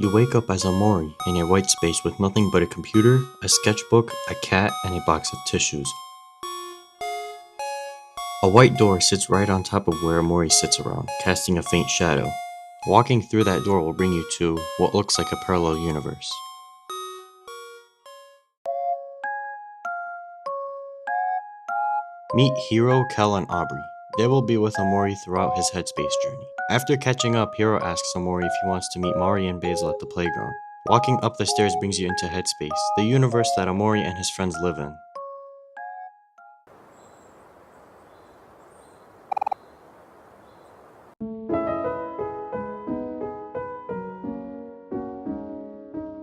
You wake up as OMORI in a white space with nothing but a computer, a sketchbook, a cat, and a box of tissues. A white door sits right on top of where OMORI sits around, casting a faint shadow. Walking through that door will bring you to what looks like a parallel universe. Meet Hiro, Kel, and Aubrey. They will be with OMORI throughout his headspace journey. After catching up, Hiro asks OMORI if he wants to meet Mari and Basil at the playground. Walking up the stairs brings you into headspace, the universe that OMORI and his friends live in.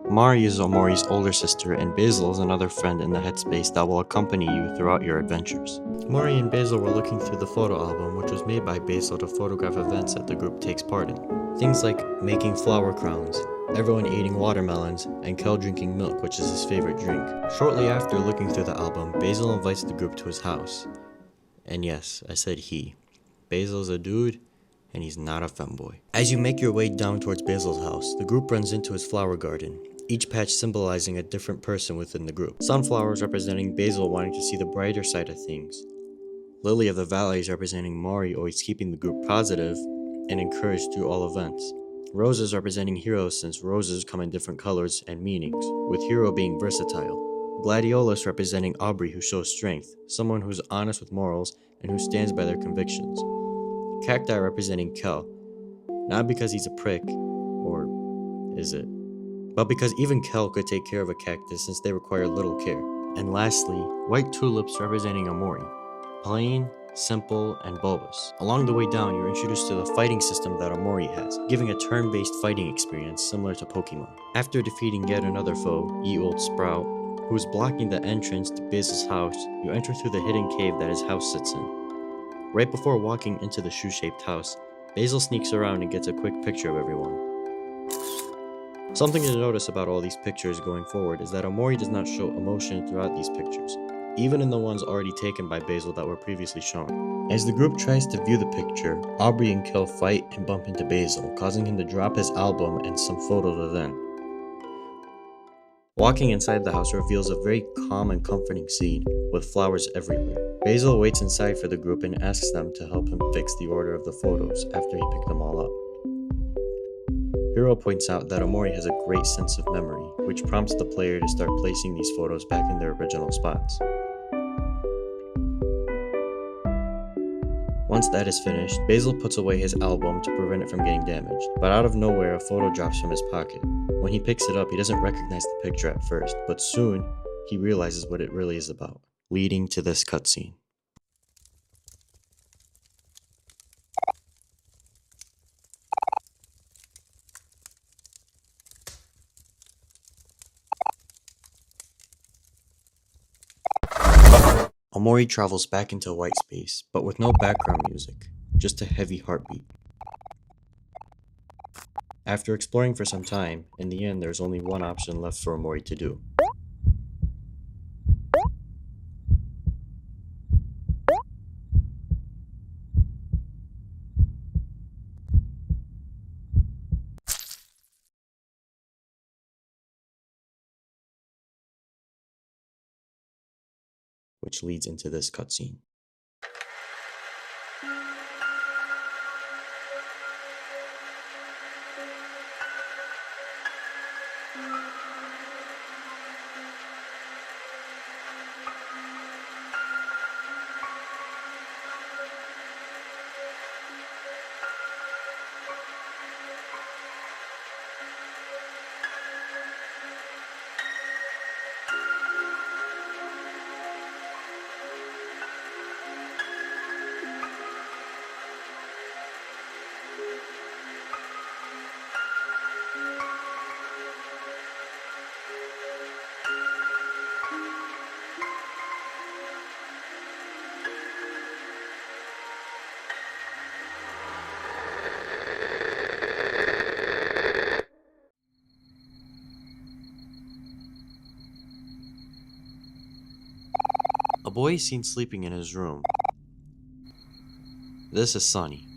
Mari is OMORI's older sister, and Basil is another friend in the headspace that will accompany you throughout your adventures. Mari and Basil were looking through the photo album, which was made by Basil to photograph events that the group takes part in. Things like making flower crowns, everyone eating watermelons, and Kel drinking milk, which is his favorite drink. Shortly after looking through the album, Basil invites the group to his house. And yes, I said he. Basil's a dude, and he's not a femboy. As you make your way down towards Basil's house, the group runs into his flower garden, each patch symbolizing a different person within the group. Sunflowers representing Basil wanting to see the brighter side of things. Lily of the Valleys representing Mari always keeping the group positive and encouraged through all events. Roses representing Hiro, since roses come in different colors and meanings, with Hiro being versatile. Gladiolus representing Aubrey, who shows strength, someone who's honest with morals and who stands by their convictions. Cacti representing Kel, not because he's a prick, or is it? But because even Kel could take care of a cactus since they require little care. And lastly, white tulips representing OMORI, plain, simple, and bulbous. Along the way down, you're introduced to the fighting system that OMORI has, giving a turn-based fighting experience similar to Pokemon. After defeating yet another foe, Ye Old Sprout, who is blocking the entrance to Basil's house, you enter through the hidden cave that his house sits in. Right before walking into the shoe-shaped house, Basil sneaks around and gets a quick picture of everyone. Something to notice about all these pictures going forward is that OMORI does not show emotion throughout these pictures, even in the ones already taken by Basil that were previously shown. As the group tries to view the picture, Aubrey and Kel fight and bump into Basil, causing him to drop his album and some photos of them. Walking inside the house reveals a very calm and comforting scene, with flowers everywhere. Basil waits inside for the group and asks them to help him fix the order of the photos after he picked them all up. Hiro points out that OMORI has a great sense of memory, which prompts the player to start placing these photos back in their original spots. Once that is finished, Basil puts away his album to prevent it from getting damaged, but out of nowhere a photo drops from his pocket. When he picks it up, he doesn't recognize the picture at first, but soon he realizes what it really is about, leading to this cutscene. OMORI travels back into white space, but with no background music, just a heavy heartbeat. After exploring for some time, in the end there's only one option left for OMORI to do. Which leads into this cutscene. A boy is seen sleeping in his room. This is Sunny.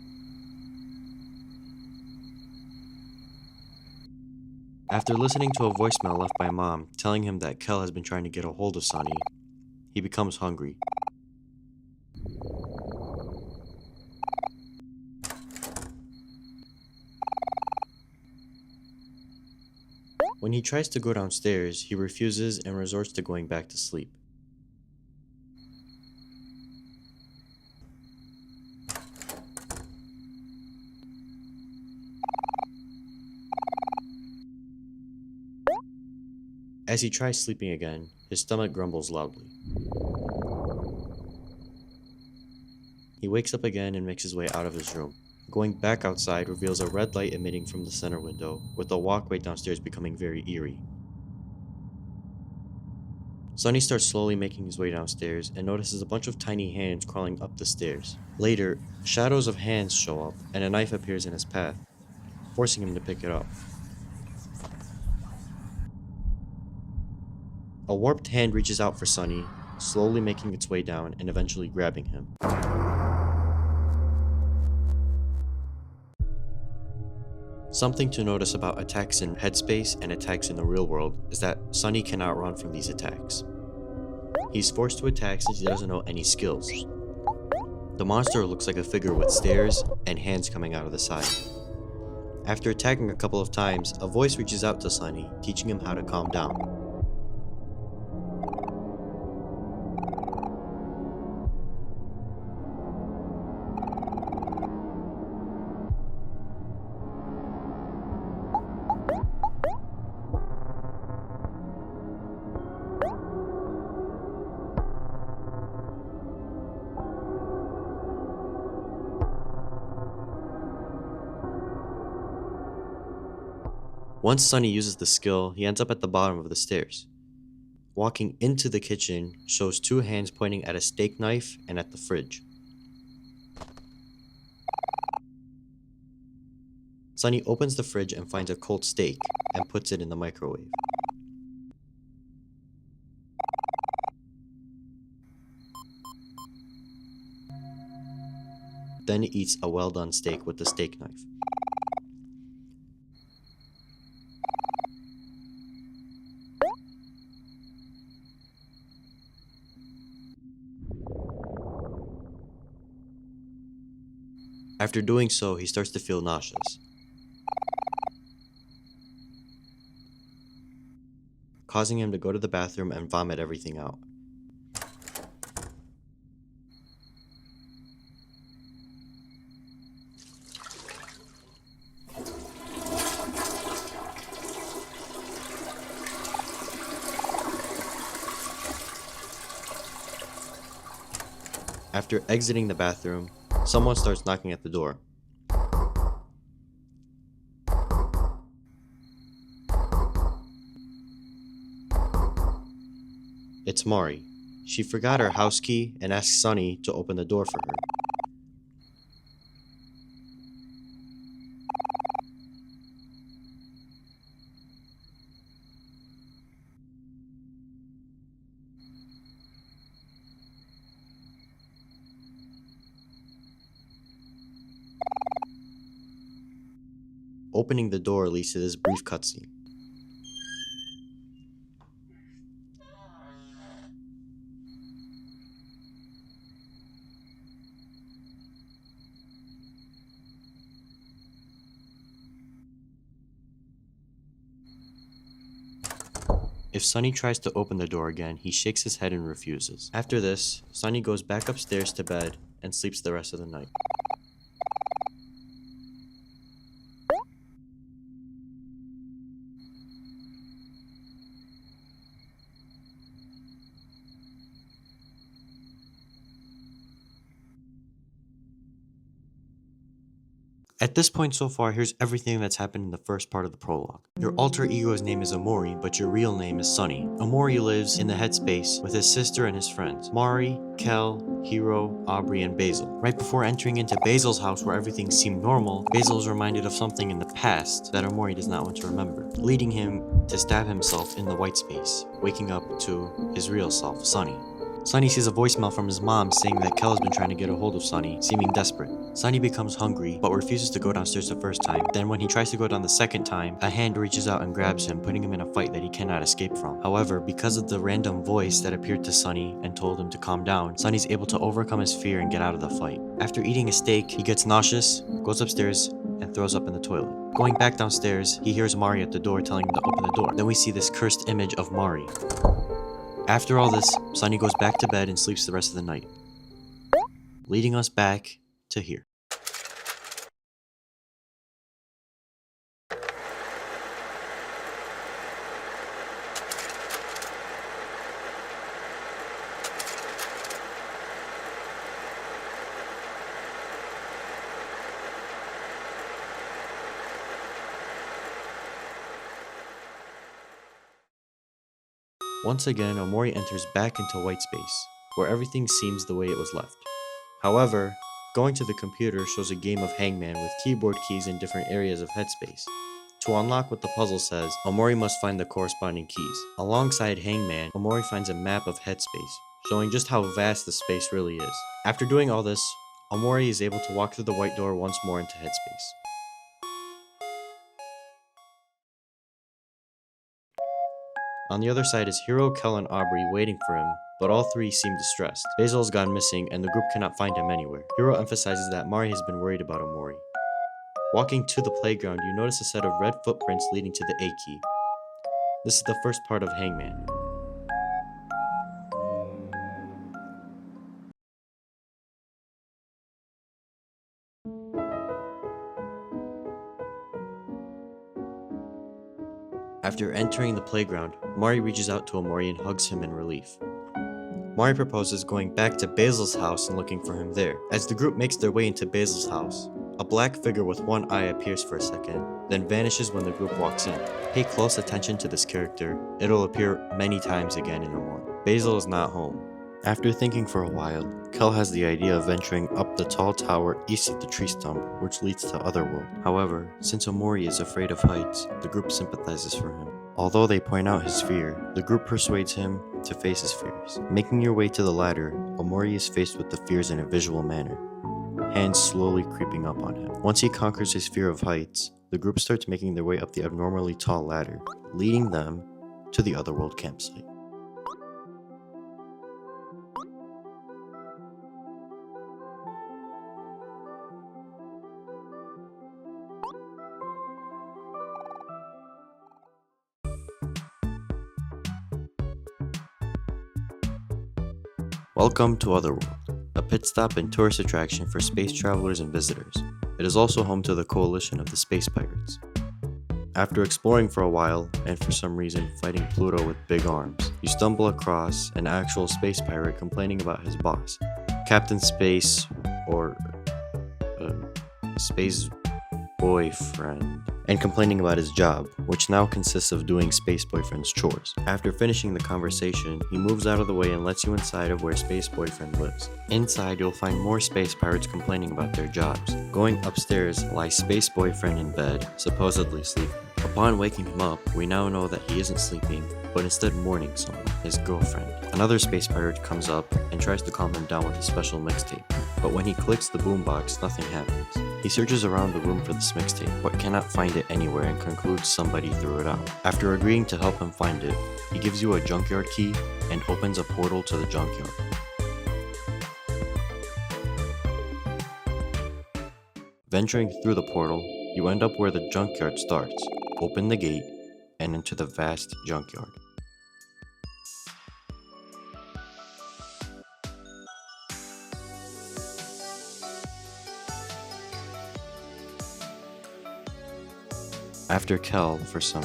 After listening to a voicemail left by Mom telling him that Kel has been trying to get a hold of Sonny, he becomes hungry. When he tries to go downstairs, he refuses and resorts to going back to sleep. As he tries sleeping again, his stomach grumbles loudly. He wakes up again and makes his way out of his room. Going back outside reveals a red light emitting from the center window, with the walkway downstairs becoming very eerie. Sonny starts slowly making his way downstairs and notices a bunch of tiny hands crawling up the stairs. Later, shadows of hands show up and a knife appears in his path, forcing him to pick it up. A warped hand reaches out for Sonny, slowly making its way down and eventually grabbing him. Something to notice about attacks in Headspace and attacks in the real world is that Sonny cannot run from these attacks. He's forced to attack since he doesn't know any skills. The monster looks like a figure with stairs and hands coming out of the side. After attacking a couple of times, a voice reaches out to Sonny, teaching him how to calm down. Once Sonny uses the skill, he ends up at the bottom of the stairs. Walking into the kitchen shows two hands pointing at a steak knife and at the fridge. Sonny opens the fridge and finds a cold steak and puts it in the microwave. Then eats a well-done steak with the steak knife. After doing so, he starts to feel nauseous, causing him to go to the bathroom and vomit everything out. After exiting the bathroom, someone starts knocking at the door. It's Mari. She forgot her house key and asks Sonny to open the door for her. Opening the door leads to this brief cutscene. If Sonny tries to open the door again, he shakes his head and refuses. After this, Sonny goes back upstairs to bed and sleeps the rest of the night. At this point so far, here's everything that's happened in the first part of the prologue. Your alter ego's name is Omori, but your real name is Sonny. Omori lives in the headspace with his sister and his friends, Mari, Kel, Hiro, Aubrey, and Basil. Right before entering into Basil's house where everything seemed normal, Basil is reminded of something in the past that Omori does not want to remember, leading him to stab himself in the white space, waking up to his real self, Sonny. Sunny sees a voicemail from his mom saying that Kel has been trying to get a hold of Sunny, seeming desperate. Sunny becomes hungry, but refuses to go downstairs the first time. Then when he tries to go down the second time, a hand reaches out and grabs him, putting him in a fight that he cannot escape from. However, because of the random voice that appeared to Sunny and told him to calm down, Sunny's able to overcome his fear and get out of the fight. After eating a steak, he gets nauseous, goes upstairs, and throws up in the toilet. Going back downstairs, he hears Mari at the door telling him to open the door. Then we see this cursed image of Mari. After all this, Sunny goes back to bed and sleeps the rest of the night, leading us back to here. Once again, Omori enters back into white space, where everything seems the way it was left. However, going to the computer shows a game of hangman with keyboard keys in different areas of headspace. To unlock what the puzzle says, Omori must find the corresponding keys. Alongside hangman, Omori finds a map of headspace, showing just how vast the space really is. After doing all this, Omori is able to walk through the white door once more into headspace. On the other side is Hiro, Kel, and Aubrey waiting for him, but all three seem distressed. Basil has gone missing and the group cannot find him anywhere. Hiro emphasizes that Mari has been worried about Omori. Walking to the playground, you notice a set of red footprints leading to the A key. This is the first part of Hangman. After entering the playground, Mari reaches out to Omori and hugs him in relief. Mari proposes going back to Basil's house and looking for him there. As the group makes their way into Basil's house, a black figure with one eye appears for a second, then vanishes when the group walks in. Pay close attention to this character, it'll appear many times again in Omori. Basil is not home. After thinking for a while, Kel has the idea of venturing up the tall tower east of the tree stump, which leads to Otherworld. However, since Omori is afraid of heights, the group sympathizes for him. Although they point out his fear, the group persuades him to face his fears. Making your way to the ladder, Omori is faced with the fears in a visual manner, hands slowly creeping up on him. Once he conquers his fear of heights, the group starts making their way up the abnormally tall ladder, leading them to the Otherworld campsite. Welcome to Otherworld, a pit stop and tourist attraction for space travelers and visitors. It is also home to the coalition of the space pirates. After exploring for a while, and for some reason fighting Pluto with big arms, you stumble across an actual space pirate complaining about his boss, Captain Space, or Space Boyfriend, and complaining about his job, which now consists of doing Space Boyfriend's chores. After finishing the conversation, he moves out of the way and lets you inside of where Space Boyfriend lives. Inside, you'll find more space pirates complaining about their jobs. Going upstairs lies Space Boyfriend in bed, supposedly sleeping. Upon waking him up, we now know that he isn't sleeping, but instead mourning someone, his girlfriend. Another space pirate comes up and tries to calm him down with a special mixtape, but when he clicks the boombox, nothing happens. He searches around the room for this mixtape, but cannot find it anywhere and concludes somebody threw it out. After agreeing to help him find it, he gives you a junkyard key and opens a portal to the junkyard. Venturing through the portal, you end up where the junkyard starts. Open the gate and enter the vast junkyard. After Kel, for some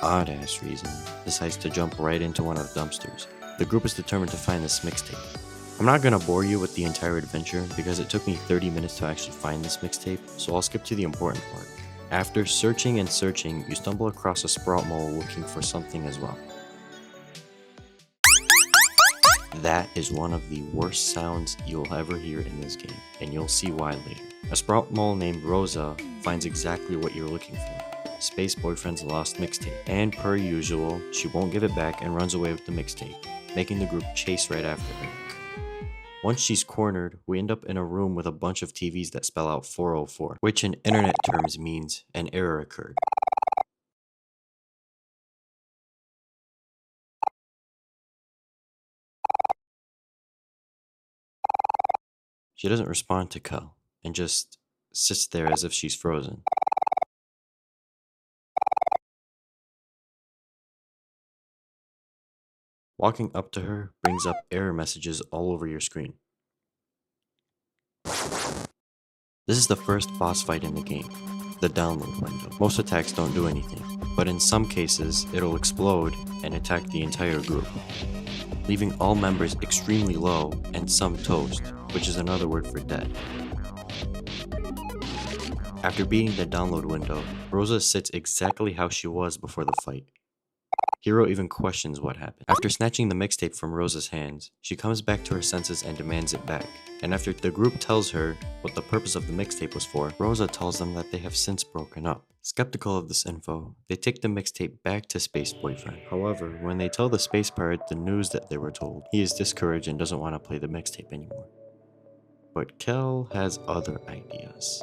odd-ass reason, decides to jump right into one of the dumpsters, the group is determined to find this mixtape. I'm not gonna bore you with the entire adventure because it took me 30 minutes to actually find this mixtape, so I'll skip to the important part. After searching and searching, you stumble across a sprout mole looking for something as well. That is one of the worst sounds you'll ever hear in this game, and you'll see why later. A sprout mole named Rosa finds exactly what you're looking for, Space Boyfriend's lost mixtape, and per usual, she won't give it back and runs away with the mixtape. making the group chase right after her. Once she's cornered, we end up in a room with a bunch of TVs that spell out 404, which in internet terms means an error occurred. She doesn't respond to Kel, and just sits there as if she's frozen. Walking up to her brings up error messages all over your screen. This is the first boss fight in the game, the download window. Most attacks don't do anything, but in some cases, it'll explode and attack the entire group, leaving all members extremely low and some toast, which is another word for dead. After beating the download window, Rosa sits exactly how she was before the fight. Hiro even questions what happened. After snatching the mixtape from Rosa's hands, she comes back to her senses and demands it back. And after the group tells her what the purpose of the mixtape was for, Rosa tells them that they have since broken up. Skeptical of this info, they take the mixtape back to Space Boyfriend. However, when they tell the Space Pirate the news that they were told, he is discouraged and doesn't want to play the mixtape anymore. But Kel has other ideas.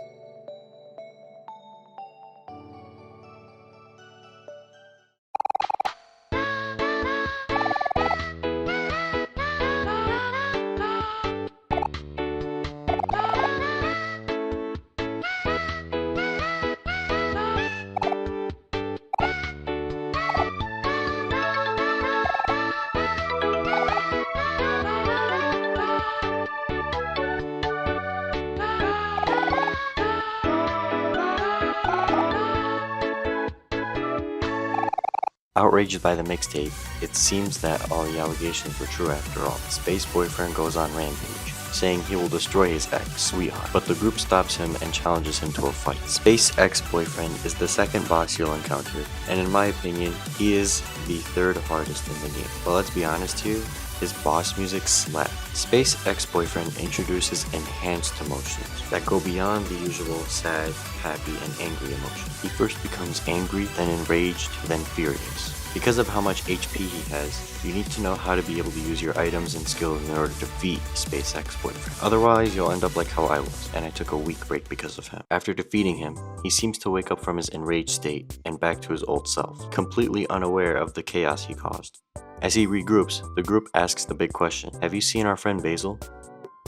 Outraged by the mixtape, it seems that all the allegations were true after all. Space Boyfriend goes on rampage, saying he will destroy his ex-sweetheart, but the group stops him and challenges him to a fight. Space ex-boyfriend is the second boss you'll encounter, and in my opinion, he is the third hardest in the game. But let's be honest here, his boss music slaps. Space ex-boyfriend introduces enhanced emotions that go beyond the usual sad, happy, and angry emotion. He first becomes angry, then enraged, then furious. Because of how much HP he has, you need to know how to be able to use your items and skills in order to defeat Space ex-boyfriend. Otherwise, you'll end up like how I was, and I took a week break because of him. After defeating him, he seems to wake up from his enraged state and back to his old self, completely unaware of the chaos he caused. As he regroups, the group asks the big question, "Have you seen our friend Basil?"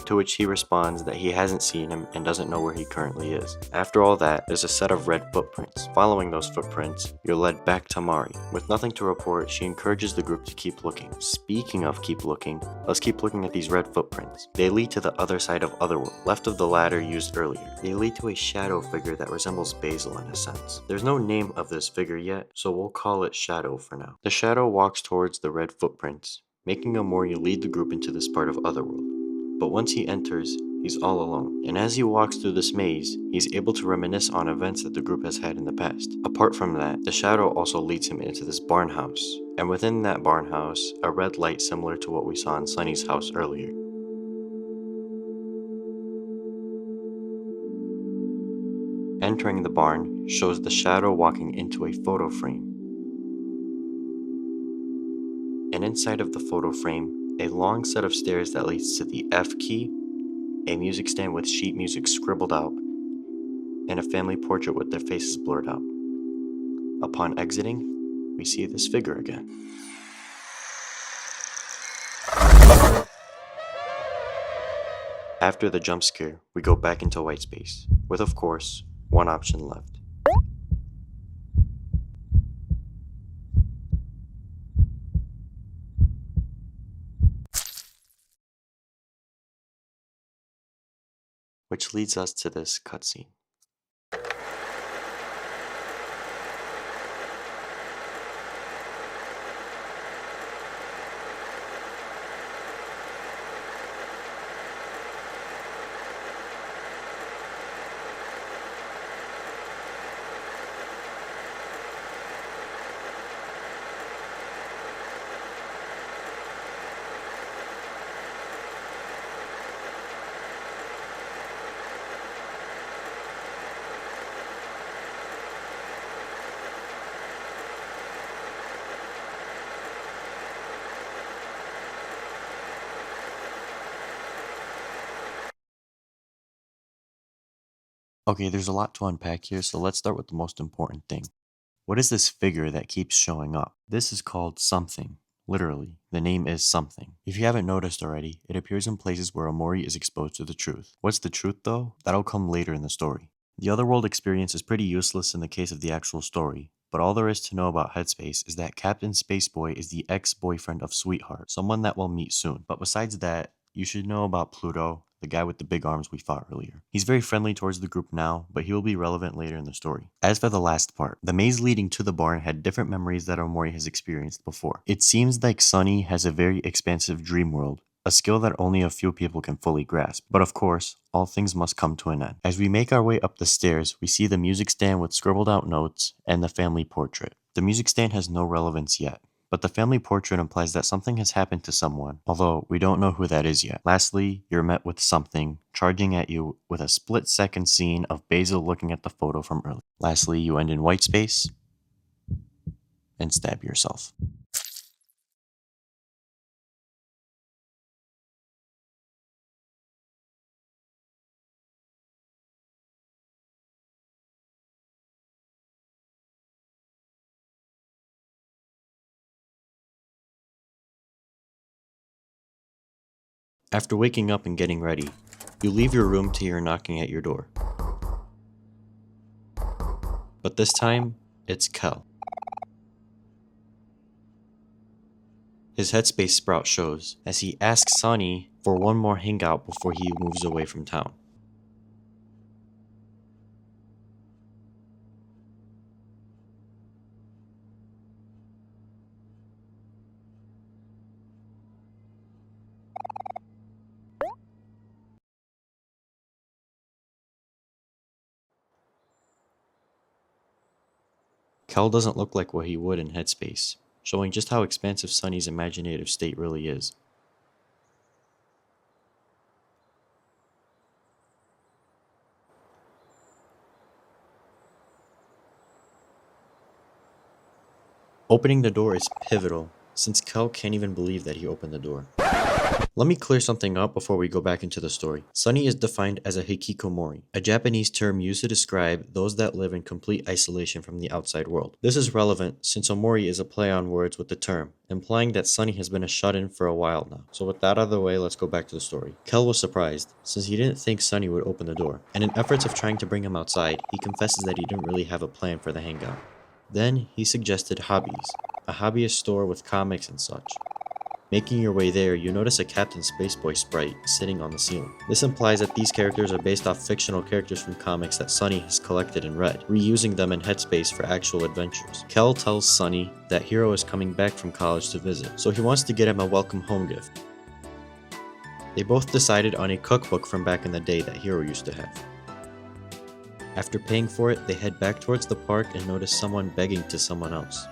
To which he responds that he hasn't seen him and doesn't know where he currently is. After all that, there's a set of red footprints. Following those footprints, you're led back to Mari. With nothing to report, she encourages the group to keep looking. Speaking of keep looking, let's keep looking at these red footprints. They lead to the other side of Otherworld, left of the ladder used earlier. They lead to a shadow figure that resembles Basil in a sense. There's no name of this figure yet, so we'll call it Shadow for now. The shadow walks towards the red footprints, making OMORI lead the group into this part of Otherworld. But once he enters, he's all alone. And as he walks through this maze, he's able to reminisce on events that the group has had in the past. Apart from that, the shadow also leads him into this barn house. And within that barn house, a red light similar to what we saw in Sunny's house earlier. Entering the barn shows the shadow walking into a photo frame. And inside of the photo frame, a long set of stairs that leads to the F key, a music stand with sheet music scribbled out, and a family portrait with their faces blurred out. Upon exiting, we see this figure again. After the jump scare, we go back into white space, with of course, one option left. Which leads us to this cutscene. Okay, there's a lot to unpack here, so let's start with the most important thing. What is this figure that keeps showing up? This is called something. Literally, the name is something. If you haven't noticed already, it appears in places where Omori is exposed to the truth. What's the truth though? That'll come later in the story. The Otherworld experience is pretty useless in the case of the actual story, but all there is to know about Headspace is that Captain Spaceboy is the ex-boyfriend of Sweetheart, someone that we'll meet soon. But besides that, you should know about Pluto, the guy with the big arms we fought earlier. He's very friendly towards the group now, but he will be relevant later in the story. As for the last part, the maze leading to the barn had different memories that Omori has experienced before. It seems like Sunny has a very expansive dream world, a skill that only a few people can fully grasp. But of course, all things must come to an end. As we make our way up the stairs, we see the music stand with scribbled out notes and the family portrait. The music stand has no relevance yet, but the family portrait implies that something has happened to someone, although we don't know who that is yet. Lastly, you're met with something charging at you with a split-second scene of Basil looking at the photo from earlier. Lastly, you end in white space and stab yourself. After waking up and getting ready, you leave your room to hear knocking at your door. But this time, it's Kel. His headspace sprout shows as he asks Sunny for one more hangout before he moves away from town. Kel doesn't look like what he would in Headspace, showing just how expansive Sunny's imaginative state really is. Opening the door is pivotal, since Kel can't even believe that he opened the door. Let me clear something up before we go back into the story. Sunny is defined as a HIKIKOMORI, a Japanese term used to describe those that live in complete isolation from the outside world. This is relevant since Omori is a play on words with the term, implying that Sunny has been a shut-in for a while now. So with that out of the way, let's go back to the story. Kel was surprised, since he didn't think Sunny would open the door, and in efforts of trying to bring him outside, he confesses that he didn't really have a plan for the hangout. Then, he suggested Hobbies, a hobbyist store with comics and such. Making your way there, you notice a Captain Spaceboy sprite sitting on the ceiling. This implies that these characters are based off fictional characters from comics that Sunny has collected and read, reusing them in Headspace for actual adventures. Kel tells Sunny that Hiro is coming back from college to visit, so he wants to get him a welcome home gift. They both decided on a cookbook from back in the day that Hiro used to have. After paying for it, they head back towards the park and notice someone begging to someone else.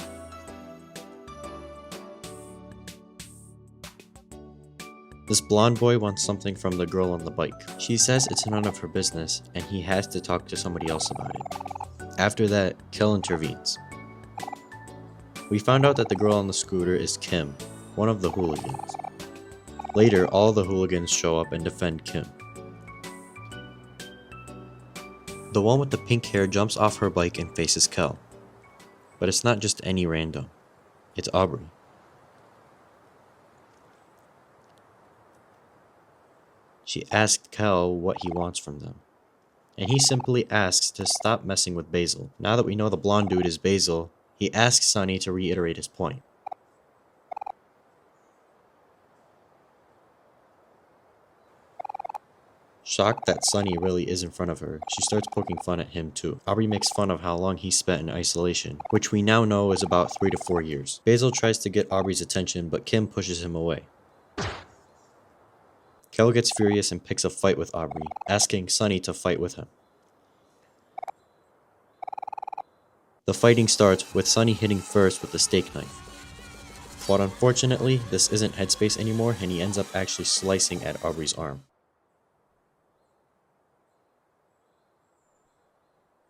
This blonde boy wants something from the girl on the bike. She says it's none of her business, and he has to talk to somebody else about it. After that, Kel intervenes. We found out that the girl on the scooter is Kim, one of the hooligans. Later, all the hooligans show up and defend Kim. The one with the pink hair jumps off her bike and faces Kel. But it's not just any random. It's Aubrey. She asked Kel what he wants from them, and he simply asks to stop messing with Basil. Now that we know the blonde dude is Basil, he asks Sunny to reiterate his point. Shocked that Sunny really is in front of her, she starts poking fun at him too. Aubrey makes fun of how long he spent in isolation, which we now know is about 3 to 4 years. Basil tries to get Aubrey's attention, but Kim pushes him away. Kel gets furious and picks a fight with Aubrey, asking Sunny to fight with him. The fighting starts with Sunny hitting first with the steak knife. But unfortunately, this isn't Headspace anymore, and he ends up actually slicing at Aubrey's arm.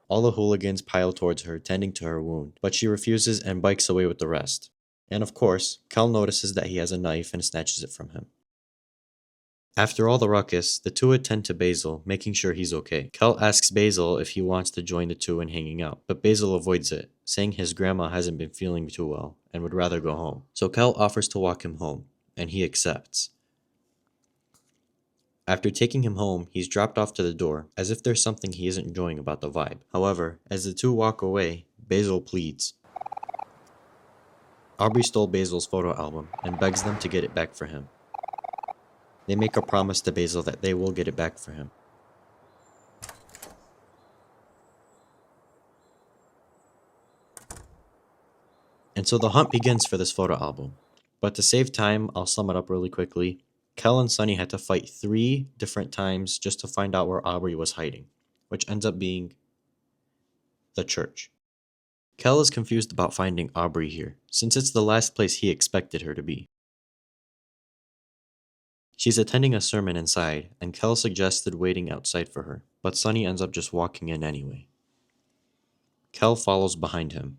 All the hooligans pile towards her, tending to her wound, but she refuses and bikes away with the rest. And of course, Kel notices that he has a knife and snatches it from him. After all the ruckus, the two attend to Basil, making sure he's okay. Kel asks Basil if he wants to join the two in hanging out, but Basil avoids it, saying his grandma hasn't been feeling too well and would rather go home. So Kel offers to walk him home, and he accepts. After taking him home, he's dropped off to the door, as if there's something he isn't enjoying about the vibe. However, as the two walk away, Basil pleads. Aubrey stole Basil's photo album and begs them to get it back for him. They make a promise to Basil that they will get it back for him. And so the hunt begins for this photo album. But to save time, I'll sum it up really quickly. Kel and Sunny had to fight 3 different times just to find out where Aubrey was hiding, which ends up being the church. Kel is confused about finding Aubrey here, since it's the last place he expected her to be. She's attending a sermon inside, and Kel suggested waiting outside for her, but Sunny ends up just walking in anyway. Kel follows behind him.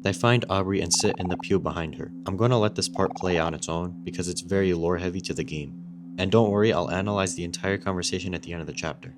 They find Aubrey and sit in the pew behind her. I'm going to let this part play on its own because it's very lore heavy to the game. And don't worry, I'll analyze the entire conversation at the end of the chapter.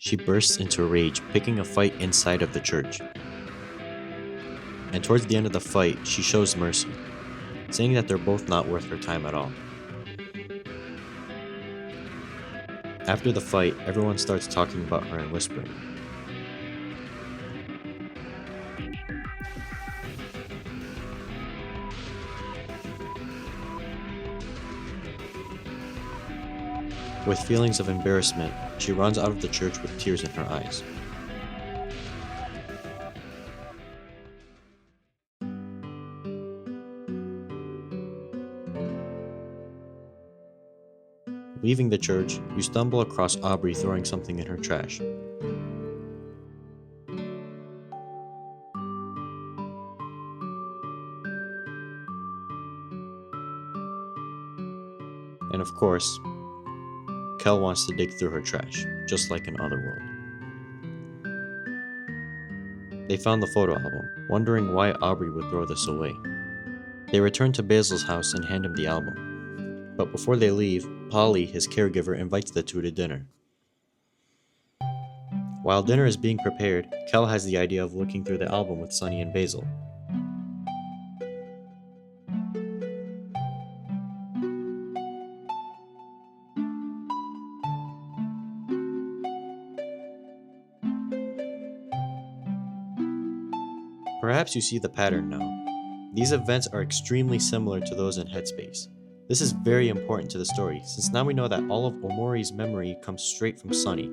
She bursts into rage, picking a fight inside of the church. And towards the end of the fight, she shows mercy, saying that they're both not worth her time at all. After the fight, everyone starts talking about her and whispering. With feelings of embarrassment, she runs out of the church with tears in her eyes. Leaving the church, you stumble across Aubrey throwing something in her trash. And of course, Kel wants to dig through her trash, just like in Otherworld. They found the photo album, wondering why Aubrey would throw this away. They return to Basil's house and hand him the album. But before they leave, Polly, his caregiver, invites the two to dinner. While dinner is being prepared, Kel has the idea of looking through the album with Sunny and Basil. Perhaps you see the pattern now. These events are extremely similar to those in Headspace. This is very important to the story, since now we know that all of Omori's memory comes straight from Sunny.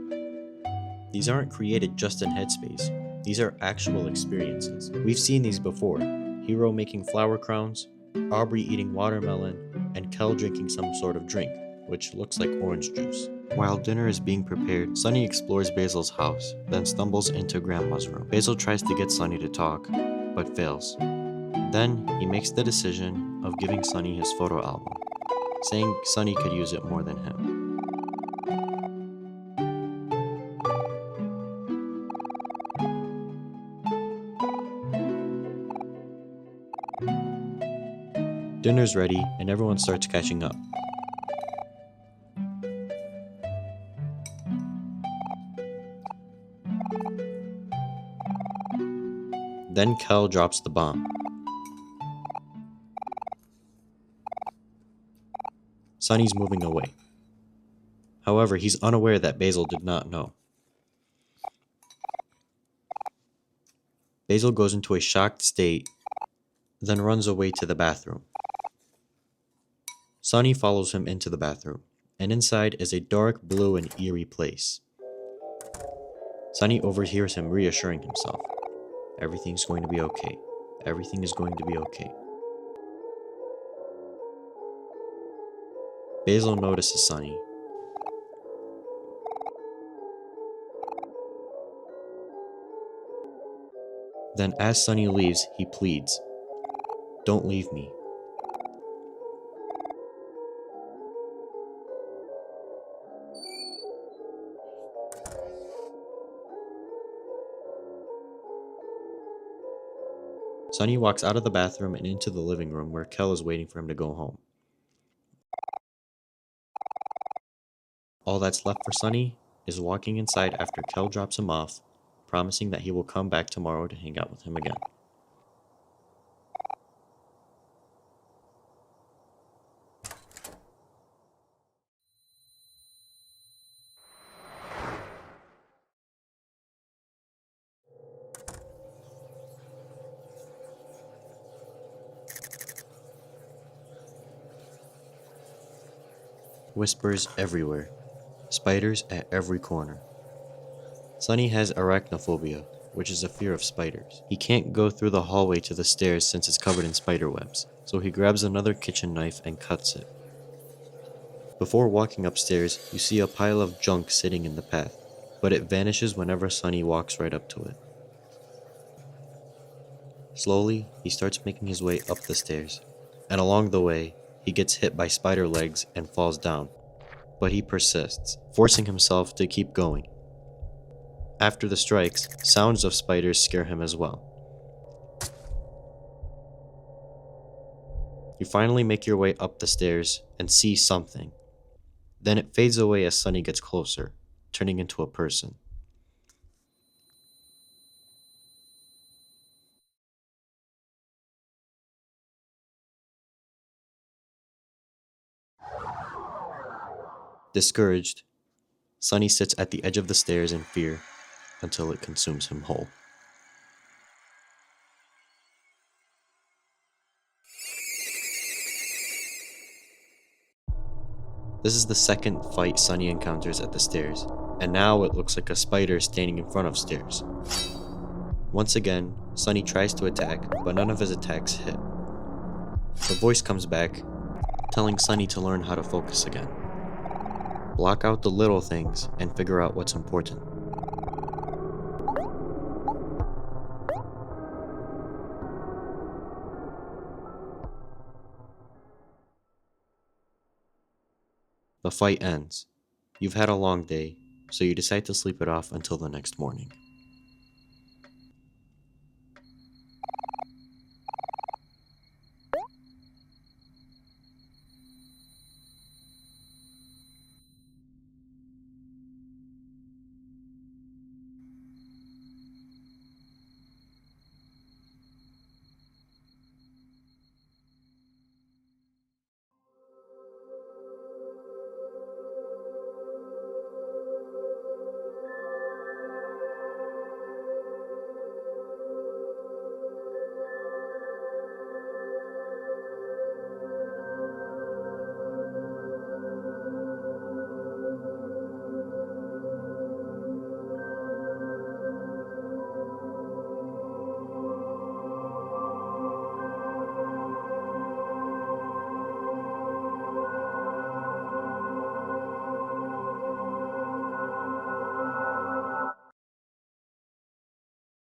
These aren't created just in Headspace. These are actual experiences. We've seen these before. Hiro making flower crowns, Aubrey eating watermelon, and Kel drinking some sort of drink, which looks like orange juice. While dinner is being prepared, Sunny explores Basil's house, then stumbles into Grandma's room. Basil tries to get Sunny to talk, but fails. Then, he makes the decision of giving Sunny his photo album, saying Sunny could use it more than him. Dinner's ready, and everyone starts catching up. Then Kel drops the bomb. Sunny's moving away. However, he's unaware that Basil did not know. Basil goes into a shocked state, then runs away to the bathroom. Sunny follows him into the bathroom, and inside is a dark blue and eerie place. Sunny overhears him reassuring himself. Everything's going to be okay. Everything is going to be okay. Basil notices Sunny. Then as Sunny leaves, he pleads, "Don't leave me." Sunny walks out of the bathroom and into the living room where Kel is waiting for him to go home. All that's left for Sunny is walking inside after Kel drops him off, promising that he will come back tomorrow to hang out with him again. Whispers everywhere. Spiders at every corner. Sunny has arachnophobia, which is a fear of spiders. He can't go through the hallway to the stairs since it's covered in spider webs, so he grabs another kitchen knife and cuts it. Before walking upstairs, you see a pile of junk sitting in the path, but it vanishes whenever Sunny walks right up to it. Slowly, he starts making his way up the stairs, and along the way, he gets hit by spider legs and falls down, but he persists, forcing himself to keep going. After the strikes, sounds of spiders scare him as well. You finally make your way up the stairs and see something. Then it fades away as Sunny gets closer, turning into a person. Discouraged, Sunny sits at the edge of the stairs in fear until it consumes him whole. This is the second fight Sunny encounters at the stairs, and now it looks like a spider standing in front of stairs. Once again, Sunny tries to attack, but none of his attacks hit. The voice comes back, telling Sunny to learn how to focus again. Block out the little things and figure out what's important. The fight ends. You've had a long day, so you decide to sleep it off until the next morning.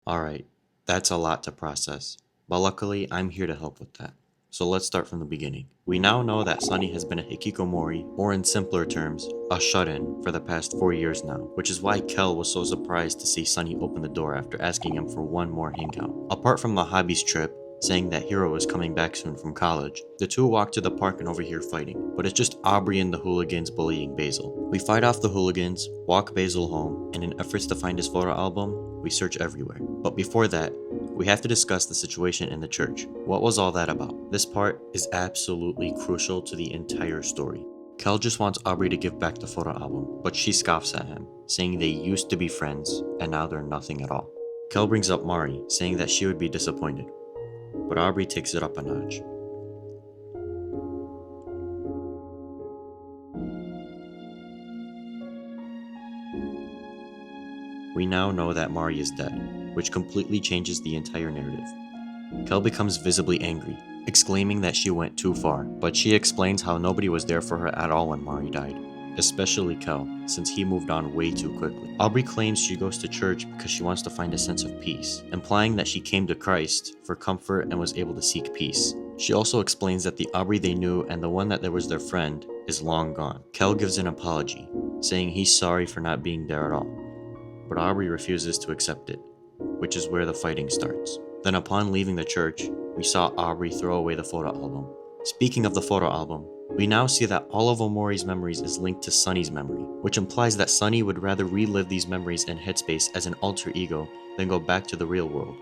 Alright, that's a lot to process, but luckily I'm here to help with that. So let's start from the beginning. We now know that Sunny has been a hikikomori, or in simpler terms, a shut-in, for the past 4 years now, which is why Kel was so surprised to see Sunny open the door after asking him for one more hangout. Apart from the hobbies trip, saying that Hiro was coming back soon from college, the two walk to the park and overhear fighting, but it's just Aubrey and the hooligans bullying Basil. We fight off the hooligans, walk Basil home, and in efforts to find his photo album, we search everywhere. But before that, we have to discuss the situation in the church. What was all that about? This part is absolutely crucial to the entire story. Kel just wants Aubrey to give back the photo album, but she scoffs at him, saying they used to be friends, and now they're nothing at all. Kel brings up Mari, saying that she would be disappointed, but Aubrey takes it up a notch. We now know that Mari is dead, which completely changes the entire narrative. Kel becomes visibly angry, exclaiming that she went too far, but she explains how nobody was there for her at all when Mari died, especially Kel, since he moved on way too quickly. Aubrey claims she goes to church because she wants to find a sense of peace, implying that she came to Christ for comfort and was able to seek peace. She also explains that the Aubrey they knew and the one that was their friend is long gone. Kel gives an apology, saying he's sorry for not being there at all, but Aubrey refuses to accept it, which is where the fighting starts. Then upon leaving the church, we saw Aubrey throw away the photo album. Speaking of the photo album, we now see that all of Omori's memories is linked to Sunny's memory, which implies that Sunny would rather relive these memories in Headspace as an alter ego than go back to the real world.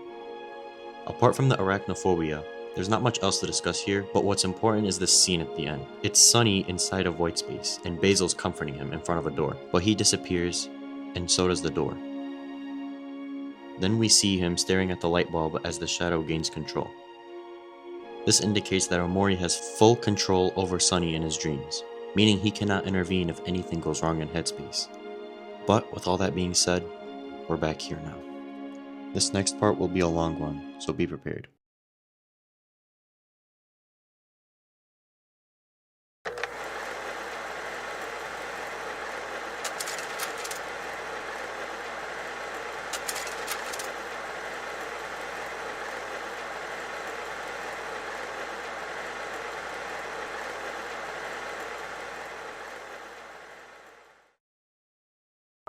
Apart from the arachnophobia, there's not much else to discuss here, but what's important is this scene at the end. It's Sunny inside of Whitespace, and Basil's comforting him in front of a door, but he disappears, and so does the door. Then we see him staring at the light bulb as the shadow gains control. This indicates that Omori has full control over Sunny in his dreams, meaning he cannot intervene if anything goes wrong in Headspace. But with all that being said, we're back here now. This next part will be a long one, so be prepared.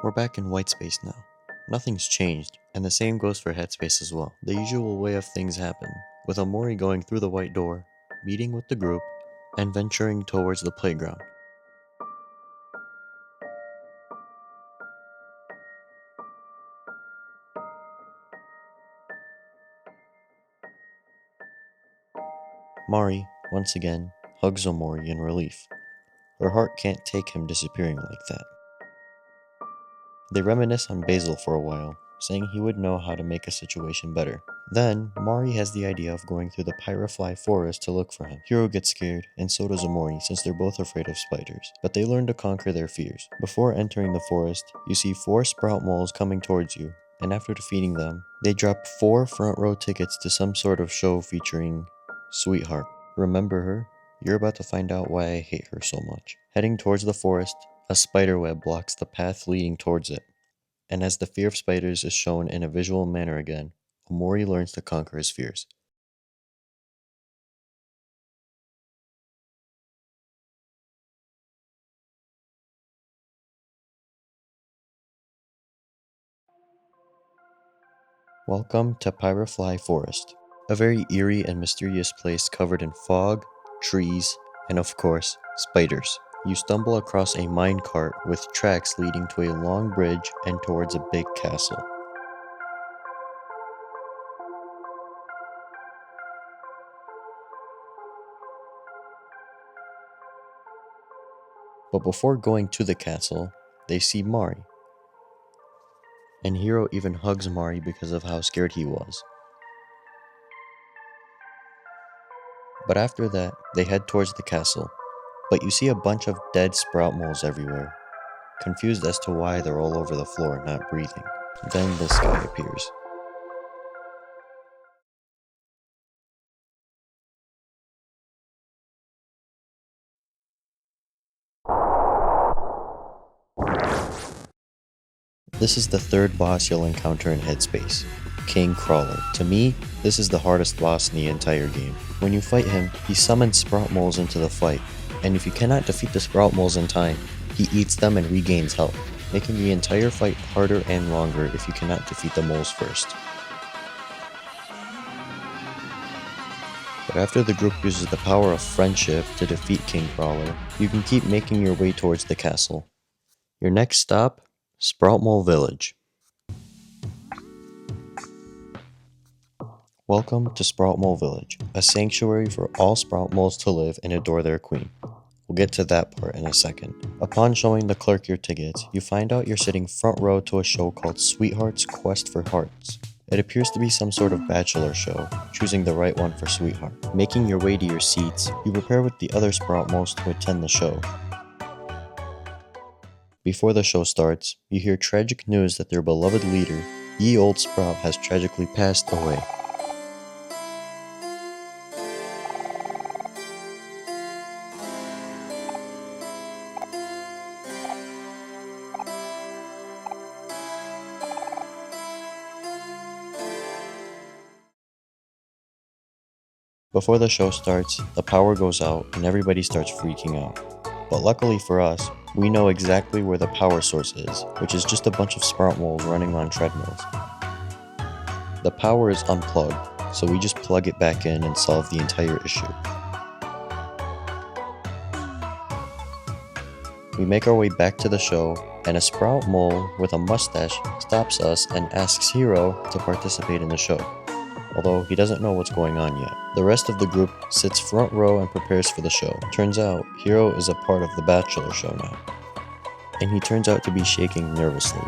We're back in Whitespace now. Nothing's changed, and the same goes for Headspace as well. The usual way of things happen, with Omori going through the white door, meeting with the group, and venturing towards the playground. Mari, once again, hugs Omori in relief. Her heart can't take him disappearing like that. They reminisce on Basil for a while, saying he would know how to make a situation better. Then, Mari has the idea of going through the Pyrafly forest to look for him. Hiro gets scared, and so does Omori since they're both afraid of spiders. But they learn to conquer their fears. Before entering the forest, you see 4 sprout moles coming towards you, and after defeating them, they drop 4 front row tickets to some sort of show featuring Sweetheart. Remember her? You're about to find out why I hate her so much. Heading towards the forest, a spider web blocks the path leading towards it. And as the fear of spiders is shown in a visual manner again, Omori learns to conquer his fears. Welcome to Pyrafly Forest, a very eerie and mysterious place covered in fog, trees, and of course, spiders. You stumble across a minecart with tracks leading to a long bridge and towards a big castle. But before going to the castle, they see Mari. And Hiro even hugs Mari because of how scared he was. But after that, they head towards the castle. But you see a bunch of dead sprout moles everywhere, confused as to why they're all over the floor not breathing. Then this guy appears. This is the 3rd boss you'll encounter in Headspace, King Crawler. To me, this is the hardest boss in the entire game. When you fight him, he summons sprout moles into the fight, and if you cannot defeat the sprout moles in time, he eats them and regains health, making the entire fight harder and longer if you cannot defeat the moles first. But after the group uses the power of friendship to defeat King Crawler, you can keep making your way towards the castle. Your next stop? Sprout Mole Village. Welcome to Sprout Mole Village, a sanctuary for all sprout moles to live and adore their queen. We'll get to that part in a second. Upon showing the clerk your tickets, you find out you're sitting front row to a show called Sweetheart's Quest for Hearts. It appears to be some sort of bachelor show, choosing the right one for Sweetheart. Making your way to your seats, you prepare with the other sprout moles to attend the show. Before the show starts, you hear tragic news that their beloved leader, Ye Old Sprout, has tragically passed away. Before the show starts, the power goes out and everybody starts freaking out. But luckily for us, we know exactly where the power source is, which is just a bunch of sprout moles running on treadmills. The power is unplugged, so we just plug it back in and solve the entire issue. We make our way back to the show, and a sprout mole with a mustache stops us and asks Hiro to participate in the show, although he doesn't know what's going on yet. The rest of the group sits front row and prepares for the show. Turns out, Hiro is a part of the bachelor show now, and he turns out to be shaking nervously.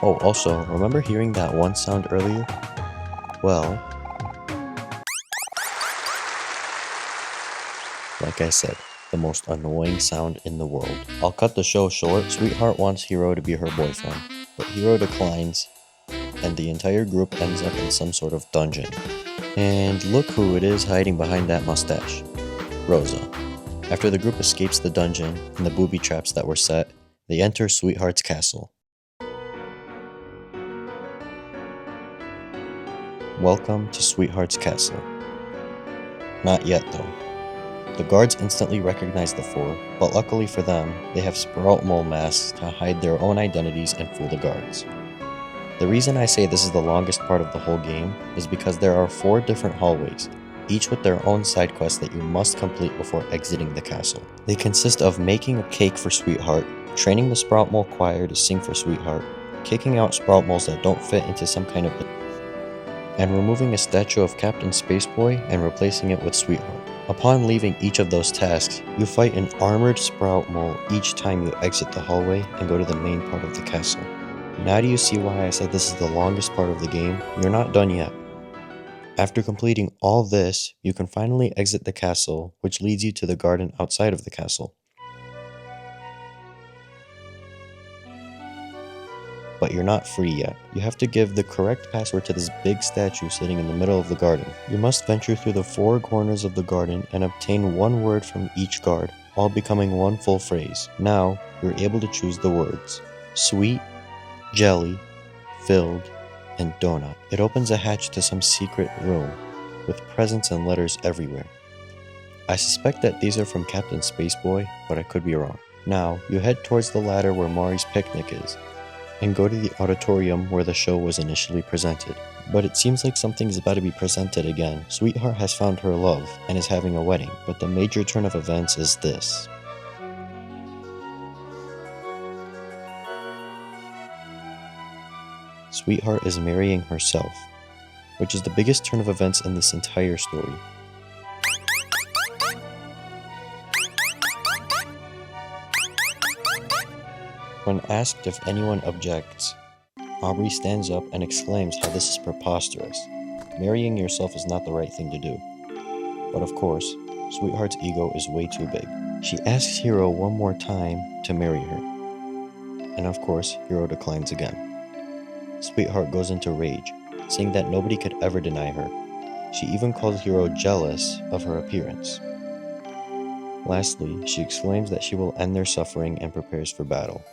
Oh, also, remember hearing that one sound earlier? Well, like I said, the most annoying sound in the world. I'll cut the show short. Sweetheart wants Hiro to be her boyfriend, but Hiro declines, and the entire group ends up in some sort of dungeon. And look who it is hiding behind that mustache. Rosa. After the group escapes the dungeon and the booby traps that were set, they enter Sweetheart's castle. Welcome to Sweetheart's castle. Not yet though. The guards instantly recognize the 4, but luckily for them, they have sprout mole masks to hide their own identities and fool the guards. The reason I say this is the longest part of the whole game is because there are 4 different hallways, each with their own side quests that you must complete before exiting the castle. They consist of making a cake for Sweetheart, training the Sprout Mole choir to sing for Sweetheart, kicking out Sprout Moles that don't fit into some kind of and removing a statue of Captain Spaceboy and replacing it with Sweetheart. Upon leaving each of those tasks, you fight an armored sprout mole each time you exit the hallway and go to the main part of the castle. Now do you see why I said this is the longest part of the game? You're not done yet. After completing all this, you can finally exit the castle, which leads you to the garden outside of the castle. But you're not free yet. You have to give the correct password to this big statue sitting in the middle of the garden. You must venture through the 4 corners of the garden and obtain 1 word from each guard, all becoming 1 full phrase. Now, you're able to choose the words sweet, jelly, filled, and donut. It opens a hatch to some secret room, with presents and letters everywhere. I suspect that these are from Captain Spaceboy, but I could be wrong. Now, you head towards the ladder where Maury's picnic is, and go to the auditorium where the show was initially presented. But it seems like something is about to be presented again. Sweetheart has found her love and is having a wedding, but the major turn of events is this. Sweetheart is marrying herself, which is the biggest turn of events in this entire story. When asked if anyone objects, Aubrey stands up and exclaims how this is preposterous. Marrying yourself is not the right thing to do. But of course, Sweetheart's ego is way too big. She asks Hero one more time to marry her. And of course, Hero declines again. Sweetheart goes into rage, saying that nobody could ever deny her. She even calls Hero jealous of her appearance. Lastly, she exclaims that she will end their suffering and prepares for battle.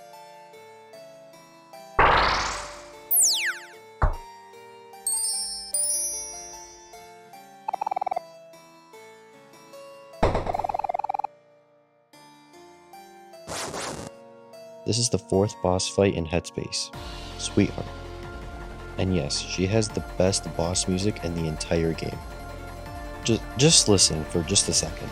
This is the 4th boss fight in Headspace, Sweetheart. And yes, she has the best boss music in the entire game. Just listen for just a second.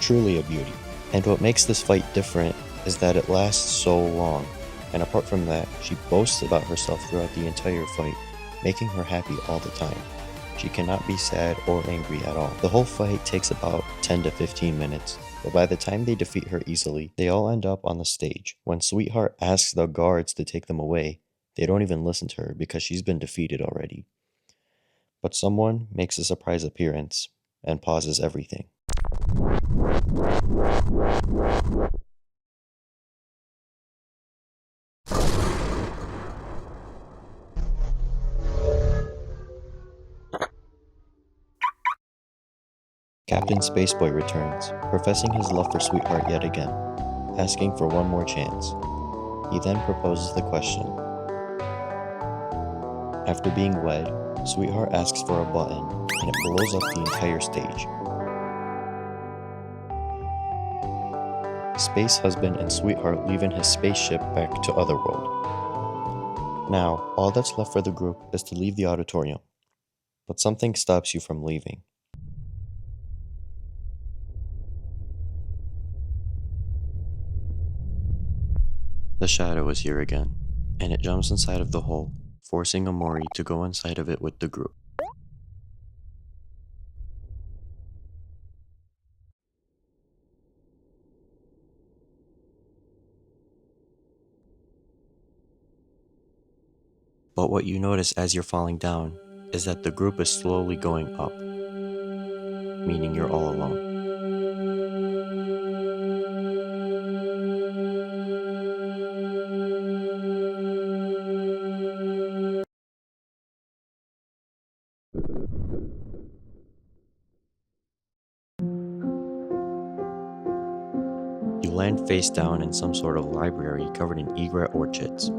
Truly a beauty. And what makes this fight different is that it lasts so long. And apart from that, she boasts about herself throughout the entire fight, making her happy all the time. She cannot be sad or angry at all. The whole fight takes about 10 to 15 minutes, but by the time they defeat her easily, they all end up on the stage. When Sweetheart asks the guards to take them away, they don't even listen to her because she's been defeated already. But someone makes a surprise appearance and pauses everything. Captain Spaceboy returns, professing his love for Sweetheart yet again, asking for one more chance. He then proposes the question. After being wed, Sweetheart asks for a button, and it blows up the entire stage. Space Husband and Sweetheart leave in his spaceship back to Otherworld. Now, all that's left for the group is to leave the auditorium, but something stops you from leaving. The shadow is here again, and it jumps inside of the hole, forcing OMORI to go inside of it with the group. But what you notice as you're falling down is that the group is slowly going up, meaning you're all alone. You land face down in some sort of library covered in egret orchids,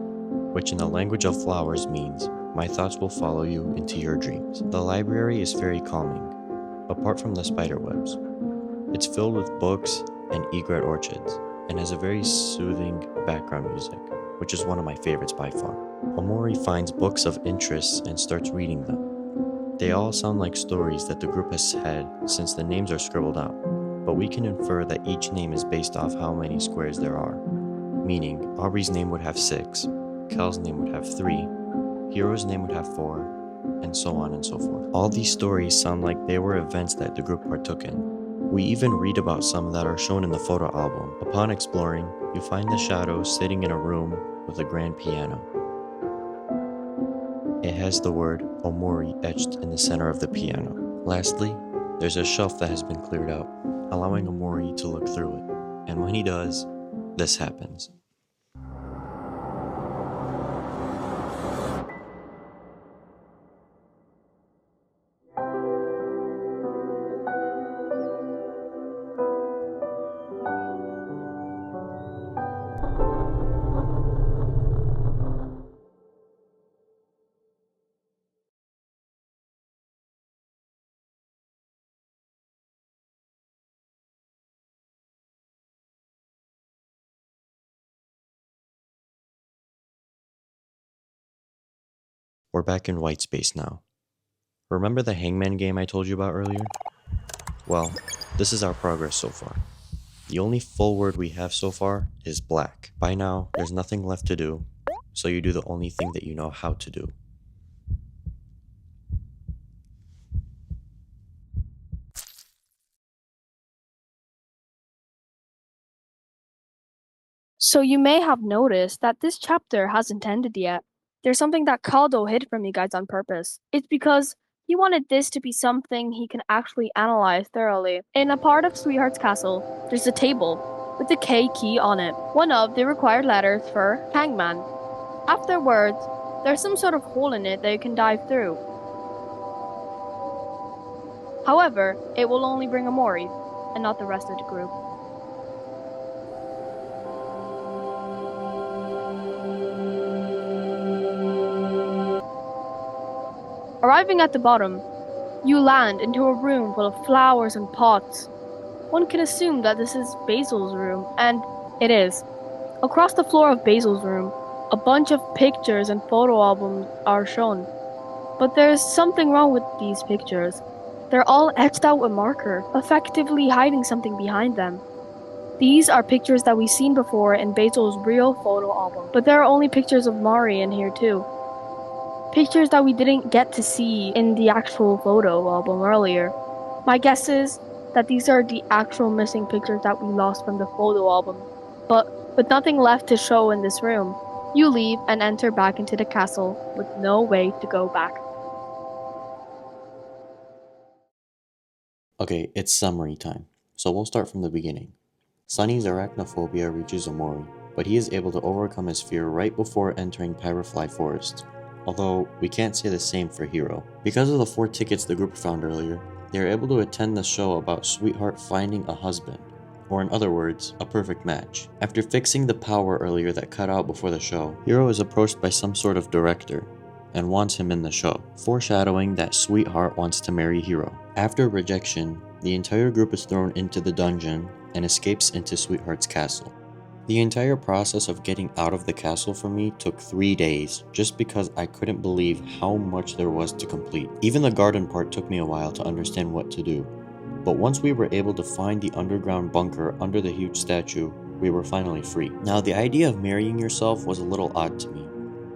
which in the language of flowers means, "My thoughts will follow you into your dreams." The library is very calming, apart from the spider webs. It's filled with books and egret orchids, and has a very soothing background music, which is one of my favorites by far. OMORI finds books of interest and starts reading them. They all sound like stories that the group has had since the names are scribbled out, but we can infer that each name is based off how many squares there are, meaning Aubrey's name would have 6, Cal's name would have 3, Hiro's name would have 4, and so on and so forth. All these stories sound like they were events that the group partook in. We even read about some that are shown in the photo album. Upon exploring, you find the shadow sitting in a room with a grand piano. It has the word OMORI etched in the center of the piano. Lastly, there's a shelf that has been cleared out, allowing OMORI to look through it. And when he does, this happens. We're back in white space now. Remember the hangman game I told you about earlier? Well, this is our progress so far. The only full word we have so far is black. By now, there's nothing left to do, so you do the only thing that you know how to do. So you may have noticed that this chapter hasn't ended yet. There's something that Caldo hid from you guys on purpose. It's because he wanted this to be something he can actually analyze thoroughly. In a part of Sweetheart's Castle, there's a table with the K key on it, one of the required letters for hangman. Afterwards, there's some sort of hole in it that you can dive through. However, it will only bring Omori, and not the rest of the group. Arriving at the bottom, you land into a room full of flowers and pots. One can assume that this is Basil's room, and it is. Across the floor of Basil's room, a bunch of pictures and photo albums are shown. But there's something wrong with these pictures. They're all etched out with marker, effectively hiding something behind them. These are pictures that we've seen before in Basil's real photo album, but there are only pictures of Mari in here too. Pictures that we didn't get to see in the actual photo album earlier. My guess is that these are the actual missing pictures that we lost from the photo album. But with nothing left to show in this room, you leave and enter back into the castle with no way to go back. Okay, it's summary time, so we'll start from the beginning. Sunny's arachnophobia reaches Omori, but he is able to overcome his fear right before entering Pyrofly Forest. Although, we can't say the same for Hiro. Because of the 4 tickets the group found earlier, they are able to attend the show about Sweetheart finding a husband, or in other words, a perfect match. After fixing the power earlier that cut out before the show, Hiro is approached by some sort of director, and wants him in the show, foreshadowing that Sweetheart wants to marry Hiro. After rejection, the entire group is thrown into the dungeon and escapes into Sweetheart's castle. The entire process of getting out of the castle for me took 3 days, just because I couldn't believe how much there was to complete. Even the garden part took me a while to understand what to do. But once we were able to find the underground bunker under the huge statue, we were finally free. Now, the idea of marrying yourself was a little odd to me,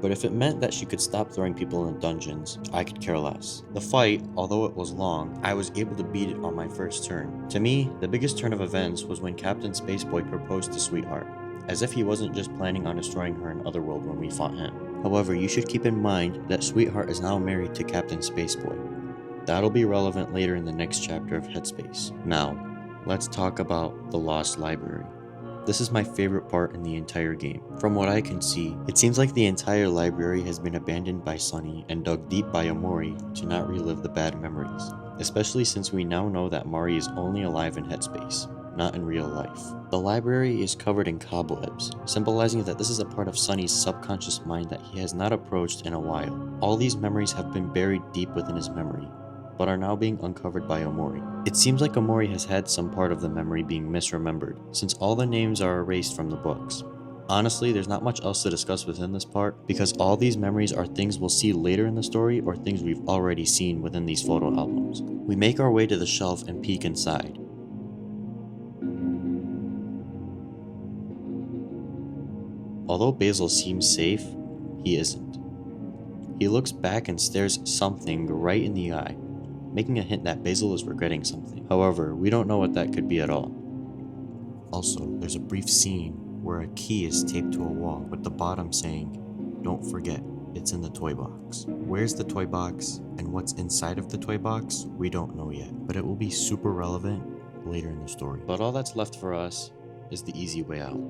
but if it meant that she could stop throwing people in dungeons, I could care less. The fight, although it was long, I was able to beat it on my first turn. To me, the biggest turn of events was when Captain Spaceboy proposed to Sweetheart, as if he wasn't just planning on destroying her in Otherworld when we fought him. However, you should keep in mind that Sweetheart is now married to Captain Spaceboy. That'll be relevant later in the next chapter of Headspace. Now, let's talk about the Lost Library. This is my favorite part in the entire game. From what I can see, it seems like the entire library has been abandoned by Sunny and dug deep by Omori to not relive the bad memories, especially since we now know that Mari is only alive in Headspace, not in real life. The library is covered in cobwebs, symbolizing that this is a part of Sunny's subconscious mind that he has not approached in a while. All these memories have been buried deep within his memory, but are now being uncovered by Omori. It seems like Omori has had some part of the memory being misremembered, since all the names are erased from the books. Honestly, there's not much else to discuss within this part, because all these memories are things we'll see later in the story or things we've already seen within these photo albums. We make our way to the shelf and peek inside. Although Basil seems safe, he isn't. He looks back and stares something right in the eye, making a hint that Basil is regretting something. However, we don't know what that could be at all. Also, there's a brief scene where a key is taped to a wall with the bottom saying, "Don't forget, it's in the toy box." Where's the toy box and what's inside of the toy box, we don't know yet, but it will be super relevant later in the story. But all that's left for us is the easy way out.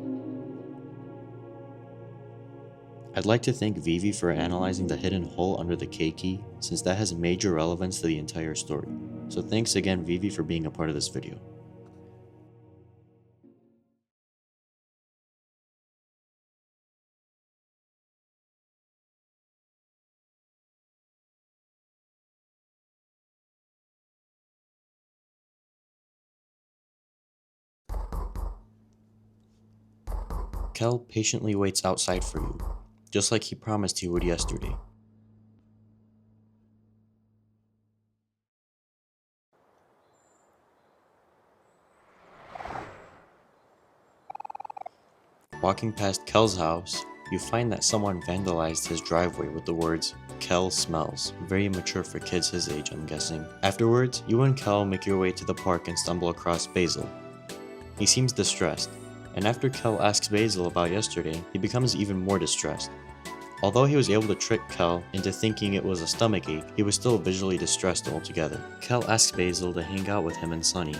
I'd like to thank Vivi for analyzing the hidden hole under the K key, since that has major relevance to the entire story. So thanks again, Vivi, for being a part of this video. Kel patiently waits outside for you, just like he promised he would yesterday. Walking past Kel's house, you find that someone vandalized his driveway with the words, "Kel smells." Very mature for kids his age, I'm guessing. Afterwards, you and Kel make your way to the park and stumble across Basil. He seems distressed, and after Kel asks Basil about yesterday, he becomes even more distressed. Although he was able to trick Kel into thinking it was a stomachache, he was still visually distressed altogether. Kel asks Basil to hang out with him and Sunny,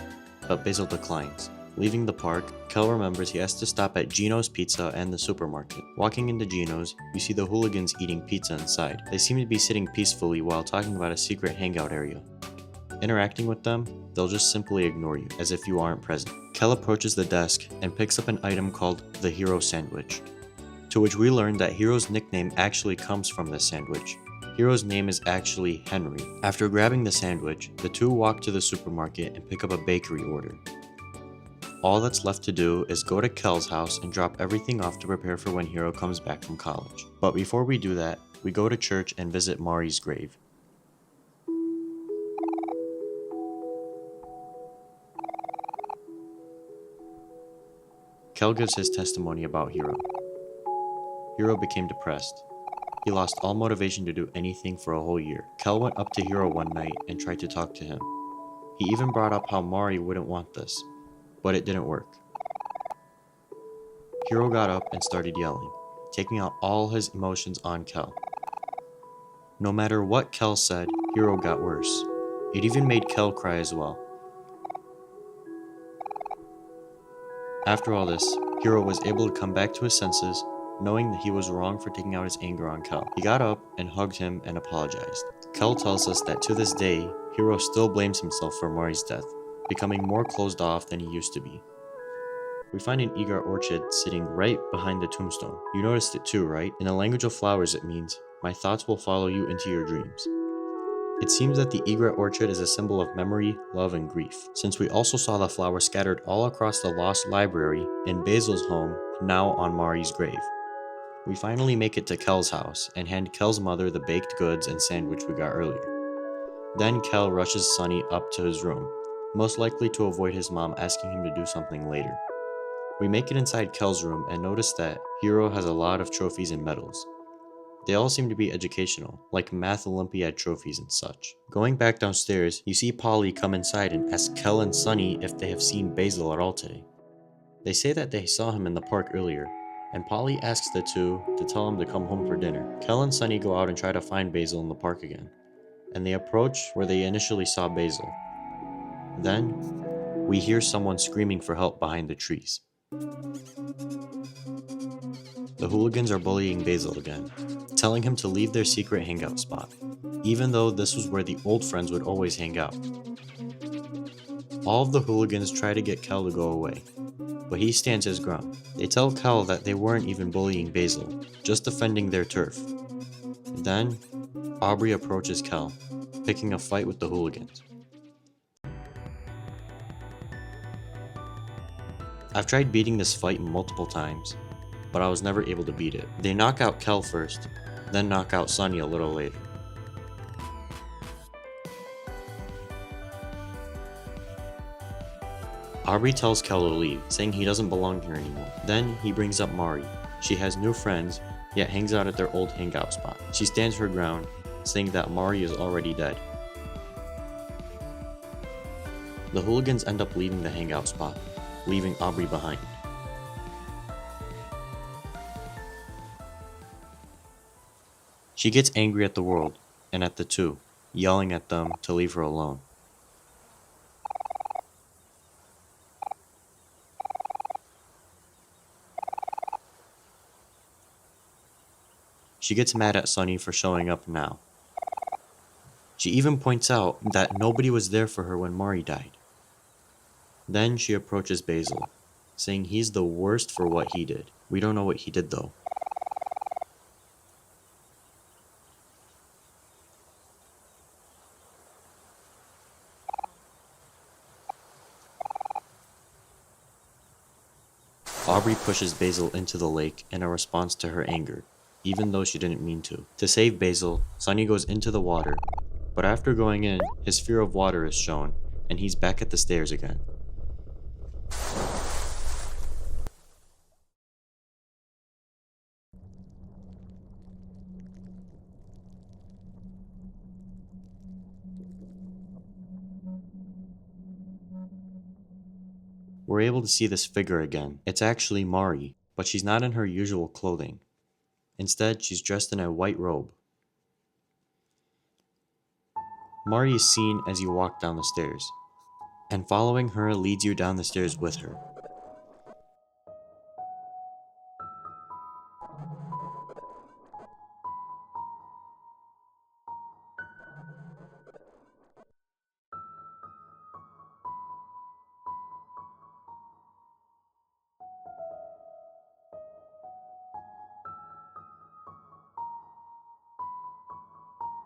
but Basil declines. Leaving the park, Kel remembers he has to stop at Gino's Pizza and the supermarket. Walking into Gino's, you see the hooligans eating pizza inside. They seem to be sitting peacefully while talking about a secret hangout area. Interacting with them, they'll just simply ignore you, as if you aren't present. Kel approaches the desk and picks up an item called the Hero Sandwich, to which we learn that Hero's nickname actually comes from this sandwich. Hero's name is actually Henry. After grabbing the sandwich, the two walk to the supermarket and pick up a bakery order. All that's left to do is go to Kel's house and drop everything off to prepare for when Hero comes back from college. But before we do that, we go to church and visit Mari's grave. Kel gives his testimony about Hero. Hero became depressed. He lost all motivation to do anything for a whole year. Kel went up to Hero one night and tried to talk to him. He even brought up how Mari wouldn't want this, but it didn't work. Hero got up and started yelling, taking out all his emotions on Kel. No matter what Kel said, Hero got worse. It even made Kel cry as well. After all this, Hero was able to come back to his senses, knowing that he was wrong for taking out his anger on Kel. He got up and hugged him and apologized. Kel tells us that to this day, Hero still blames himself for Mari's death, becoming more closed off than he used to be. We find an egret orchid sitting right behind the tombstone. You noticed it too, right? In the language of flowers, it means, "My thoughts will follow you into your dreams." It seems that the egret orchid is a symbol of memory, love, and grief, since we also saw the flower scattered all across the lost library, in Basil's home, and now on Mari's grave. We finally make it to Kel's house and hand Kel's mother the baked goods and sandwich we got earlier. Then Kel rushes Sunny up to his room, most likely to avoid his mom asking him to do something later. We make it inside Kel's room and notice that Hero has a lot of trophies and medals. They all seem to be educational, like Math Olympiad trophies and such. Going back downstairs, you see Polly come inside and ask Kel and Sunny if they have seen Basil at all today. They say that they saw him in the park earlier, and Polly asks the two to tell him to come home for dinner. Kel and Sunny go out and try to find Basil in the park again, and they approach where they initially saw Basil. Then, we hear someone screaming for help behind the trees. The hooligans are bullying Basil again, telling him to leave their secret hangout spot, even though this was where the old friends would always hang out. All of the hooligans try to get Kel to go away, but he stands his ground. They tell Kel that they weren't even bullying Basil, just defending their turf. Then, Aubrey approaches Kel, picking a fight with the hooligans. I've tried beating this fight multiple times, but I was never able to beat it. They knock out Kel first, then knock out Sunny a little later. Aubrey tells Kel to leave, saying he doesn't belong here anymore. Then he brings up Mari, She has new friends, yet hangs out at their old hangout spot. She stands her ground, saying that Mari is already dead. The hooligans end up leaving the hangout spot, leaving Aubrey behind. She gets angry at the world, and at the two, yelling at them to leave her alone. She gets mad at Sunny for showing up now. She even points out that nobody was there for her when Mari died. Then she approaches Basil, saying he's the worst for what he did. We don't know what he did though. Aubrey pushes Basil into the lake in a response to her anger, even though she didn't mean to. To save Basil, Sunny goes into the water, but after going in, his fear of water is shown, and he's back at the stairs again. We're able to see this figure again. It's actually Mari, but she's not in her usual clothing. Instead, she's dressed in a white robe. Mari is seen as you walk down the stairs, and following her leads you down the stairs with her.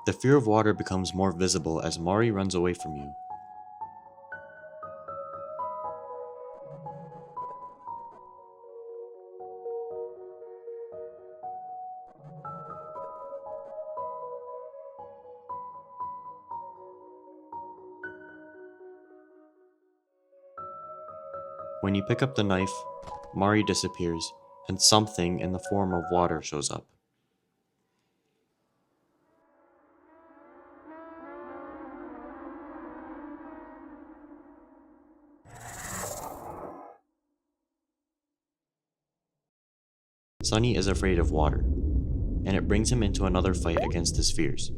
The fear of water becomes more visible as Mari runs away from you. When you pick up the knife, Mari disappears, and something in the form of water shows up. Sunny is afraid of water, and it brings him into another fight against his fears.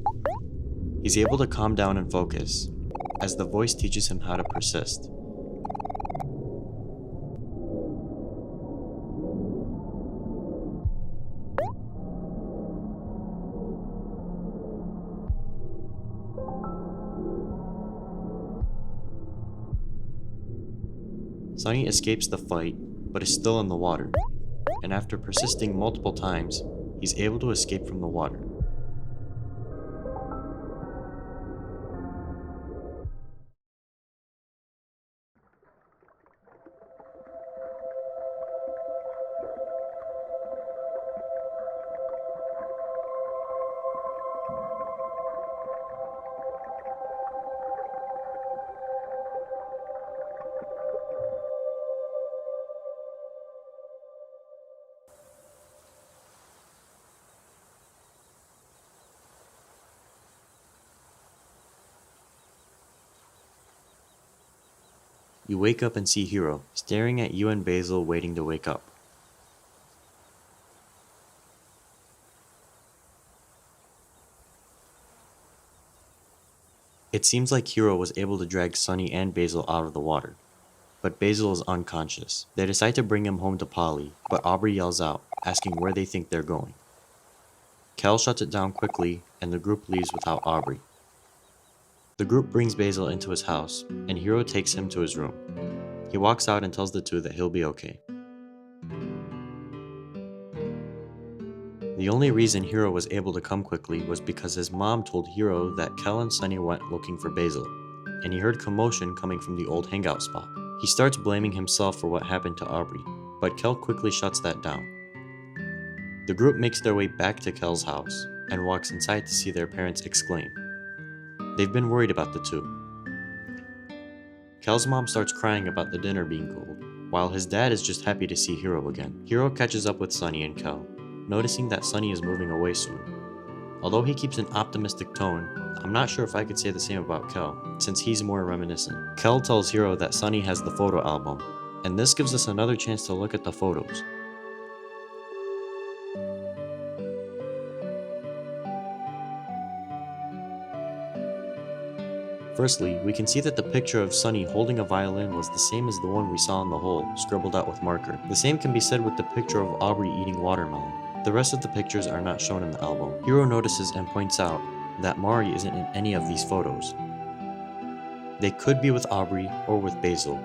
He's able to calm down and focus, as the voice teaches him how to persist. Sunny escapes the fight, but is still in the water, and after persisting multiple times, he's able to escape from the water. You wake up and see Hiro, staring at you and Basil waiting to wake up. It seems like Hiro was able to drag Sunny and Basil out of the water, but Basil is unconscious. They decide to bring him home to Polly, but Aubrey yells out, asking where they think they're going. Kel shuts it down quickly, and the group leaves without Aubrey. The group brings Basil into his house, and Hiro takes him to his room. He walks out and tells the two that he'll be okay. The only reason Hiro was able to come quickly was because his mom told Hiro that Kel and Sunny went looking for Basil, and he heard commotion coming from the old hangout spot. He starts blaming himself for what happened to Aubrey, but Kel quickly shuts that down. The group makes their way back to Kel's house, and walks inside to see their parents exclaim. They've been worried about the two. Kel's mom starts crying about the dinner being cold, while his dad is just happy to see Hiro again. Hiro catches up with Sunny and Kel, noticing that Sunny is moving away soon. Although he keeps an optimistic tone, I'm not sure if I could say the same about Kel, since he's more reminiscent. Kel tells Hiro that Sunny has the photo album, and this gives us another chance to look at the photos. Firstly, we can see that the picture of Sunny holding a violin was the same as the one we saw in the hole, scribbled out with marker. The same can be said with the picture of Aubrey eating watermelon. The rest of the pictures are not shown in the album. Hiro notices and points out that Mari isn't in any of these photos. They could be with Aubrey or with Basil,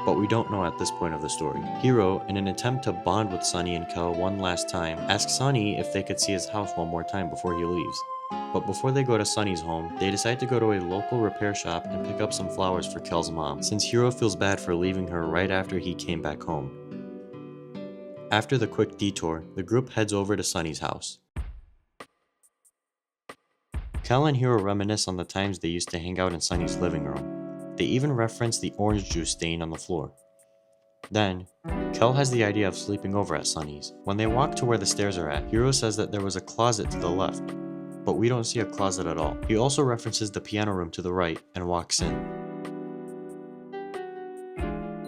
but we don't know at this point of the story. Hiro, in an attempt to bond with Sunny and Kel one last time, asks Sunny if they could see his house one more time before he leaves. But before they go to Sunny's home, they decide to go to a local repair shop and pick up some flowers for Kel's mom, since Hiro feels bad for leaving her right after he came back home. After the quick detour, the group heads over to Sunny's house. Kel and Hiro reminisce on the times they used to hang out in Sunny's living room. They even reference the orange juice stain on the floor. Then, Kel has the idea of sleeping over at Sunny's. When they walk to where the stairs are at, Hiro says that there was a closet to the left, but we don't see a closet at all. He also references the piano room to the right and walks in.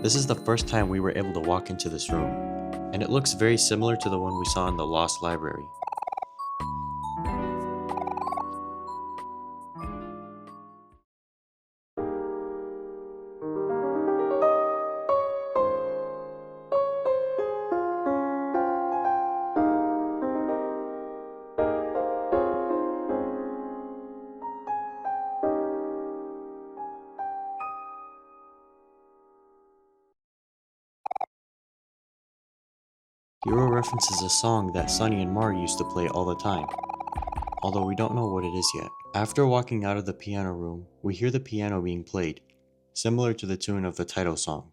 This is the first time we were able to walk into this room, and it looks very similar to the one we saw in the Lost Library. Hiro references a song that Sunny and Mari used to play all the time, although we don't know what it is yet. After walking out of the piano room, we hear the piano being played, similar to the tune of the title song.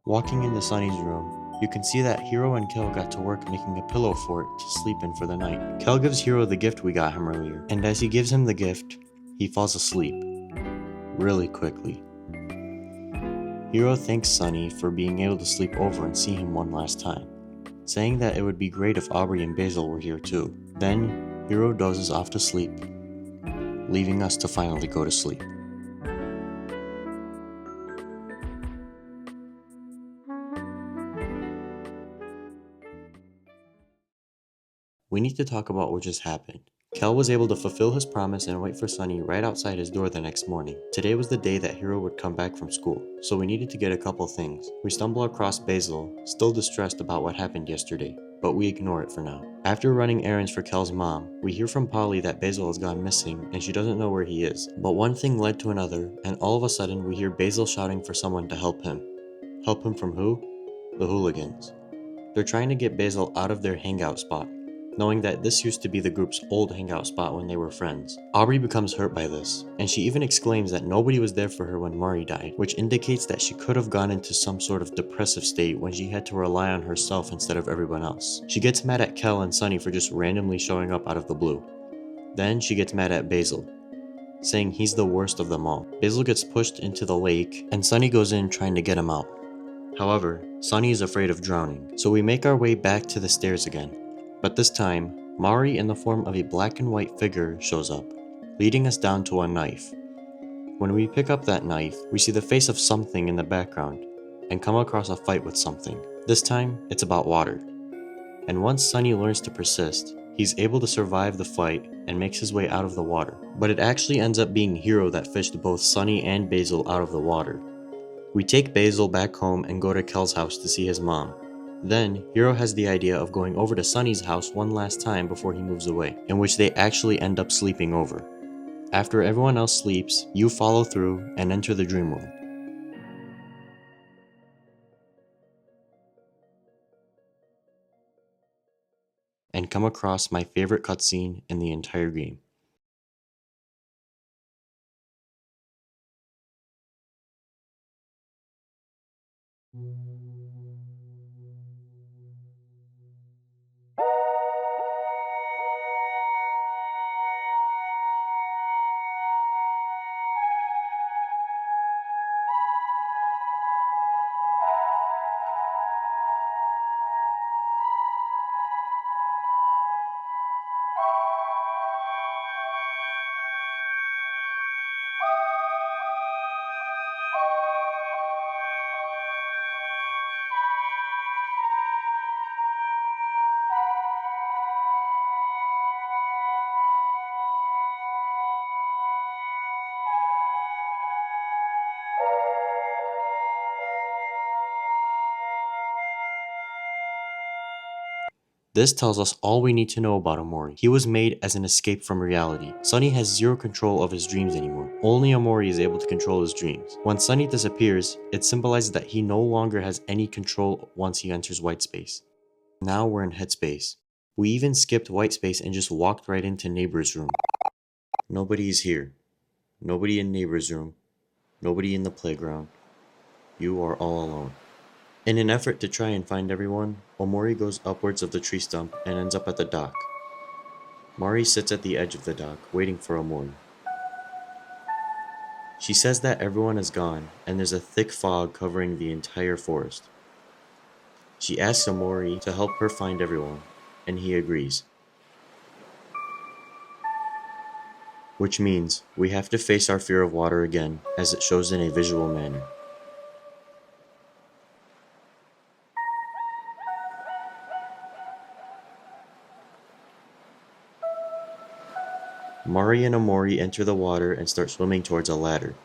Walking into Sunny's room, you can see that Hiro and Kel got to work making a pillow fort to sleep in for the night. Kel gives Hiro the gift we got him earlier, and as he gives him the gift, he falls asleep. Really quickly. Hiro thanks Sunny for being able to sleep over and see him one last time, saying that it would be great if Aubrey and Basil were here too. Then, Hiro dozes off to sleep, leaving us to finally go to sleep. We need to talk about what just happened. Kel was able to fulfill his promise and wait for Sunny right outside his door the next morning. Today was the day that Hiro would come back from school, so we needed to get a couple things. We stumble across Basil, still distressed about what happened yesterday, but we ignore it for now. After running errands for Kel's mom, we hear from Polly that Basil has gone missing and she doesn't know where he is. But one thing led to another, and all of a sudden we hear Basil shouting for someone to help him. Help him from who? The hooligans. They're trying to get Basil out of their hangout spot, knowing that this used to be the group's old hangout spot when they were friends. Aubrey becomes hurt by this, and she even exclaims that nobody was there for her when Mari died, which indicates that she could have gone into some sort of depressive state when she had to rely on herself instead of everyone else. She gets mad at Kel and Sunny for just randomly showing up out of the blue. Then she gets mad at Basil, saying he's the worst of them all. Basil gets pushed into the lake, and Sunny goes in trying to get him out. However, Sunny is afraid of drowning, so we make our way back to the stairs again. But this time, Mari in the form of a black and white figure shows up, leading us down to a knife. When we pick up that knife, we see the face of something in the background, and come across a fight with something. This time, it's about water. And once Sunny learns to persist, he's able to survive the fight and makes his way out of the water. But it actually ends up being Hiro that fished both Sunny and Basil out of the water. We take Basil back home and go to Kel's house to see his mom. Then, Hiro has the idea of going over to Sunny's house one last time before he moves away, in which they actually end up sleeping over. After everyone else sleeps, you follow through and enter the dream room. And come across my favorite cutscene in the entire game. This tells us all we need to know about Omori. He was made as an escape from reality. Sunny has zero control of his dreams anymore. Only Omori is able to control his dreams. When Sunny disappears, it symbolizes that he no longer has any control once he enters white space. Now we're in headspace. We even skipped white space and just walked right into neighbor's room. Nobody is here. Nobody in neighbor's room. Nobody in the playground. You are all alone. In an effort to try and find everyone, Omori goes upwards of the tree stump and ends up at the dock. Mari sits at the edge of the dock, waiting for Omori. She says that everyone is gone, and there's a thick fog covering the entire forest. She asks Omori to help her find everyone, and he agrees. Which means we have to face our fear of water again, as it shows in a visual manner. Mari and Omori enter the water and start swimming towards a ladder.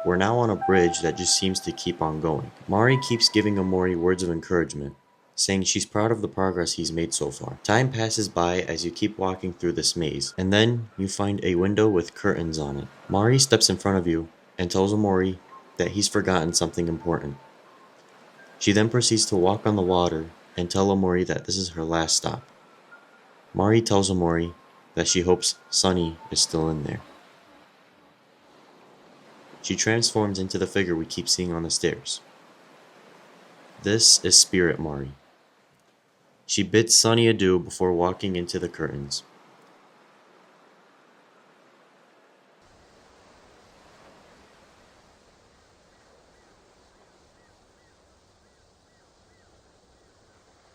We're now on a bridge that just seems to keep on going. Mari keeps giving Omori words of encouragement, saying she's proud of the progress he's made so far. Time passes by as you keep walking through this maze, and then you find a window with curtains on it. Mari steps in front of you and tells Omori that he's forgotten something important. She then proceeds to walk on the water and tell Omori that this is her last stop. Mari tells Omori that she hopes Sunny is still in there. She transforms into the figure we keep seeing on the stairs. This is Spirit Mari. She bids Sunny adieu before walking into the curtains.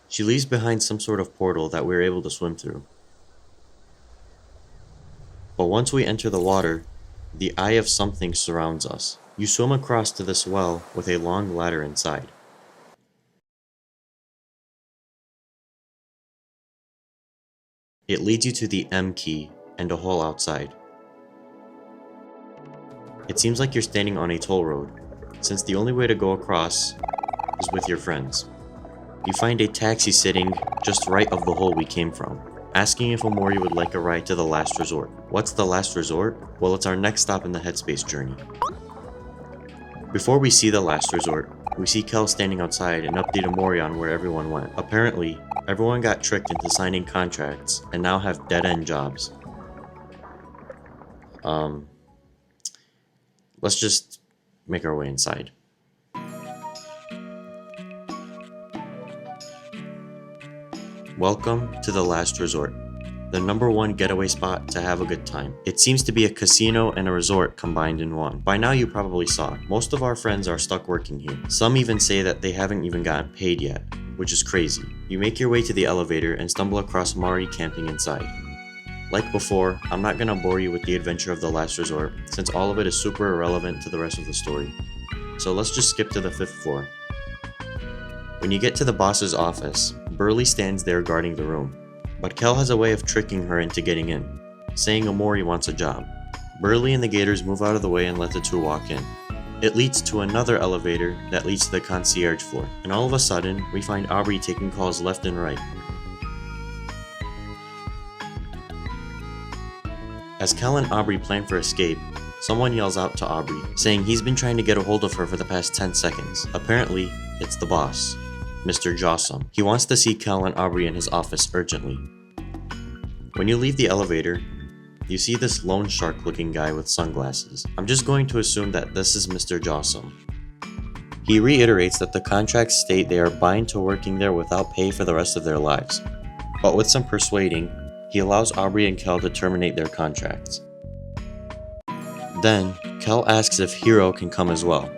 She leaves behind some sort of portal that we're able to swim through. But once we enter the water, the eye of something surrounds us. You swim across to this well with a long ladder inside. It leads you to the M key and a hole outside. It seems like you're standing on a toll road, since the only way to go across is with your friends. You find a taxi sitting just right of the hole we came from, asking if Omori would like a ride to the last resort. What's the last resort? Well, it's our next stop in the headspace journey. Before we see the last resort, we see Kel standing outside and update Omori on where everyone went. Apparently, everyone got tricked into signing contracts and now have dead-end jobs. Let's just make our way inside. Welcome to the last resort, the #1 getaway spot to have a good time. It seems to be a casino and a resort combined in one. By now you probably saw, most of our friends are stuck working here. Some even say that they haven't even gotten paid yet, which is crazy. You make your way to the elevator and stumble across Mari camping inside. Like before, I'm not gonna bore you with the adventure of the last resort, since all of it is super irrelevant to the rest of the story. So let's just skip to the 5th floor. When you get to the boss's office, Burley stands there guarding the room. But Kel has a way of tricking her into getting in, saying Omori wants a job. Burley and the Gators move out of the way and let the two walk in. It leads to another elevator that leads to the concierge floor, and all of a sudden, we find Aubrey taking calls left and right. As Kel and Aubrey plan for escape, someone yells out to Aubrey, saying he's been trying to get a hold of her for the past 10 seconds. Apparently, it's the boss, Mr. Jossum. He wants to see Kel and Aubrey in his office urgently. When you leave the elevator, you see this loan shark looking guy with sunglasses. I'm just going to assume that this is Mr. Jossum. He reiterates that the contracts state they are bound to working there without pay for the rest of their lives. But with some persuading, he allows Aubrey and Kel to terminate their contracts. Then, Kel asks if Hiro can come as well.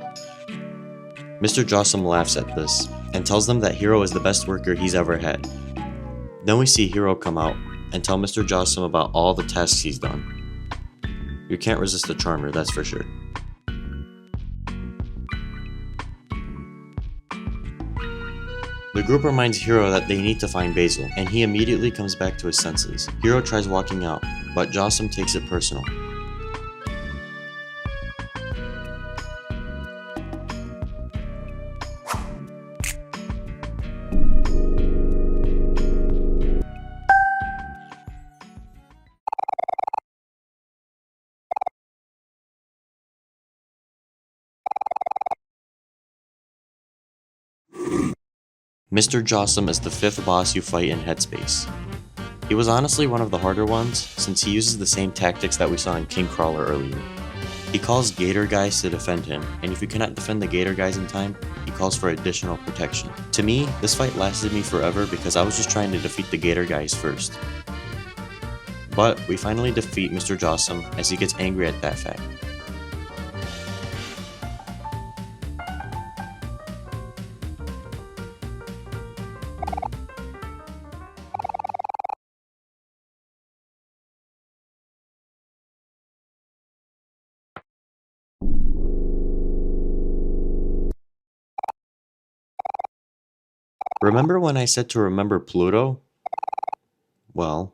Mr. Jossum laughs at this, and tells them that Hiro is the best worker he's ever had. Then we see Hiro come out, and tell Mr. Jossum about all the tasks he's done. You can't resist the charmer, that's for sure. The group reminds Hiro that they need to find Basil, and he immediately comes back to his senses. Hiro tries walking out, but Jossum takes it personal. Mr. Jossum is the 5th boss you fight in Headspace. He was honestly one of the harder ones, since he uses the same tactics that we saw in King Crawler earlier. He calls Gator Guys to defend him, and if you cannot defend the Gator Guys in time, he calls for additional protection. To me, this fight lasted me forever because I was just trying to defeat the Gator Guys first. But we finally defeat Mr. Jossum as he gets angry at that fact. Remember when I said to remember Pluto? Well,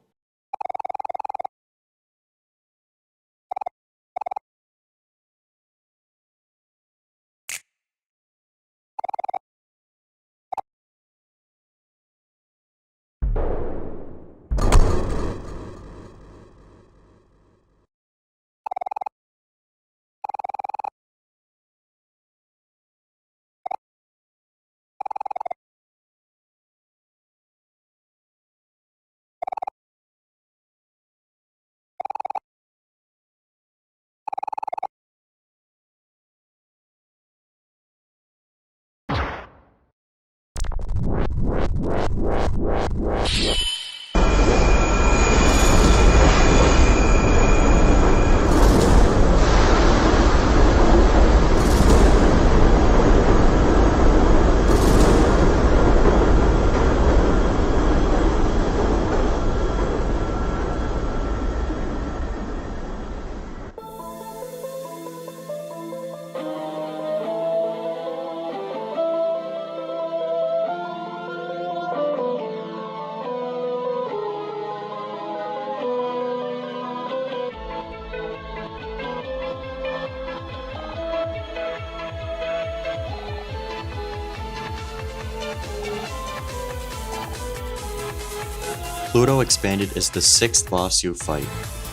Pluto Expanded is the 6th boss you fight,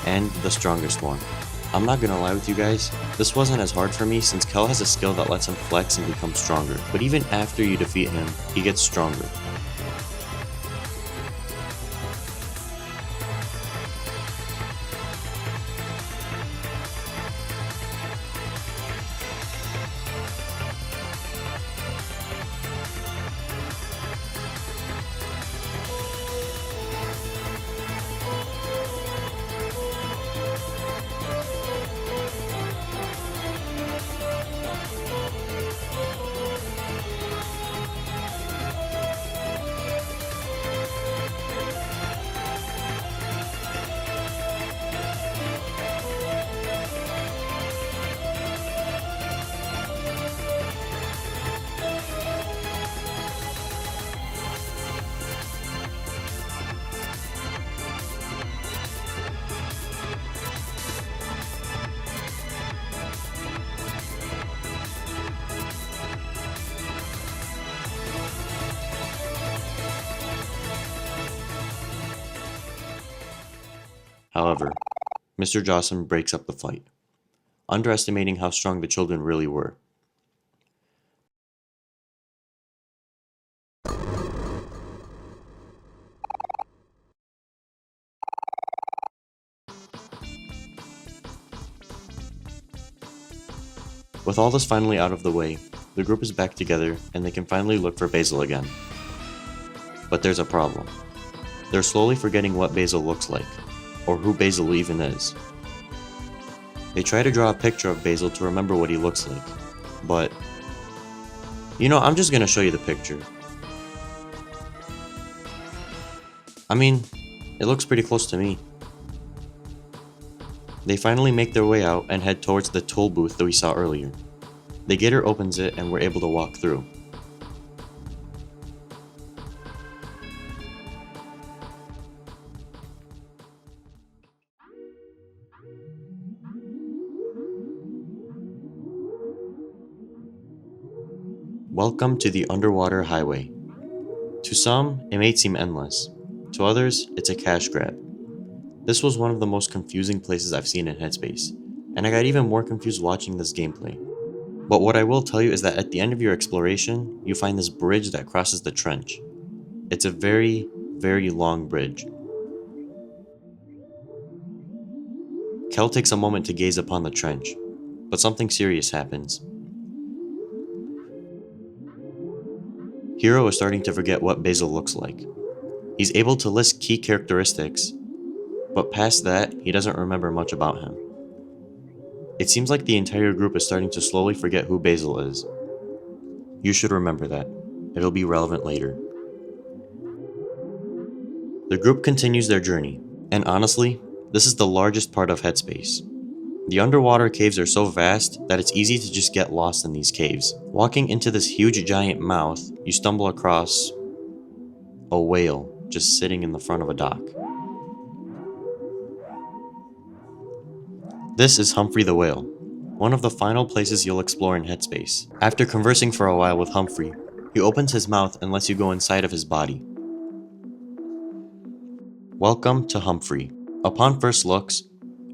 and the strongest one. I'm not gonna lie with you guys, this wasn't as hard for me since Kel has a skill that lets him flex and become stronger, but even after you defeat him, he gets stronger. However, Mr. Jossum breaks up the fight, underestimating how strong the children really were. With all this finally out of the way, the group is back together and they can finally look for Basil again. But there's a problem. They're slowly forgetting what Basil looks like, or who Basil even is. They try to draw a picture of Basil to remember what he looks like, but... I'm just gonna show you the picture. I mean, it looks pretty close to me. They finally make their way out and head towards the toll booth that we saw earlier. The gator opens it and we're able to walk through. Welcome to the underwater highway. To some, it may seem endless. To others, it's a cash grab. This was one of the most confusing places I've seen in Headspace, and I got even more confused watching this gameplay. But what I will tell you is that at the end of your exploration, you find this bridge that crosses the trench. It's a very, very long bridge. Kel takes a moment to gaze upon the trench, but something serious happens. Hiro is starting to forget what Basil looks like. He's able to list key characteristics, but past that, he doesn't remember much about him. It seems like the entire group is starting to slowly forget who Basil is. You should remember that. It'll be relevant later. The group continues their journey, and honestly, this is the largest part of Headspace. The underwater caves are so vast that it's easy to just get lost in these caves. Walking into this huge giant mouth, you stumble across a whale just sitting in the front of a dock. This is Humphrey the whale, one of the final places you'll explore in Headspace. After conversing for a while with Humphrey, he opens his mouth and lets you go inside of his body. Welcome to Humphrey. Upon first looks,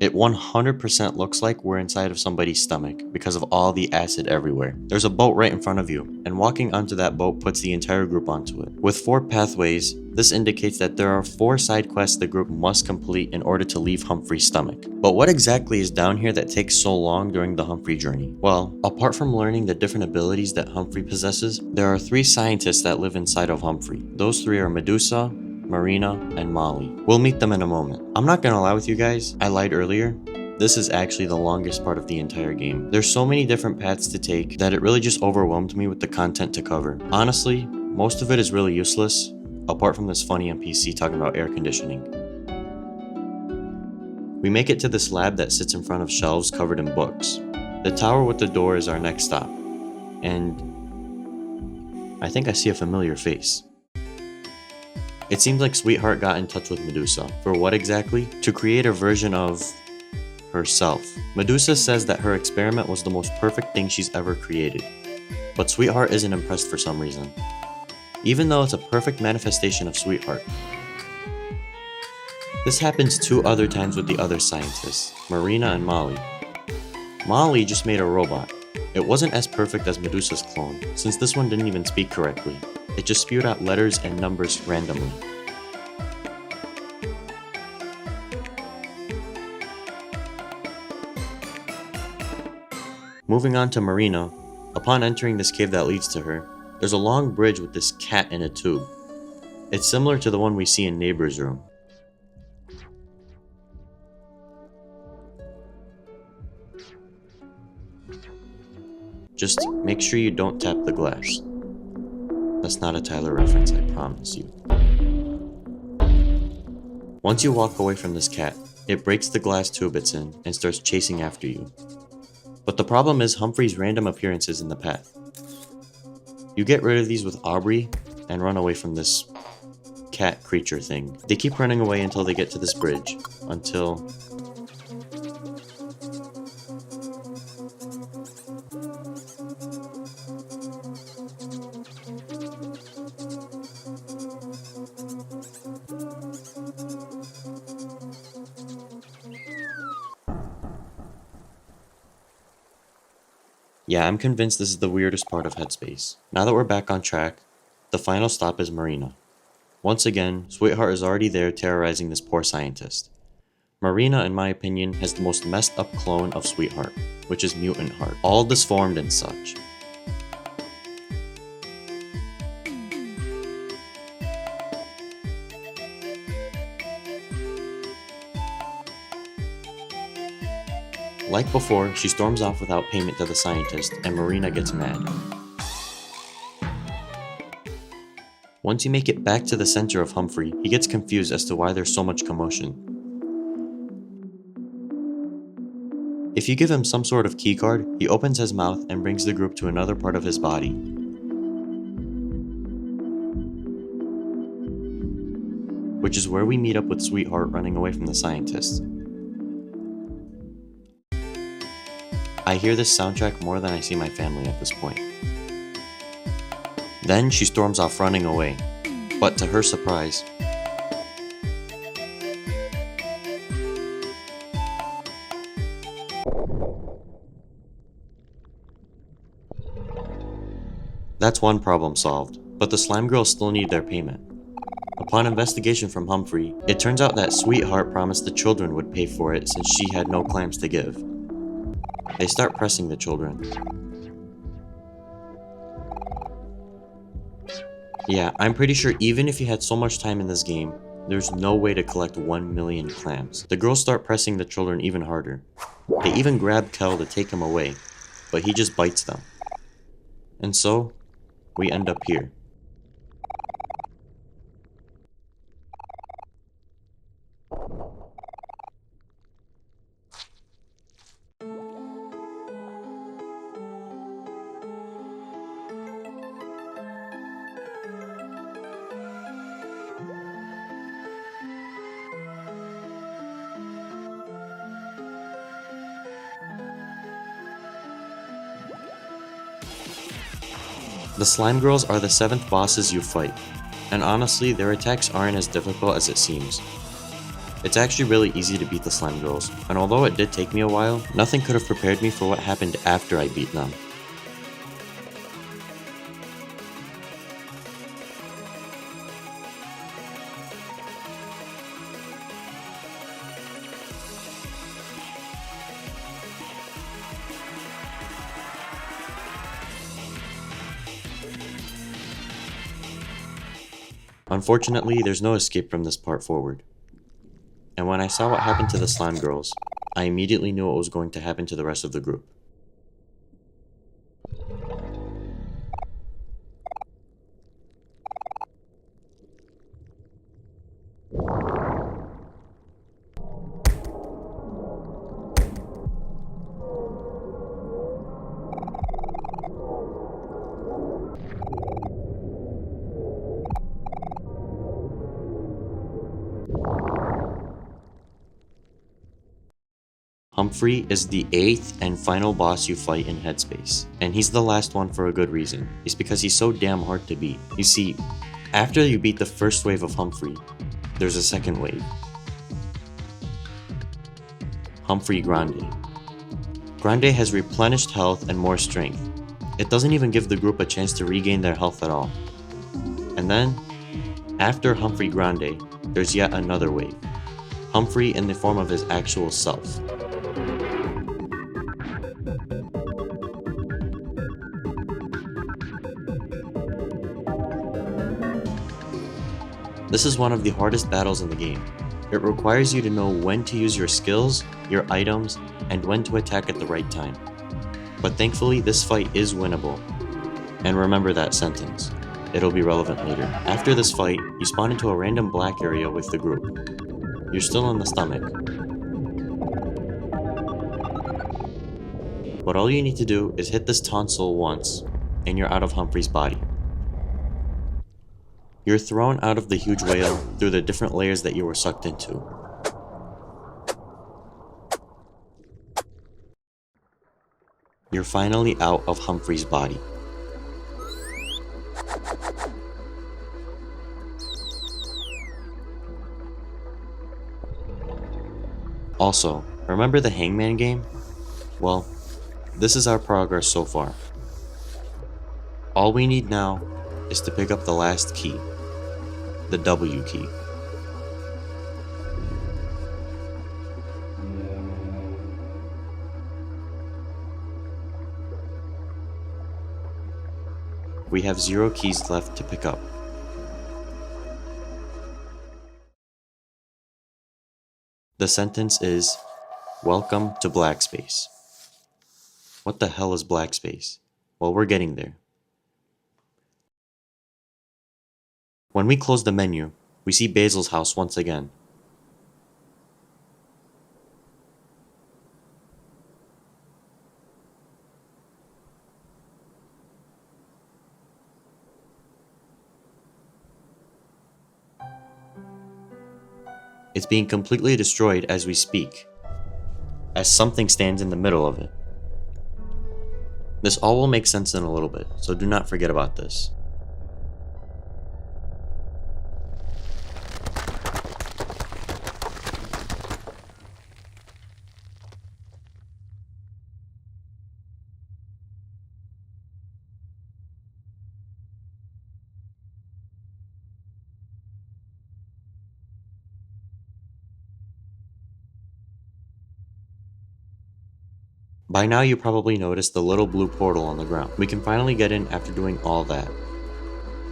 it 100% looks like we're inside of somebody's stomach because of all the acid everywhere. There's a boat right in front of you, and walking onto that boat puts the entire group onto it. With 4 pathways, this indicates that there are 4 side quests the group must complete in order to leave Humphrey's stomach. But what exactly is down here that takes so long during the Humphrey journey? Well, apart from learning the different abilities that Humphrey possesses, there are 3 scientists that live inside of Humphrey. Those 3 are Medusa, Marina, and Molly. We'll meet them in a moment. I'm not gonna lie with you guys, I lied earlier. This is actually the longest part of the entire game. There's so many different paths to take that it really just overwhelmed me with the content to cover. Honestly, most of it is really useless, apart from this funny NPC talking about air conditioning. We make it to this lab that sits in front of shelves covered in books. The tower with the door is our next stop, and I think I see a familiar face. It seems like Sweetheart got in touch with Medusa. For what exactly? To create a version of herself. Medusa says that her experiment was the most perfect thing she's ever created. But Sweetheart isn't impressed for some reason, even though it's a perfect manifestation of Sweetheart. This happens 2 other times with the other scientists, Marina and Molly. Molly just made a robot. It wasn't as perfect as Medusa's clone, since this one didn't even speak correctly. It just spewed out letters and numbers randomly. Moving on to Marina, upon entering this cave that leads to her, there's a long bridge with this cat in a tube. It's similar to the one we see in Neighbor's room. Just make sure you don't tap the glass. That's not a Tyler reference, I promise you. Once you walk away from this cat, it breaks the glass tube it's in and starts chasing after you. But the problem is Humphrey's random appearances in the path. You get rid of these with Aubrey and run away from this cat creature thing. They keep running away until they get to this bridge, until... Yeah, I'm convinced this is the weirdest part of Headspace. Now that we're back on track, the final stop is Marina. Once again, Sweetheart is already there terrorizing this poor scientist. Marina, in my opinion, has the most messed up clone of Sweetheart, which is Mutant Heart, all disformed and such. Like before, she storms off without payment to the scientist, and Marina gets mad. Once you make it back to the center of Humphrey, he gets confused as to why there's so much commotion. If you give him some sort of keycard, he opens his mouth and brings the group to another part of his body. Which is where we meet up with Sweetheart running away from the scientist. I hear this soundtrack more than I see my family at this point. Then she storms off running away, but to her surprise, That's one problem solved, but the slime girls still need their payment. Upon investigation from Humphrey, it turns out that Sweetheart promised the children would pay for it since she had no clams to give. They start pressing the children. Yeah, I'm pretty sure even if you had so much time in this game, there's no way to collect 1 million clams. The girls start pressing the children even harder. They even grab Kel to take him away, but he just bites them. And so, we end up here. The slime girls are the 7th bosses you fight, and honestly, their attacks aren't as difficult as it seems. It's actually really easy to beat the slime girls, and although it did take me a while, nothing could have prepared me for what happened after I beat them. Unfortunately, there's no escape from this part forward. And when I saw what happened to the slime girls, I immediately knew what was going to happen to the rest of the group. Humphrey is the 8th and final boss you fight in Headspace, and he's the last one for a good reason. It's because he's so damn hard to beat. You see, after you beat the first wave of Humphrey, there's a second wave. Humphrey Grande. Grande has replenished health and more strength. It doesn't even give the group a chance to regain their health at all. And then, after Humphrey Grande, there's yet another wave. Humphrey in the form of his actual self. This is one of the hardest battles in the game. It requires you to know when to use your skills, your items, and when to attack at the right time. But thankfully, this fight is winnable. And remember that sentence. It'll be relevant later. After this fight, you spawn into a random black area with the group. You're still in the stomach. But all you need to do is hit this tonsil once, and you're out of Humphrey's body. You're thrown out of the huge whale through the different layers that you were sucked into. You're finally out of Humphrey's body. Also, remember the Hangman game? Well, this is our progress so far. All we need now is to pick up the last key, the W key. We have 0 keys left to pick up. The sentence is, "Welcome to Black Space." What the hell is Black Space? Well, we're getting there. When we close the menu, we see Basil's house once again. It's being completely destroyed as we speak, as something stands in the middle of it. This all will make sense in a little bit, so do not forget about this. By now you probably noticed the little blue portal on the ground. We can finally get in after doing all that.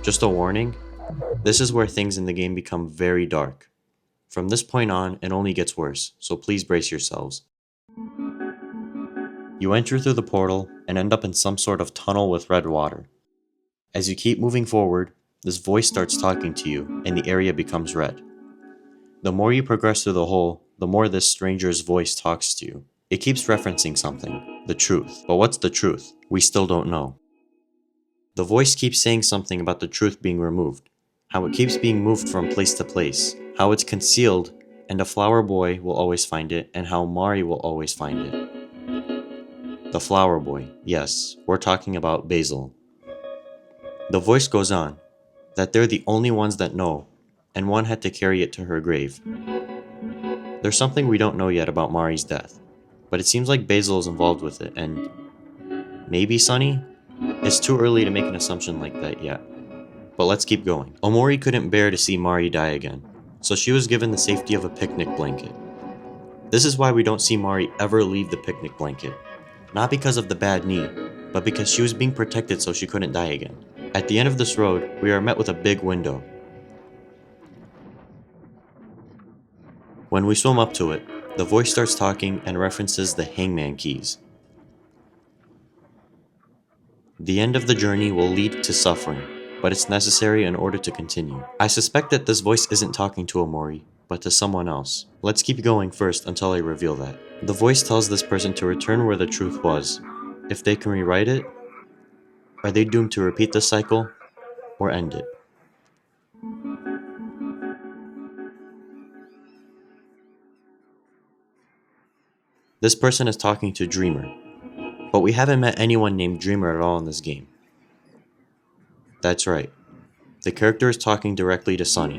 Just a warning, this is where things in the game become very dark. From this point on, it only gets worse, so please brace yourselves. You enter through the portal and end up in some sort of tunnel with red water. As you keep moving forward, this voice starts talking to you and the area becomes red. The more you progress through the hole, the more this stranger's voice talks to you. It keeps referencing something, the truth. But what's the truth? We still don't know. The voice keeps saying something about the truth being removed, how it keeps being moved from place to place, how it's concealed, and a flower boy will always find it, and how Mari will always find it. The flower boy, yes, we're talking about Basil. The voice goes on, that they're the only ones that know, and one had to carry it to her grave. There's something we don't know yet about Mari's death, but it seems like Basil is involved with it, and maybe Sunny? It's too early to make an assumption like that yet. But let's keep going. Omori couldn't bear to see Mari die again, so she was given the safety of a picnic blanket. This is why we don't see Mari ever leave the picnic blanket. Not because of the bad knee, but because she was being protected so she couldn't die again. At the end of this road, we are met with a big window. When we swim up to it, the voice starts talking and references the hangman keys. The end of the journey will lead to suffering, but it's necessary in order to continue. I suspect that this voice isn't talking to Omori, but to someone else. Let's keep going first until I reveal that. The voice tells this person to return where the truth was. If they can rewrite it, are they doomed to repeat the cycle or end it? This person is talking to Dreamer, but we haven't met anyone named Dreamer at all in this game. That's right. The character is talking directly to Sunny.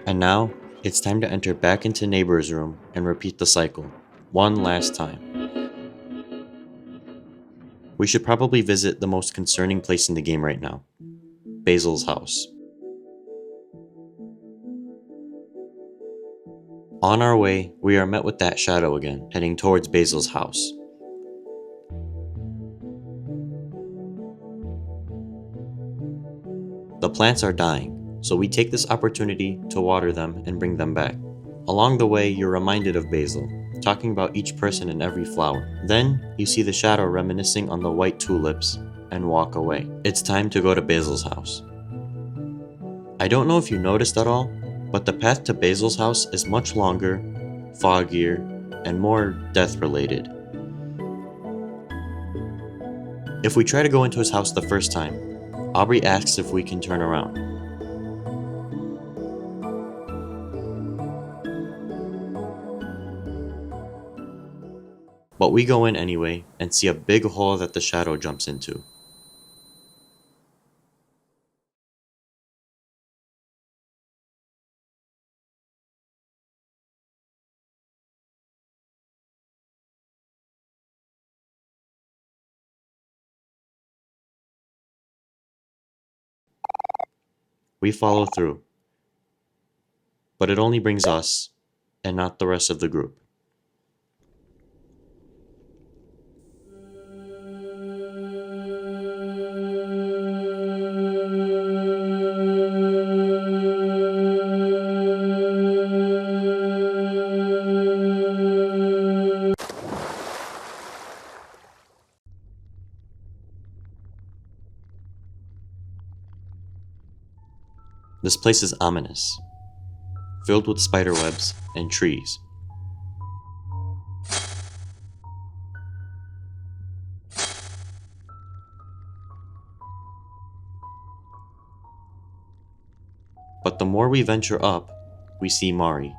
And now, it's time to enter back into Neighbor's room and repeat the cycle, one last time. We should probably visit the most concerning place in the game right now, Basil's house. On our way, we are met with that shadow again, heading towards Basil's house. The plants are dying, so we take this opportunity to water them and bring them back. Along the way, you're reminded of Basil, talking about each person and every flower. Then, you see the shadow reminiscing on the white tulips, and walk away. It's time to go to Basil's house. I don't know if you noticed at all, but the path to Basil's house is much longer, foggier, and more death-related. If we try to go into his house the first time, Aubrey asks if we can turn around. But we go in anyway and see a big hole that the shadow jumps into. We follow through, but it only brings us, and not the rest of the group. This place is ominous, filled with spiderwebs and trees. But the more we venture up, we see Mari,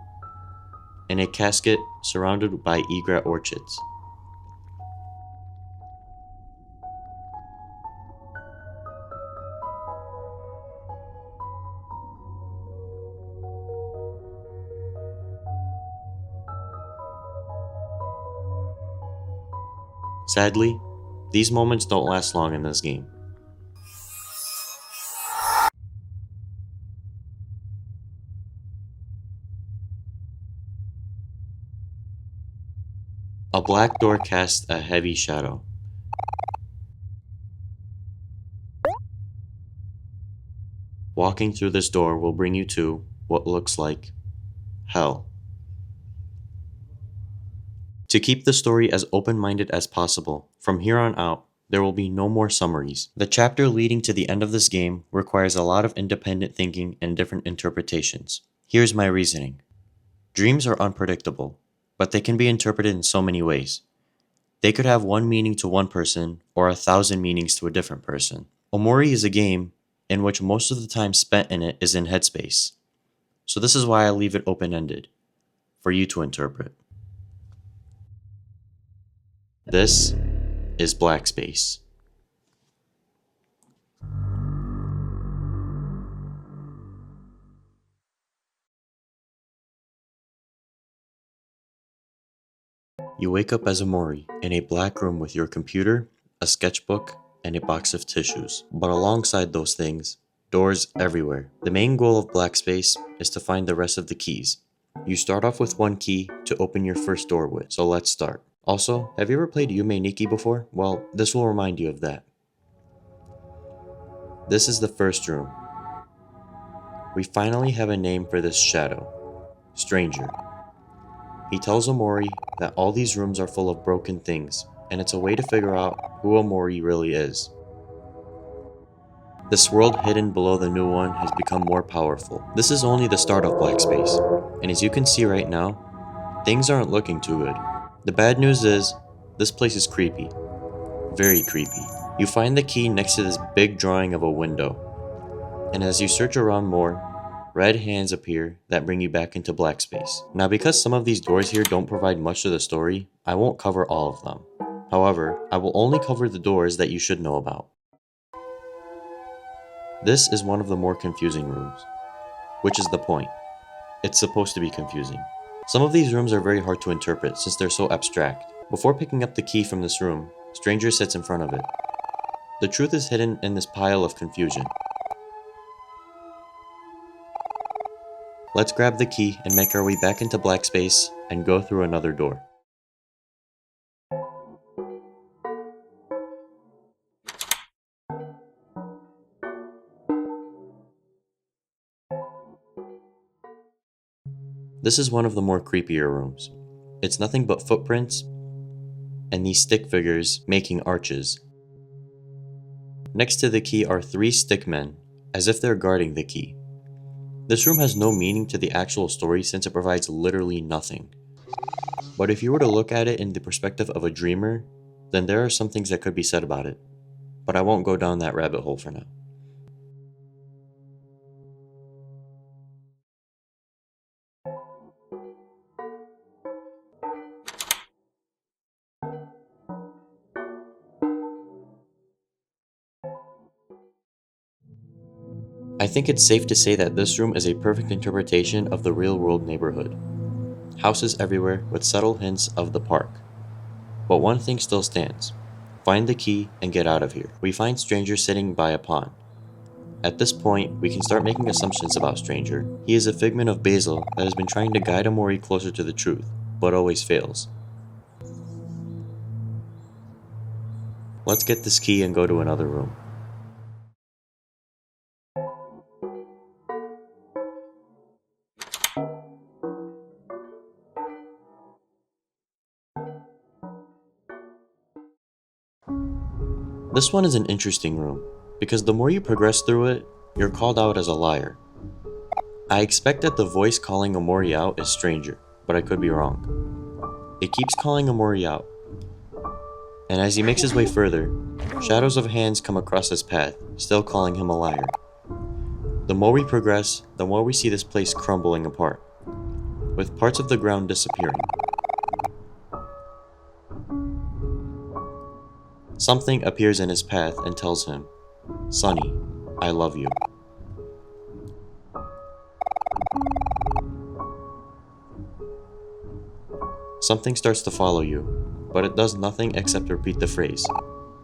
in a casket surrounded by egret orchids. Sadly, these moments don't last long in this game. A black door casts a heavy shadow. Walking through this door will bring you to what looks like hell. To keep the story as open-minded as possible, from here on out, there will be no more summaries. The chapter leading to the end of this game requires a lot of independent thinking and different interpretations. Here's my reasoning. Dreams are unpredictable, but they can be interpreted in so many ways. They could have one meaning to one person or 1,000 meanings to a different person. Omori is a game in which most of the time spent in it is in headspace. So this is why I leave it open-ended, for you to interpret. This is black space. You wake up as Omori in a black room with your computer, a sketchbook, and a box of tissues. But alongside those things, doors everywhere. The main goal of black space is to find the rest of the keys. You start off with one key to open your first door with, so let's start. Also, have you ever played Yume Nikki before? Well, this will remind you of that. This is the first room. We finally have a name for this shadow. Stranger. He tells Omori that all these rooms are full of broken things, and it's a way to figure out who Omori really is. This world hidden below the new one has become more powerful. This is only the start of black space, and as you can see right now, things aren't looking too good. The bad news is, this place is creepy. Very creepy. You find the key next to this big drawing of a window, and as you search around more, red hands appear that bring you back into black space. Now because some of these doors here don't provide much to the story, I won't cover all of them. However, I will only cover the doors that you should know about. This is one of the more confusing rooms, which is the point. It's supposed to be confusing. Some of these rooms are very hard to interpret since they're so abstract. Before picking up the key from this room, Stranger sits in front of it. The truth is hidden in this pile of confusion. Let's grab the key and make our way back into black space and go through another door. This is one of the more creepier rooms. It's nothing but footprints and these stick figures making arches. Next to the key are 3 stickmen, as if they're guarding the key. This room has no meaning to the actual story since it provides literally nothing. But if you were to look at it in the perspective of a dreamer, then there are some things that could be said about it. But I won't go down that rabbit hole for now. I think it's safe to say that this room is a perfect interpretation of the real-world neighborhood. Houses everywhere with subtle hints of the park. But one thing still stands. Find the key and get out of here. We find Stranger sitting by a pond. At this point, we can start making assumptions about Stranger. He is a figment of Basil that has been trying to guide Omori closer to the truth, but always fails. Let's get this key and go to another room. This one is an interesting room, because the more you progress through it, you're called out as a liar. I expect that the voice calling Omori out is Stranger, but I could be wrong. It keeps calling Omori out, and as he makes his way further, shadows of hands come across his path, still calling him a liar. The more we progress, the more we see this place crumbling apart, with parts of the ground disappearing. Something appears in his path and tells him, "Sonny, I love you." Something starts to follow you, but it does nothing except repeat the phrase,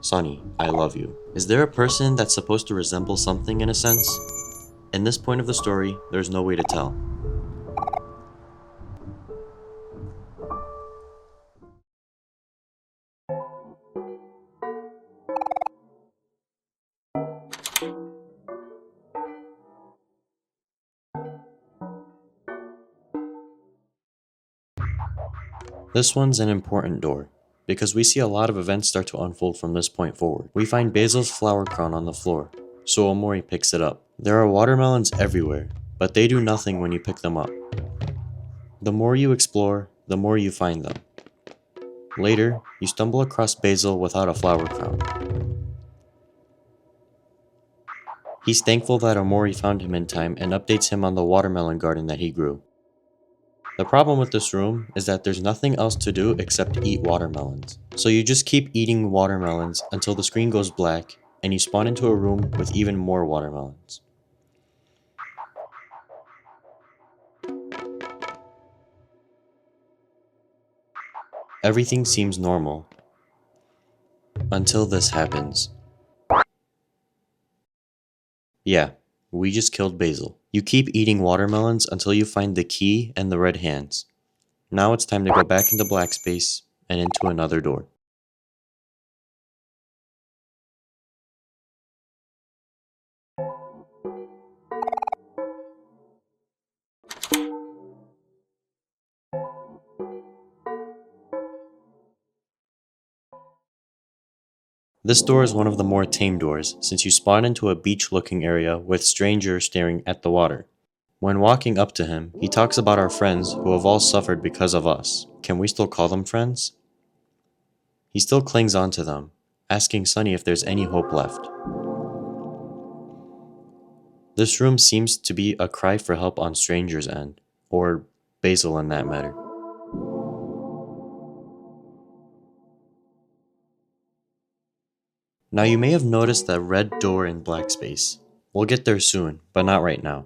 "Sonny, I love you." Is there a person that's supposed to resemble something in a sense? In this point of the story, there's no way to tell. This one's an important door, because we see a lot of events start to unfold from this point forward. We find Basil's flower crown on the floor, so Omori picks it up. There are watermelons everywhere, but they do nothing when you pick them up. The more you explore, the more you find them. Later, you stumble across Basil without a flower crown. He's thankful that Omori found him in time and updates him on the watermelon garden that he grew. The problem with this room is that there's nothing else to do except eat watermelons. So you just keep eating watermelons until the screen goes black and you spawn into a room with even more watermelons. Everything seems normal until this happens. Yeah, we just killed Basil. You keep eating watermelons until you find the key and the red hands. Now it's time to go back into black space and into another door. This door is one of the more tame doors, since you spawn into a beach-looking area with strangers staring at the water. When walking up to him, he talks about our friends who have all suffered because of us. Can we still call them friends? He still clings on to them, asking Sunny if there's any hope left. This room seems to be a cry for help on Stranger's end, or Basil in that matter. Now you may have noticed that red door in black space. We'll get there soon, but not right now.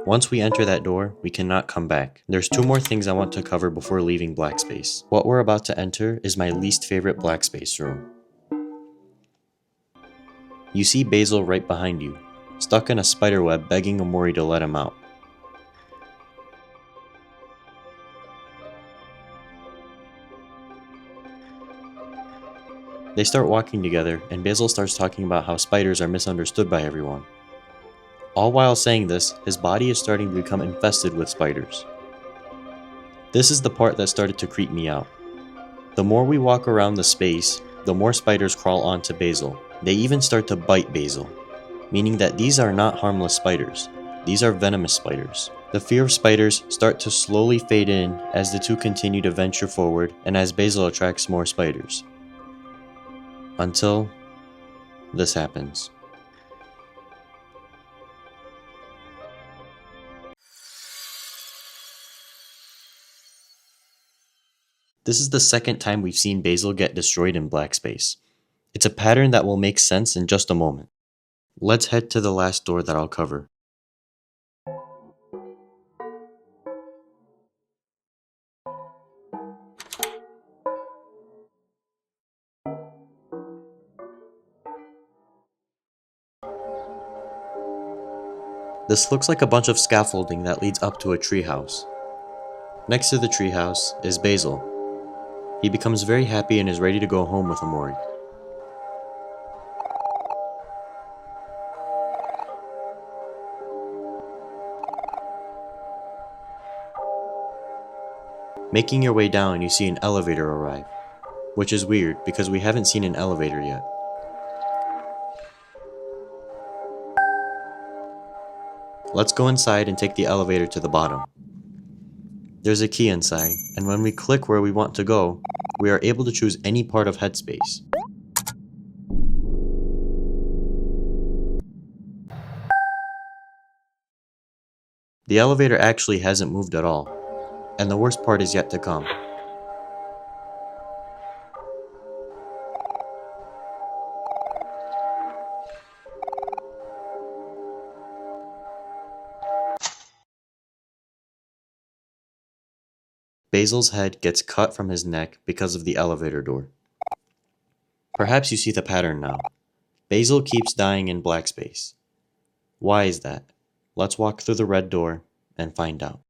Once we enter that door, we cannot come back. There's two more things I want to cover before leaving black space. What we're about to enter is my least favorite black space room. You see Basil right behind you, stuck in a spider web begging Omori to let him out. They start walking together, and Basil starts talking about how spiders are misunderstood by everyone. All while saying this, his body is starting to become infested with spiders. This is the part that started to creep me out. The more we walk around the space, the more spiders crawl onto Basil. They even start to bite Basil, meaning that these are not harmless spiders. These are venomous spiders. The fear of spiders start to slowly fade in as the two continue to venture forward and as Basil attracts more spiders. Until this happens. This is the second time we've seen Basil get destroyed in black space. It's a pattern that will make sense in just a moment. Let's head to the last door that I'll cover. This looks like a bunch of scaffolding that leads up to a treehouse. Next to the treehouse is Basil. He becomes very happy and is ready to go home with Omori. Making your way down, you see an elevator arrive, which is weird because we haven't seen an elevator yet. Let's go inside and take the elevator to the bottom. There's a key inside, and when we click where we want to go, we are able to choose any part of Headspace. The elevator actually hasn't moved at all, and the worst part is yet to come. Basil's head gets cut from his neck because of the elevator door. Perhaps you see the pattern now. Basil keeps dying in black space. Why is that? Let's walk through the red door and find out.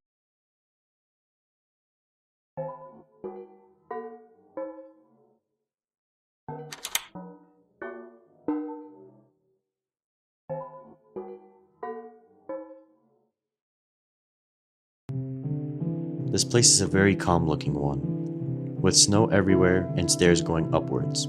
This place is a very calm looking one. with snow everywhere and stairs going upwards.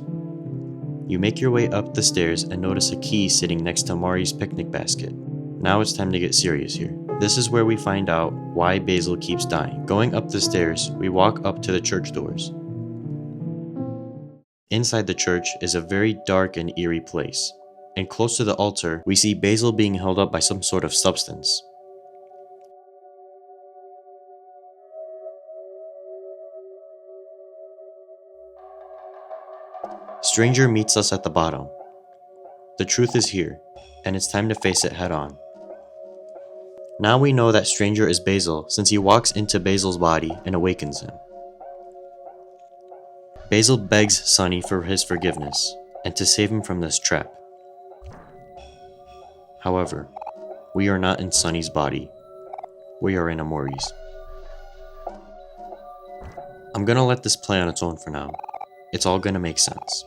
You make your way up the stairs and notice a key sitting next to Mari's picnic basket. Now it's time to get serious here. This is where we find out why Basil keeps dying. Going up the stairs, we walk up to the church doors. Inside the church is a very dark and eerie place, and close to the altar, we see Basil being held up by some sort of substance. Stranger meets us at the bottom. The truth is here, and it's time to face it head on. Now we know that Stranger is Basil since he walks into Basil's body and awakens him. Basil begs Sunny for his forgiveness and to save him from this trap. However, we are not in Sunny's body. We are in Omori's. I'm gonna let this play on its own for now. It's all gonna make sense.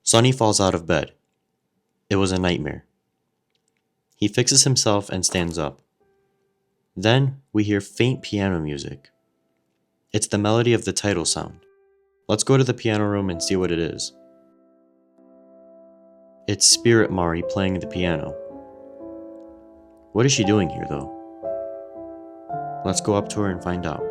Sunny falls out of bed. It was a nightmare. He fixes himself and stands up. Then we hear faint piano music. It's the melody of the title sound. Let's go to the piano room and see what it is. It's Spirit Mari playing the piano. What is she doing here, though? Let's go up to her and find out.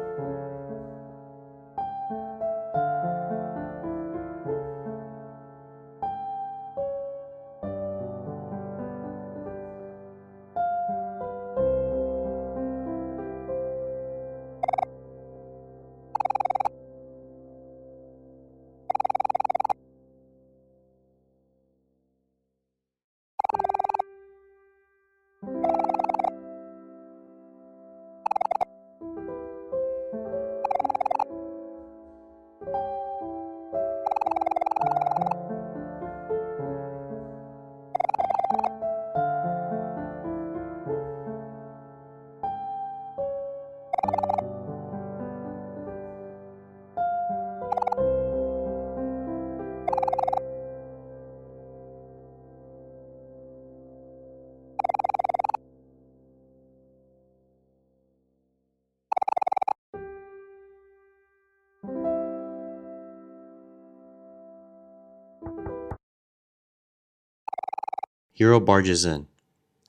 Hiro barges in,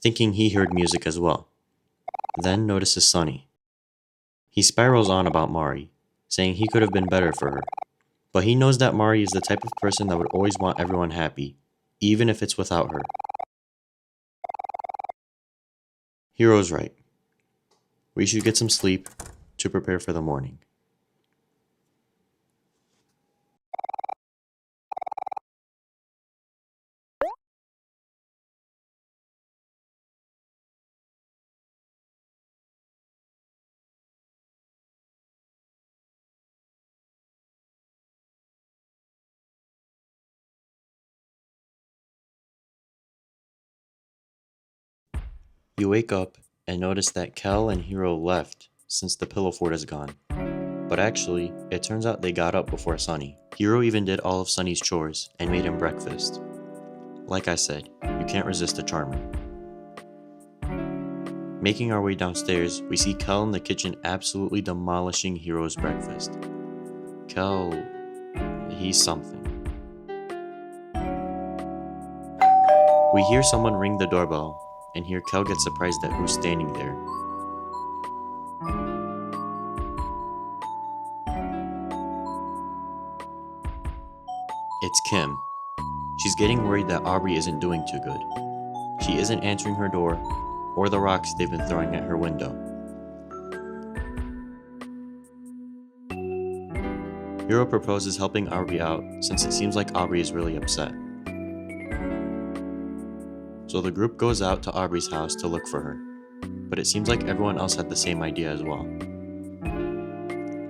thinking he heard music as well, then notices Sunny. He spirals on about Mari, saying he could have been better for her, but he knows that Mari is the type of person that would always want everyone happy, even if it's without her. Hiro's right. We should get some sleep to prepare for the morning. You wake up and notice that Kel and Hiro left since the pillow fort is gone. But actually, it turns out they got up before Sunny. Hiro even did all of Sunny's chores and made him breakfast. Like I said, you can't resist a charmer. Making our way downstairs, we see Kel in the kitchen absolutely demolishing Hiro's breakfast. Kel, he's something. We hear someone ring the doorbell, and hear Kel get surprised at who's standing there. It's Kim. She's getting worried that Aubrey isn't doing too good. She isn't answering her door, or the rocks they've been throwing at her window. Hiro proposes helping Aubrey out since it seems like Aubrey is really upset. So the group goes out to Aubrey's house to look for her, but it seems like everyone else had the same idea as well.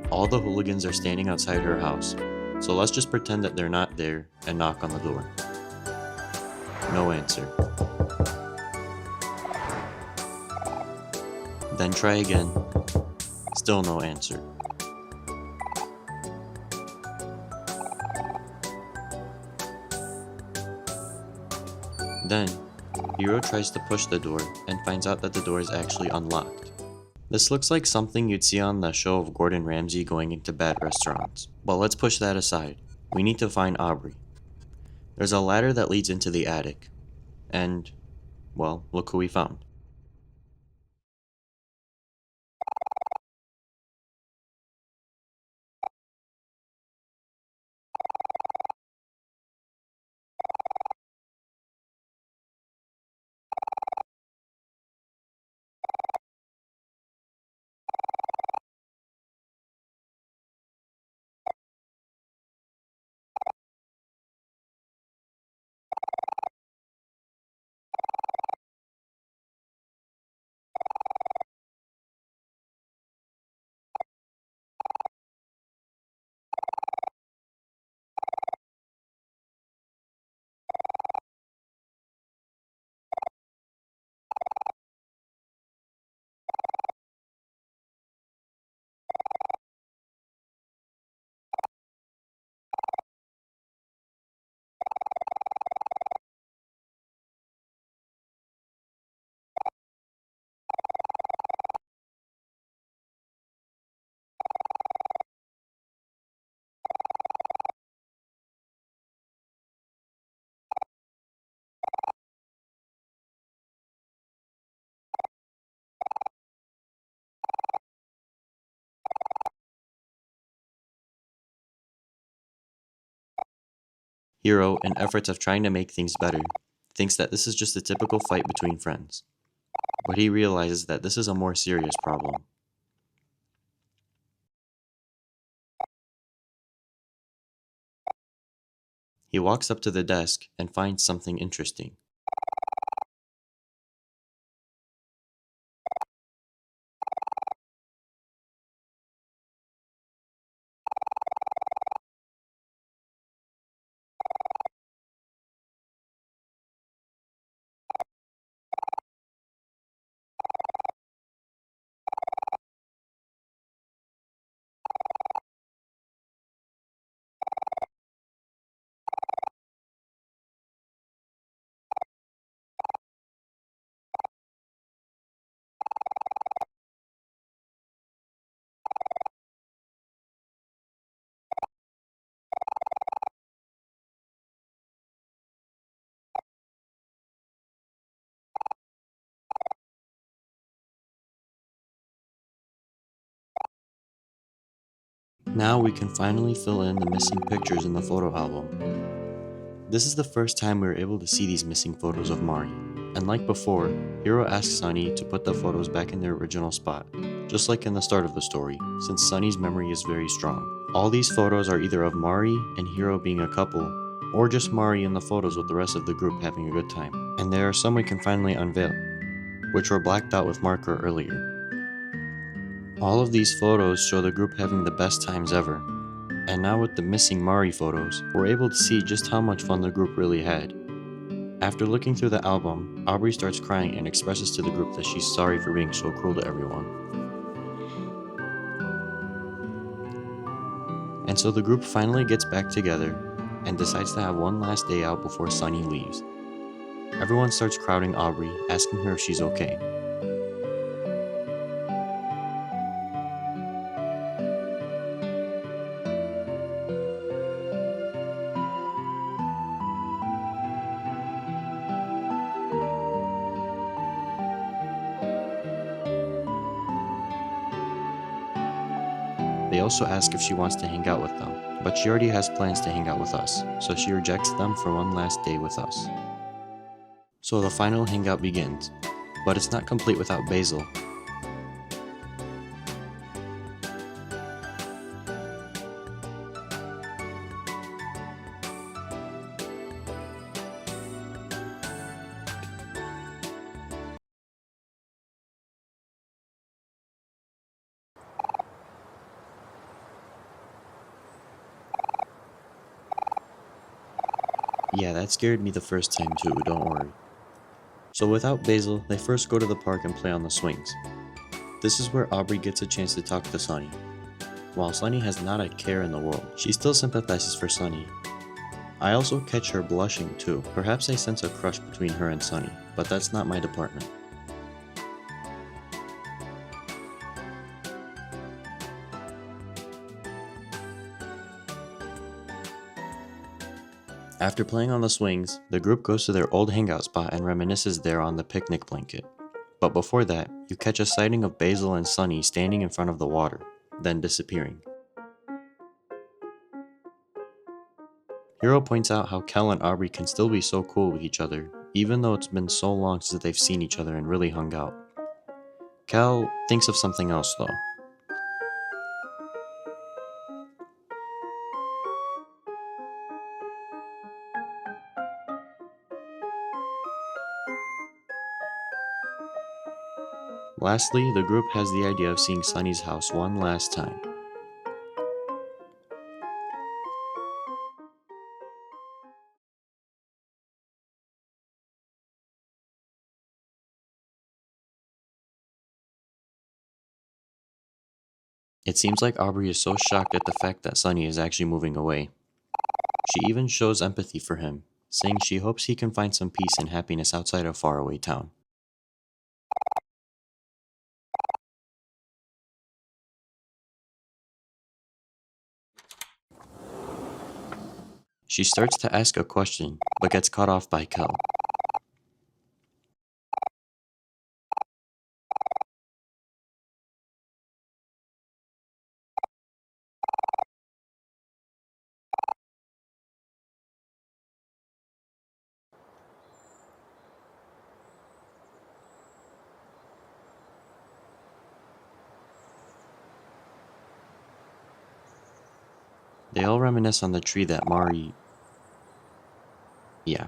All the hooligans are standing outside her house, so let's just pretend that they're not there and knock on the door. No answer. Then try again. Still no answer. Then, Hiro tries to push the door and finds out that the door is actually unlocked. This looks like something you'd see on the show of Gordon Ramsay going into bad restaurants. But let's push that aside. We need to find Aubrey. There's a ladder that leads into the attic. And, well, look who we found. Hiro, in efforts of trying to make things better, thinks that this is just a typical fight between friends. But he realizes that this is a more serious problem. He walks up to the desk and finds something interesting. Now we can finally fill in the missing pictures in the photo album. This is the first time we were able to see these missing photos of Mari, and like before, Hiro asks Sunny to put the photos back in their original spot, just like in the start of the story, since Sunny's memory is very strong. All these photos are either of Mari and Hiro being a couple, or just Mari in the photos with the rest of the group having a good time. And there are some we can finally unveil, which were blacked out with marker earlier. All of these photos show the group having the best times ever, and now with the missing Mari photos, we're able to see just how much fun the group really had. After looking through the album, Aubrey starts crying and expresses to the group that she's sorry for being so cruel to everyone. And so the group finally gets back together and decides to have one last day out before Sunny leaves. Everyone starts crowding Aubrey, asking her if she's okay. They also ask if she wants to hang out with them, but she already has plans to hang out with us, so she rejects them for one last day with us. So the final hangout begins, but it's not complete without Basil. Yeah, that scared me the first time too, don't worry. So without Basil, they first go to the park and play on the swings. This is where Aubrey gets a chance to talk to Sunny. While Sunny has not a care in the world, she still sympathizes for Sunny. I also catch her blushing too. Perhaps I sense a crush between her and Sunny, but that's not my department. After playing on the swings, the group goes to their old hangout spot and reminisces there on the picnic blanket. But before that, you catch a sighting of Basil and Sunny standing in front of the water, then disappearing. Hiro points out how Kel and Aubrey can still be so cool with each other, even though it's been so long since they've seen each other and really hung out. Kel thinks of something else though. Lastly, the group has the idea of seeing Sunny's house one last time. It seems like Aubrey is so shocked at the fact that Sunny is actually moving away. She even shows empathy for him, saying she hopes he can find some peace and happiness outside of Faraway town. She starts to ask a question, but gets cut off by Kel. They all reminisce on the tree that Mari... Yeah.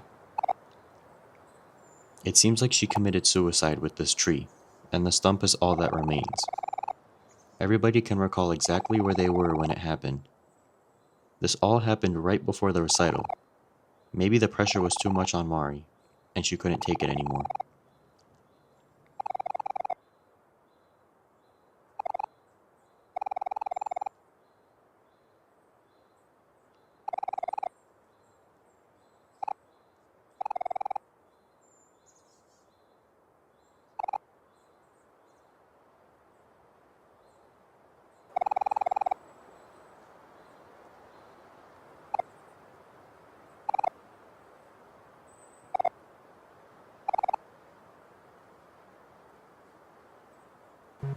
It seems like she committed suicide with this tree, and the stump is all that remains. Everybody can recall exactly where they were when it happened. This all happened right before the recital. Maybe the pressure was too much on Mari, and she couldn't take it anymore.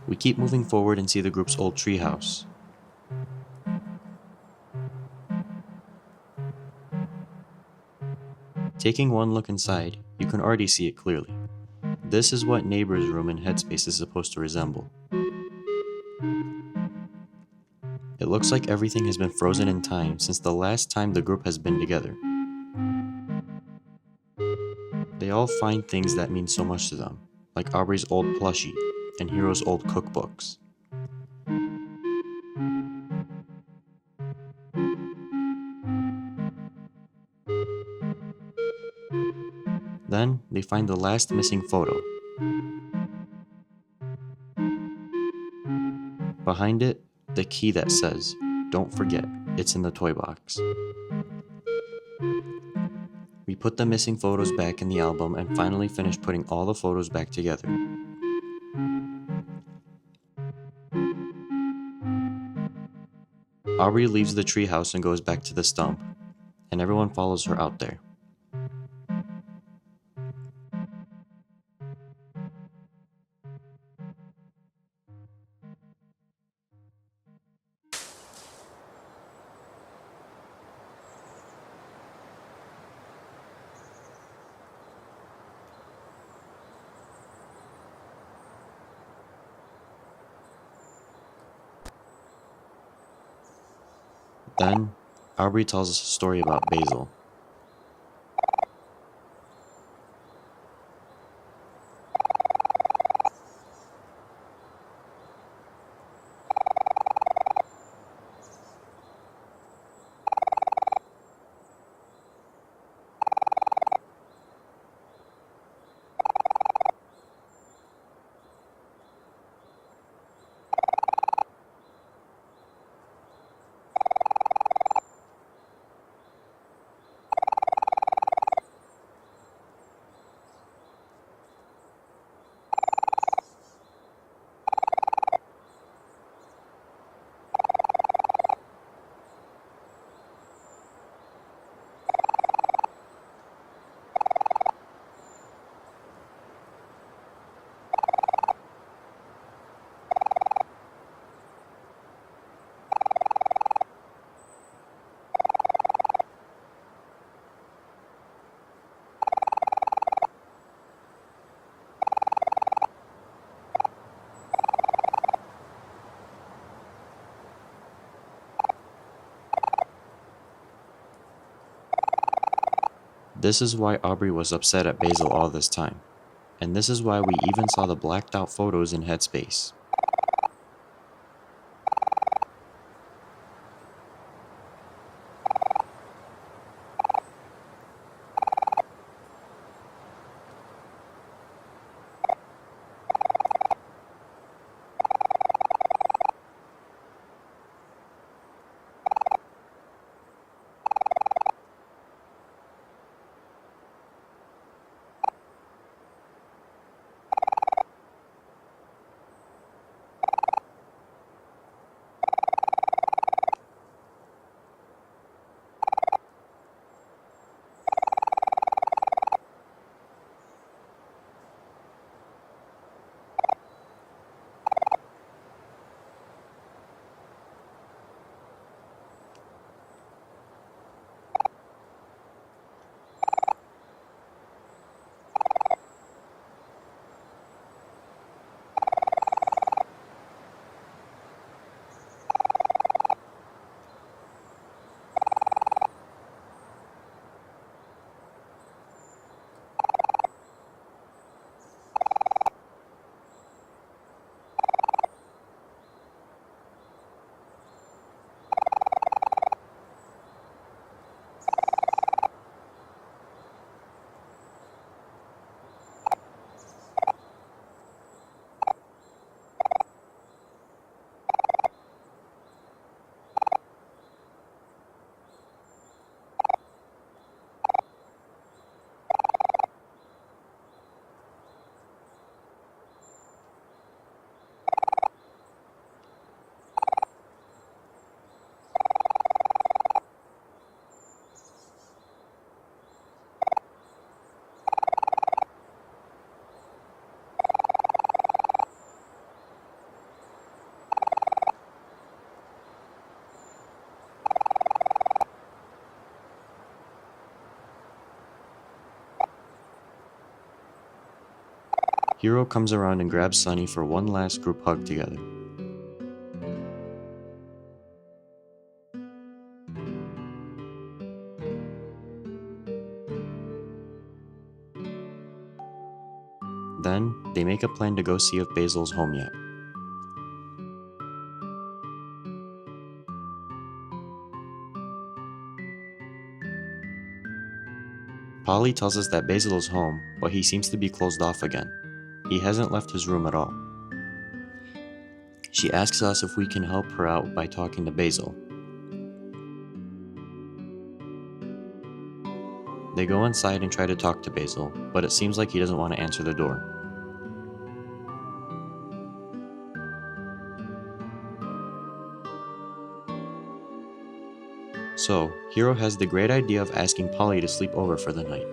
We keep moving forward and see the group's old treehouse. Taking one look inside, you can already see it clearly. This is what Neighbor's room in Headspace is supposed to resemble. It looks like everything has been frozen in time since the last time the group has been together. They all find things that mean so much to them, like Aubrey's old plushie and Hero's old cookbooks. Then, they find the last missing photo. Behind it, the key that says, "Don't forget, it's in the toy box." We put the missing photos back in the album and finally finish putting all the photos back together. Aubrey leaves the treehouse and goes back to the stump, and everyone follows her out there. Then, Aubrey tells us a story about Basil. This is why Aubrey was upset at Basil all this time, and this is why we even saw the blacked out photos in Headspace. Hiro comes around and grabs Sunny for one last group hug together. Then, they make a plan to go see if Basil's home yet. Polly tells us that Basil is home, but he seems to be closed off again. He hasn't left his room at all. She asks us if we can help her out by talking to Basil. They go inside and try to talk to Basil, but it seems like he doesn't want to answer the door. So, Hiro has the great idea of asking Polly to sleep over for the night.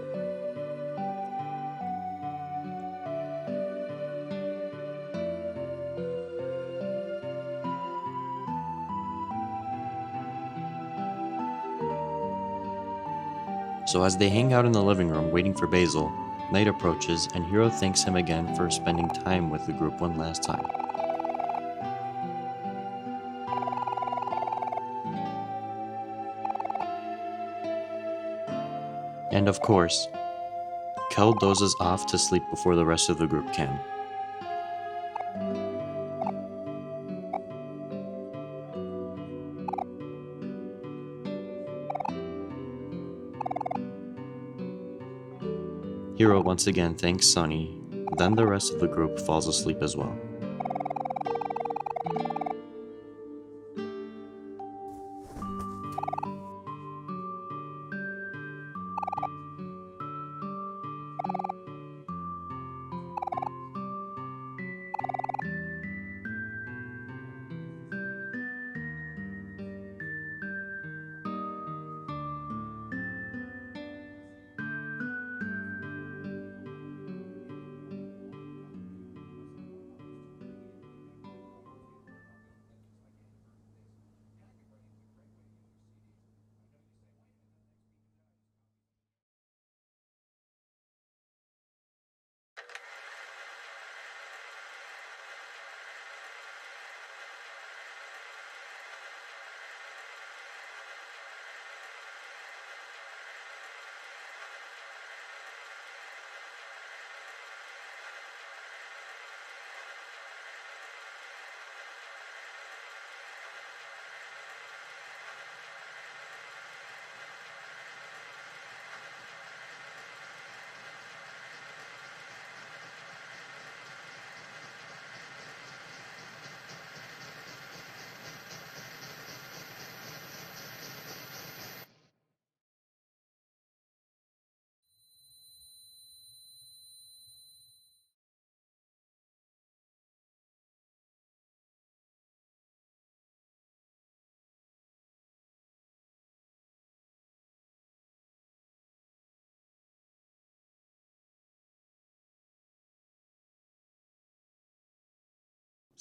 So as they hang out in the living room waiting for Basil, night approaches and Hiro thanks him again for spending time with the group one last time. And of course, Kel dozes off to sleep before the rest of the group can. Hiro once again thanks Sunny, then the rest of the group falls asleep as well.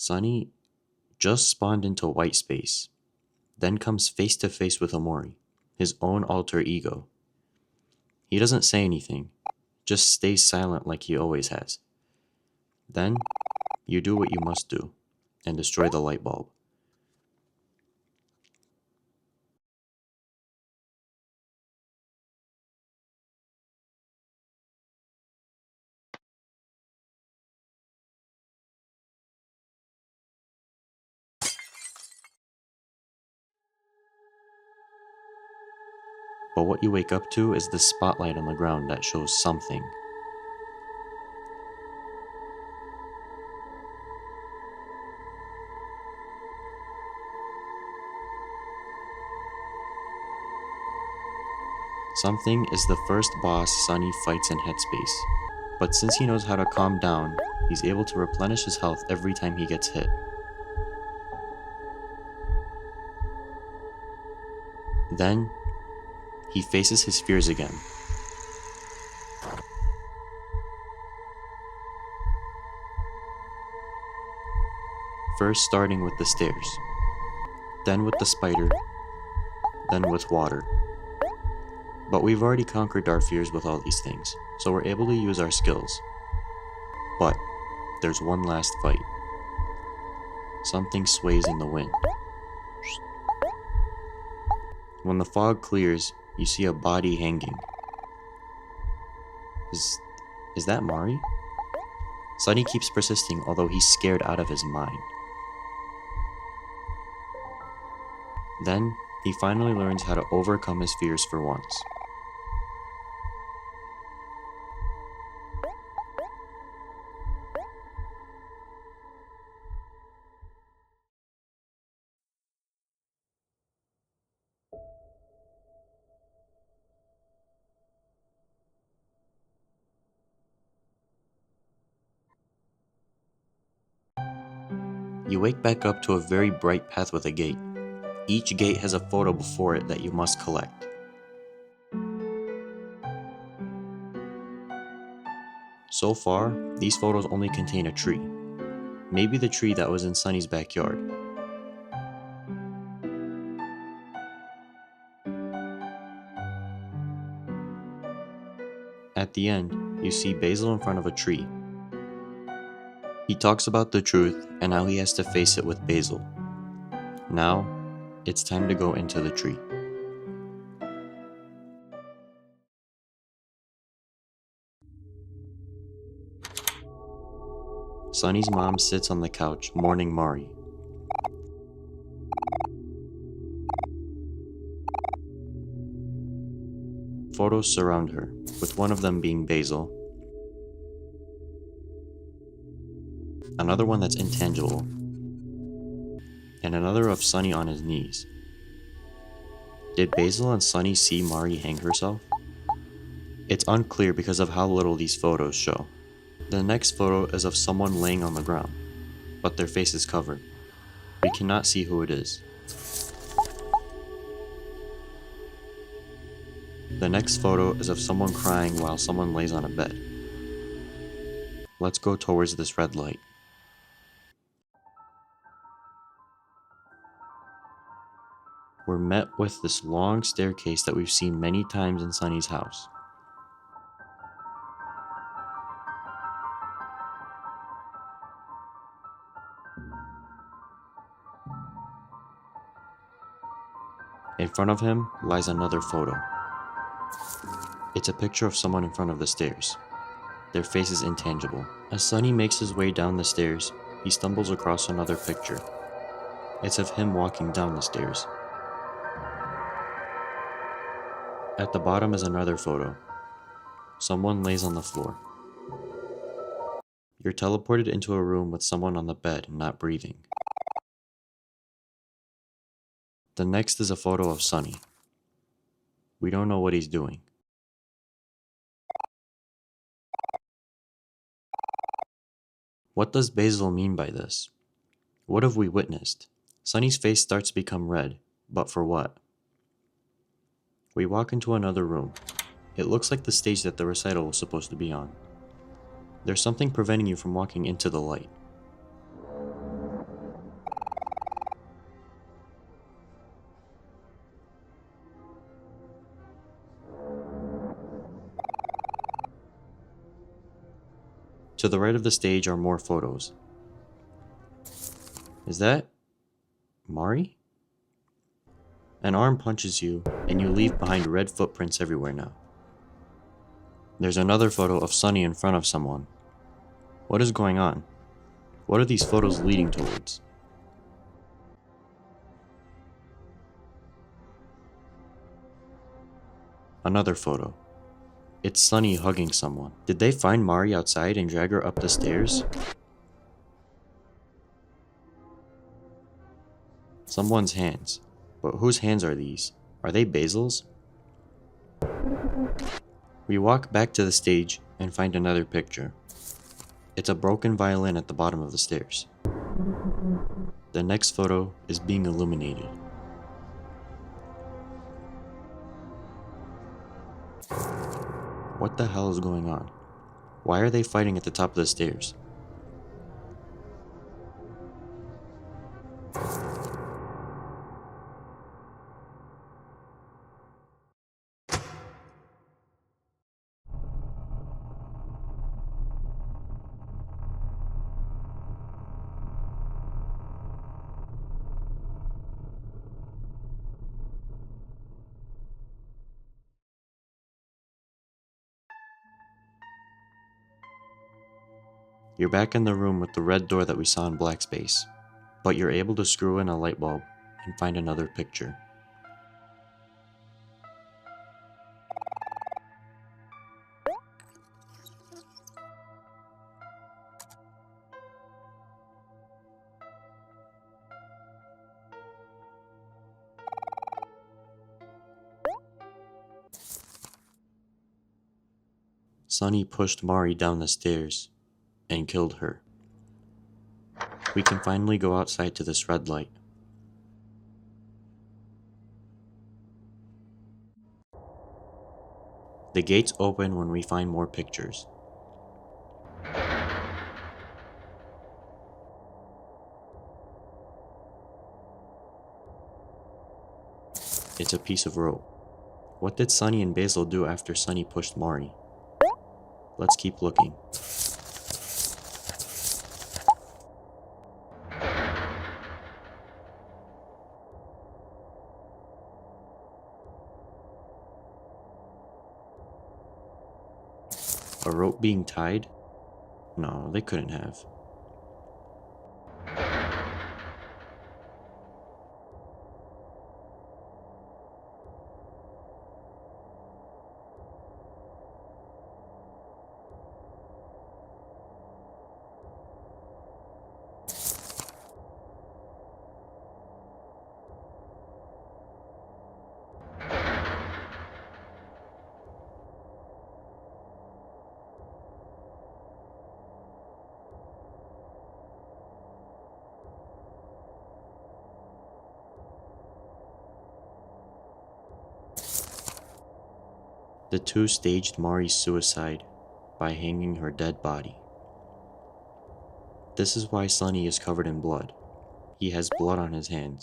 Sunny just spawned into white space, then comes face to face with Omori, his own alter ego. He doesn't say anything, just stays silent like he always has. Then, you do what you must do, and destroy the light bulb. But what you wake up to is the spotlight on the ground that shows something. Something is the first boss Sunny fights in Headspace, but since he knows how to calm down, he's able to replenish his health every time he gets hit. Then, he faces his fears again. First starting with the stairs, then with the spider, then with water. But we've already conquered our fears with all these things, so we're able to use our skills. But there's one last fight. Something sways in the wind. When the fog clears, you see a body hanging. Is that Mari? Sunny keeps persisting, although he's scared out of his mind. Then, he finally learns how to overcome his fears for once. You wake back up to a very bright path with a gate. Each gate has a photo before it that you must collect. So far, these photos only contain a tree. Maybe the tree that was in Sunny's backyard. At the end, you see Basil in front of a tree. He talks about the truth and how he has to face it with Basil. Now, it's time to go into the tree. Sunny's mom sits on the couch mourning Mari. Photos surround her, with one of them being Basil, another one that's intangible, and another of Sunny on his knees. Did Basil and Sunny see Mari hang herself? It's unclear because of how little these photos show. The next photo is of someone laying on the ground, but their face is covered. We cannot see who it is. The next photo is of someone crying while someone lays on a bed. Let's go towards this red light. We're met with this long staircase that we've seen many times in Sunny's house. In front of him lies another photo. It's a picture of someone in front of the stairs. Their face is intangible. As Sunny makes his way down the stairs, he stumbles across another picture. It's of him walking down the stairs. At the bottom is another photo. Someone lays on the floor. You're teleported into a room with someone on the bed not breathing. The next is a photo of Sunny. We don't know what he's doing. What does Basil mean by this? What have we witnessed? Sunny's face starts to become red, but for what? We walk into another room. It looks like the stage that the recital was supposed to be on. There's something preventing you from walking into the light. To the right of the stage are more photos. Is that Mari? An arm punches you, and you leave behind red footprints everywhere now. There's another photo of Sunny in front of someone. What is going on? What are these photos leading towards? Another photo. It's Sunny hugging someone. Did they find Mari outside and drag her up the stairs? Someone's hands. But whose hands are these? Are they Basil's? We walk back to the stage and find another picture. It's a broken violin at the bottom of the stairs. The next photo is being illuminated. What the hell is going on? Why are they fighting at the top of the stairs? You're back in the room with the red door that we saw in black space, but you're able to screw in a light bulb and find another picture. Sunny pushed Mari down the stairs and killed her. We can finally go outside to this red light. The gates open when we find more pictures. It's a piece of rope. What did Sunny and Basil do after Sunny pushed Mari? Let's keep looking. A rope being tied? No, they couldn't have. The two staged Mari's suicide by hanging her dead body. This is why Sunny is covered in blood. He has blood on his hands.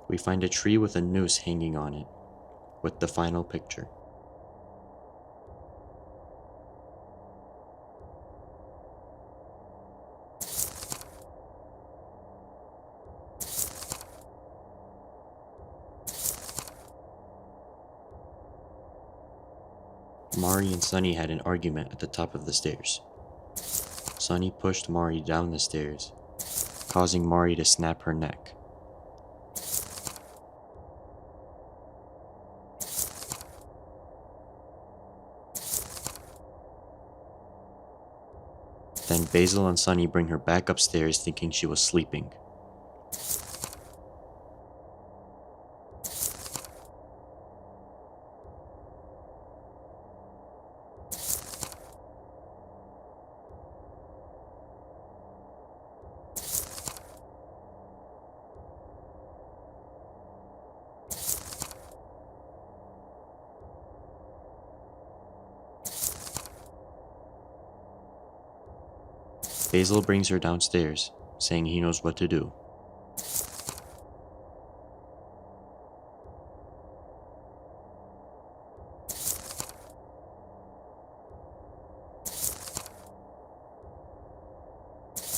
We find a tree with a noose hanging on it, with the final picture. Mari and Sunny had an argument at the top of the stairs. Sunny pushed Mari down the stairs, causing Mari to snap her neck. Then Basil and Sunny bring her back upstairs thinking she was sleeping. Basil brings her downstairs, saying he knows what to do.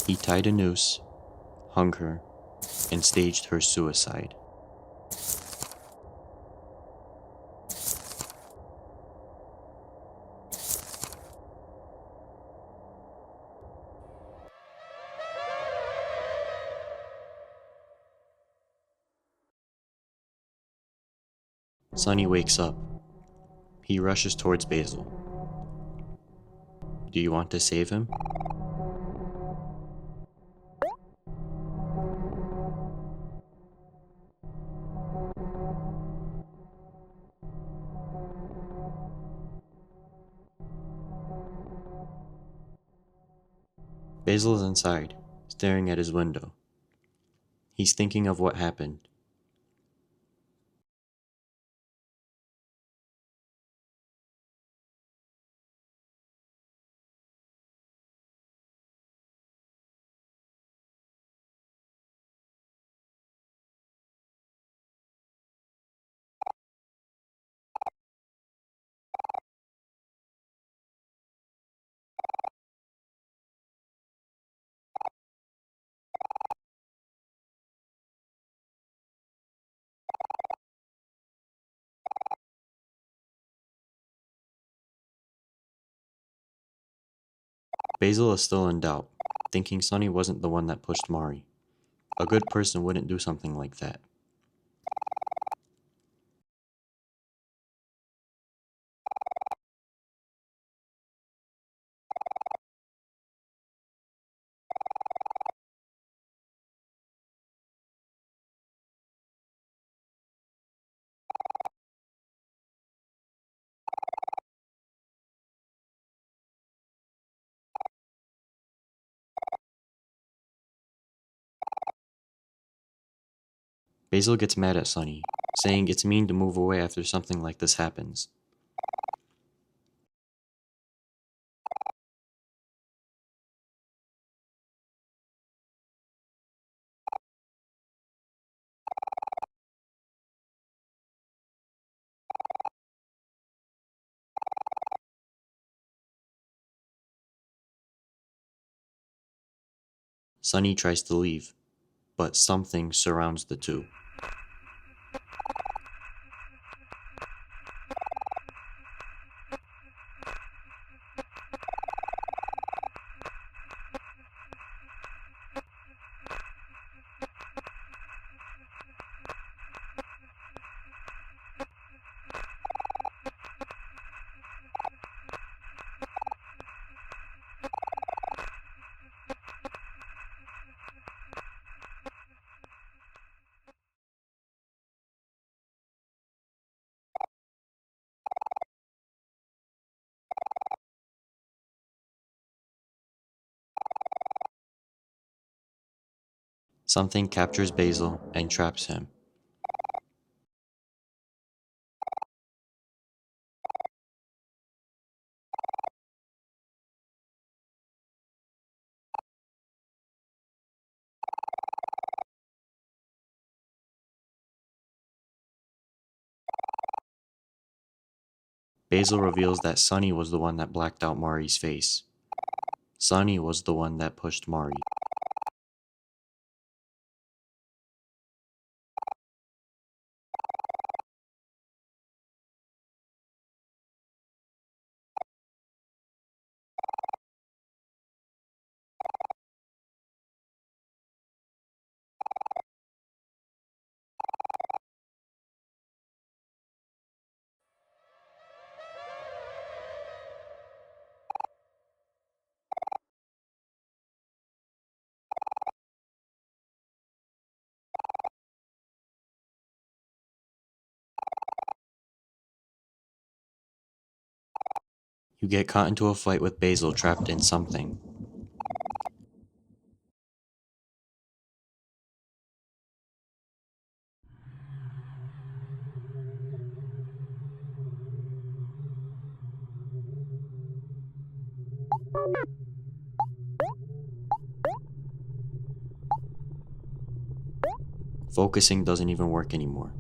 He tied a noose, hung her, and staged her suicide. Sunny wakes up. He rushes towards Basil. Do you want to save him? Basil is inside, staring at his window. He's thinking of what happened. Basil is still in doubt, thinking Sunny wasn't the one that pushed Mari. A good person wouldn't do something like that. Basil gets mad at Sunny, saying it's mean to move away after something like this happens. Sunny tries to leave, but something surrounds the two. Something captures Basil and traps him. Basil reveals that Sunny was the one that blacked out Mari's face. Sunny was the one that pushed Mari. You get caught into a fight with Basil trapped in something. Focusing doesn't even work anymore.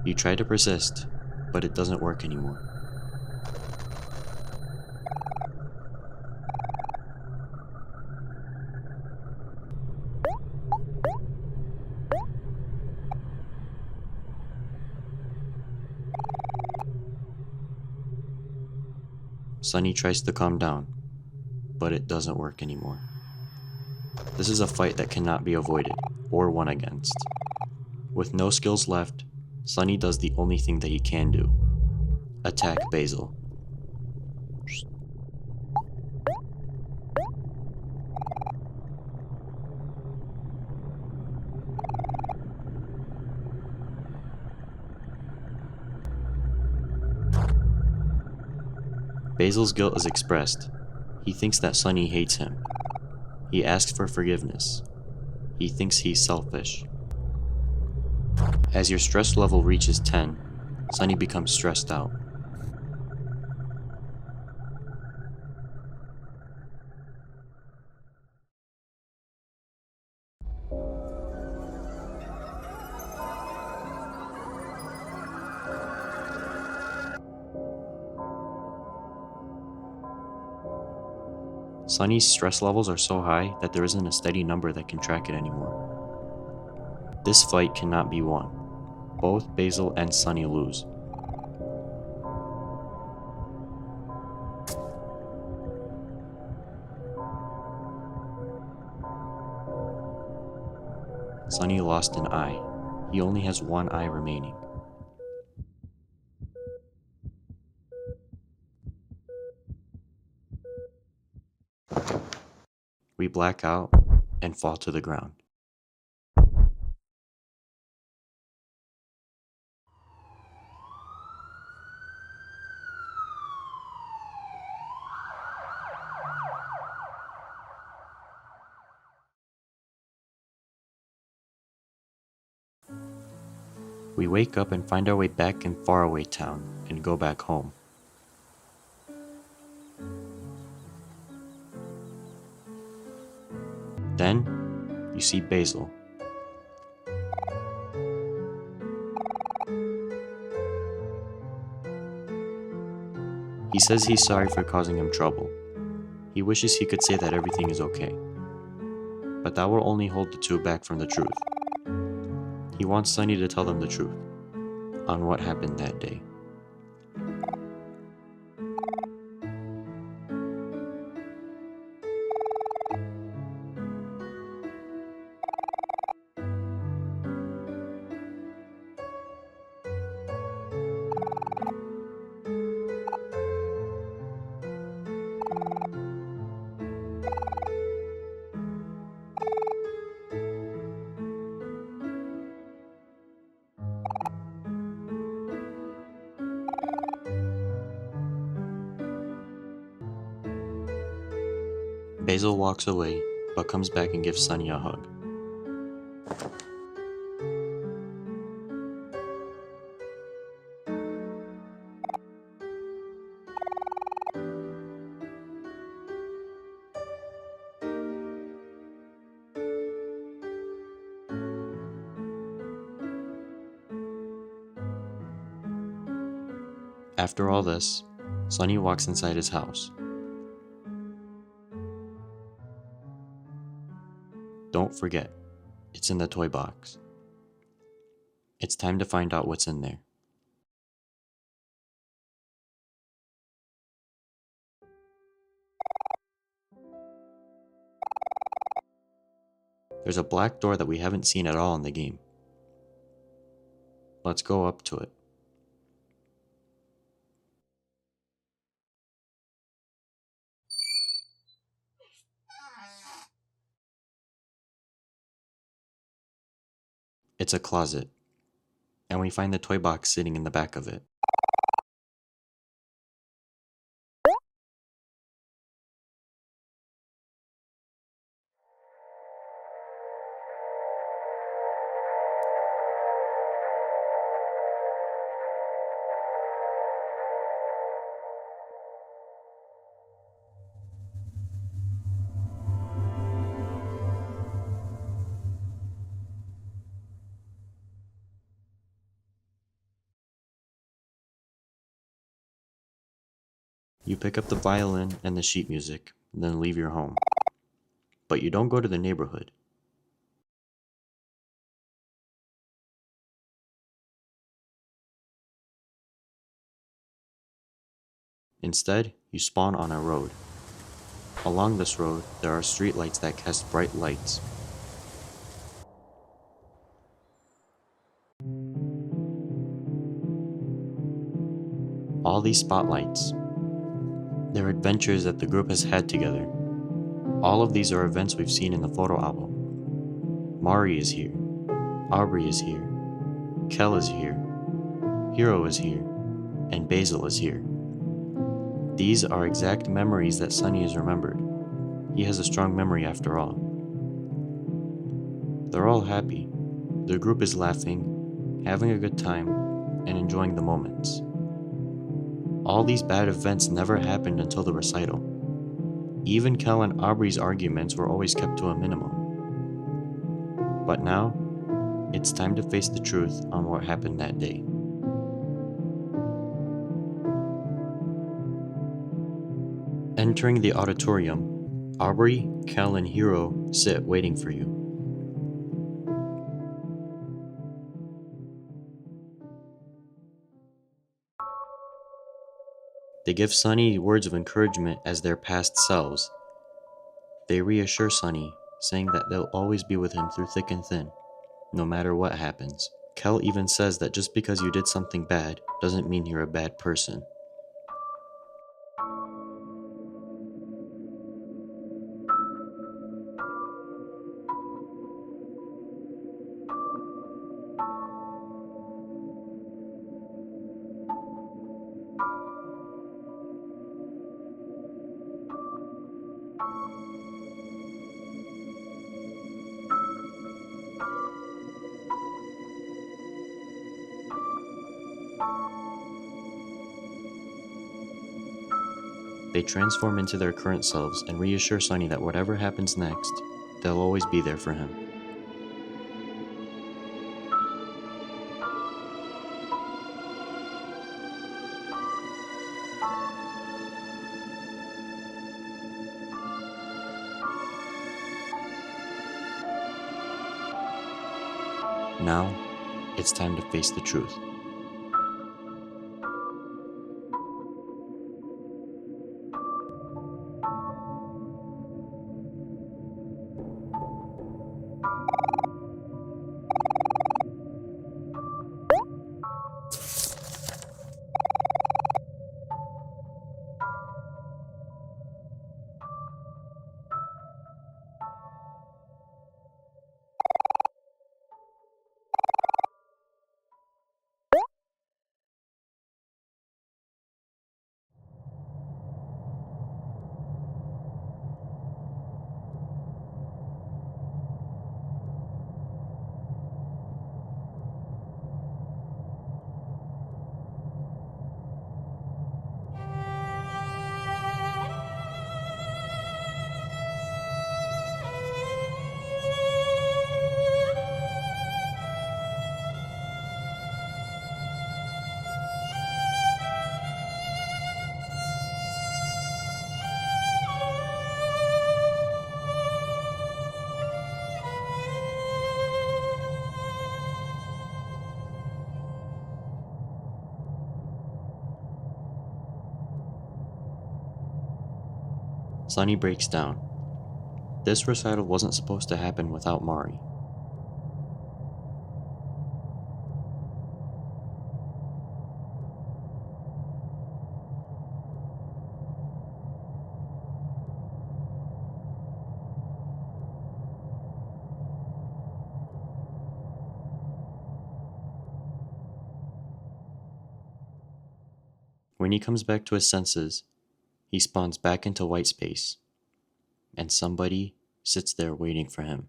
You try to persist, but it doesn't work anymore. Sunny tries to calm down, but it doesn't work anymore. This is a fight that cannot be avoided or won against. With no skills left, Sunny does the only thing that he can do: attack Basil. Basil's guilt is expressed. He thinks that Sunny hates him. He asks for forgiveness. He thinks he's selfish. As your stress level reaches 10, Sunny becomes stressed out. Sunny's stress levels are so high that there isn't a steady number that can track it anymore. This fight cannot be won. Both Basil and Sunny lose. Sunny lost an eye. He only has one eye remaining. We black out and fall to the ground. We wake up and find our way back in Faraway town and go back home. Then, you see Basil. He says he's sorry for causing him trouble. He wishes he could say that everything is okay. But that will only hold the two back from the truth. He wants Sunny to tell them the truth on what happened that day. Basil walks away, but comes back and gives Sunny a hug. After all this, Sunny walks inside his house. Don't forget, it's in the toy box. It's time to find out what's in there. There's a black door that we haven't seen at all in the game. Let's go up to it. It's a closet, and we find the toy box sitting in the back of it. You pick up the violin and the sheet music, and then leave your home. But you don't go to the neighborhood. Instead, you spawn on a road. Along this road, there are streetlights that cast bright lights. All these spotlights, they're adventures that the group has had together. All of these are events we've seen in the photo album. Mari is here. Aubrey is here. Kel is here. Hero is here. And Basil is here. These are exact memories that Sunny has remembered. He has a strong memory after all. They're all happy. The group is laughing, having a good time, and enjoying the moments. All these bad events never happened until the recital. Even Kel and Aubrey's arguments were always kept to a minimum. But now, it's time to face the truth on what happened that day. Entering the auditorium, Aubrey, Kel, and Hiro sit waiting for you. They give Sunny words of encouragement as their past selves. They reassure Sunny, saying that they'll always be with him through thick and thin, no matter what happens. Kel even says that just because you did something bad doesn't mean you're a bad person. They transform into their current selves and reassure Sunny that whatever happens next, they'll always be there for him. Now, it's time to face the truth. Sunny breaks down. This recital wasn't supposed to happen without Mari. When he comes back to his senses, he spawns back into white space, and somebody sits there waiting for him.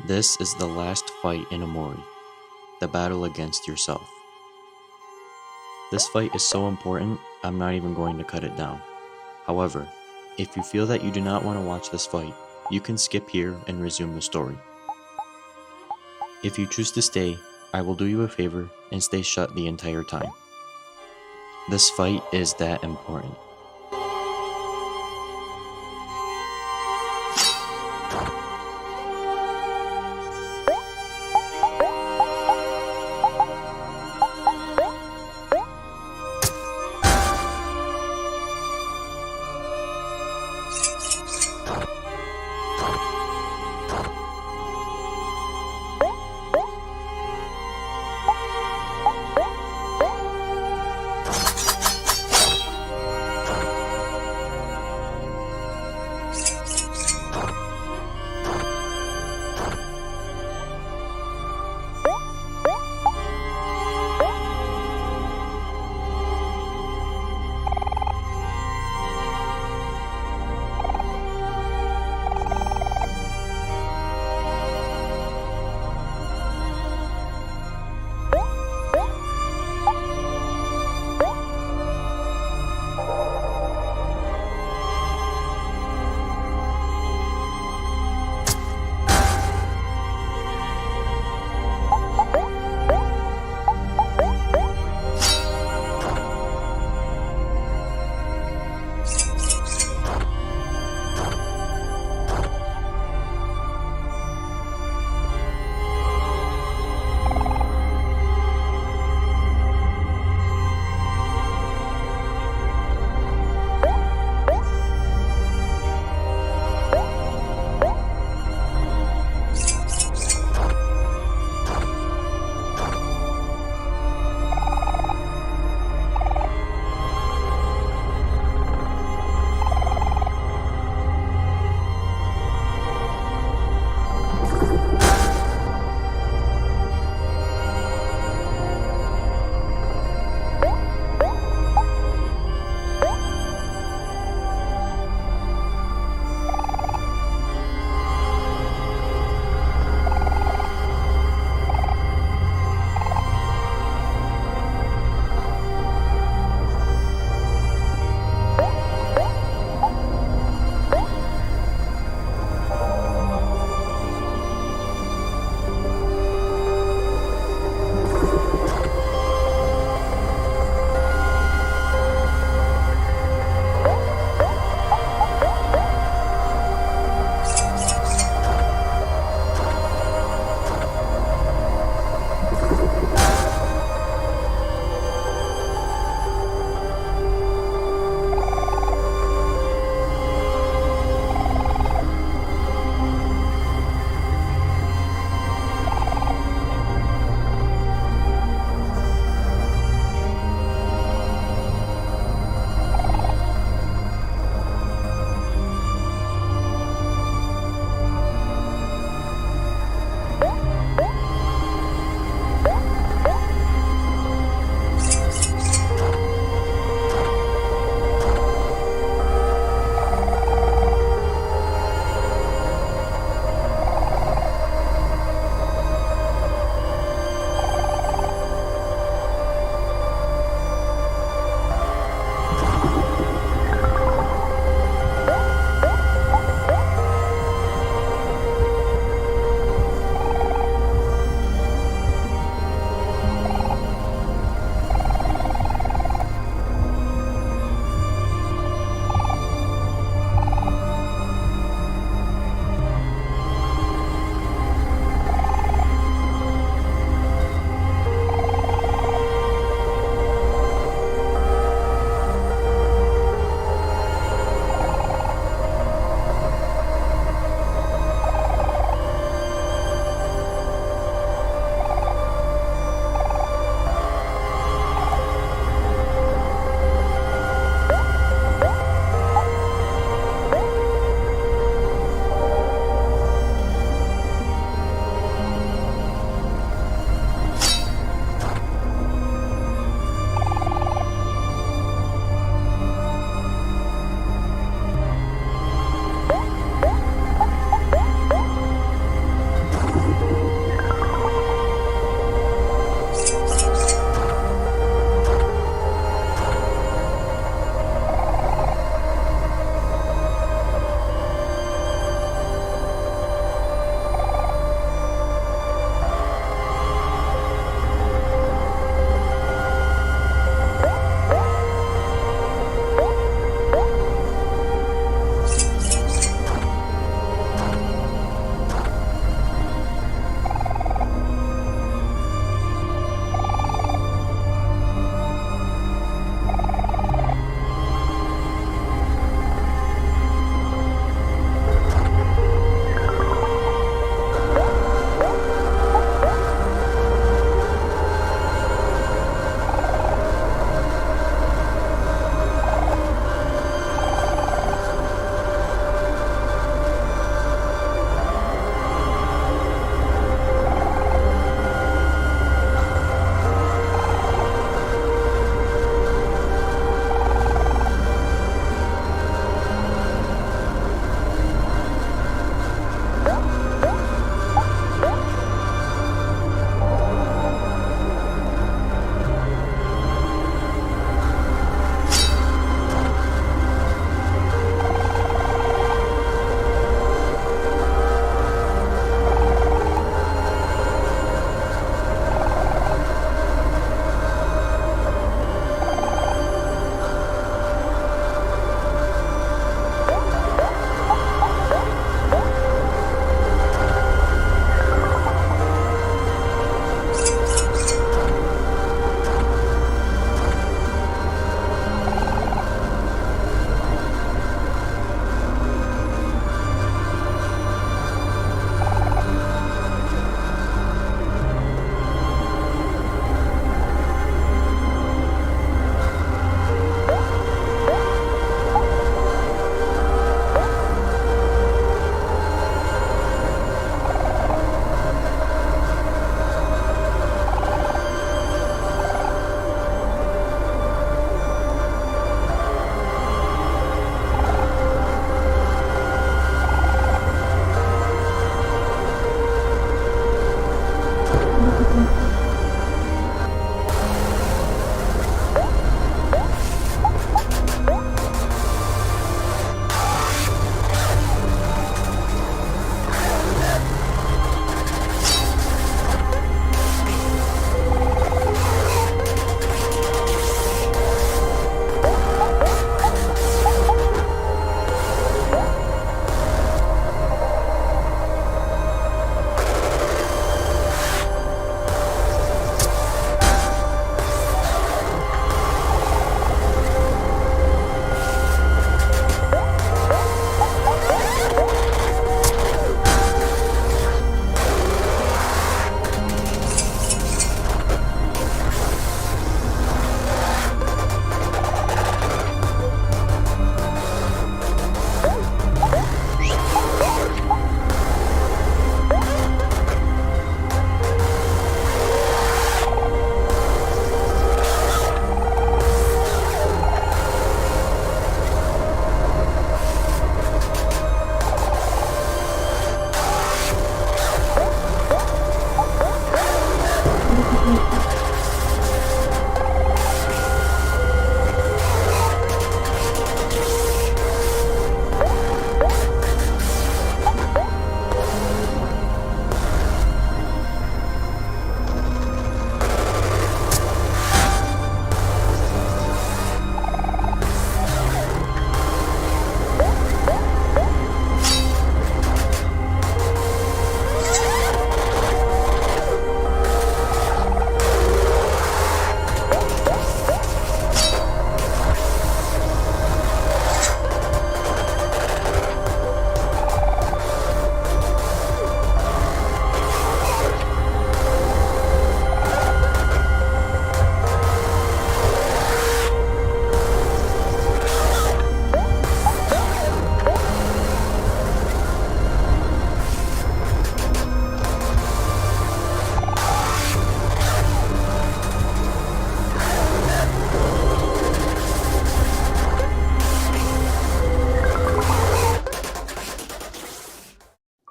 This is the last fight in Omori, the battle against yourself. This fight is so important, I'm not even going to cut it down. However, if you feel that you do not want to watch this fight, you can skip here and resume the story. If you choose to stay, I will do you a favor and stay shut the entire time. This fight is that important.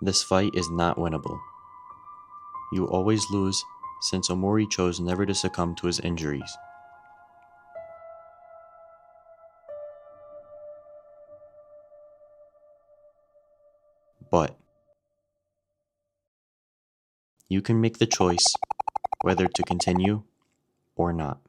This fight is not winnable. You always lose, since Omori chose never to succumb to his injuries. But you can make the choice whether to continue or not.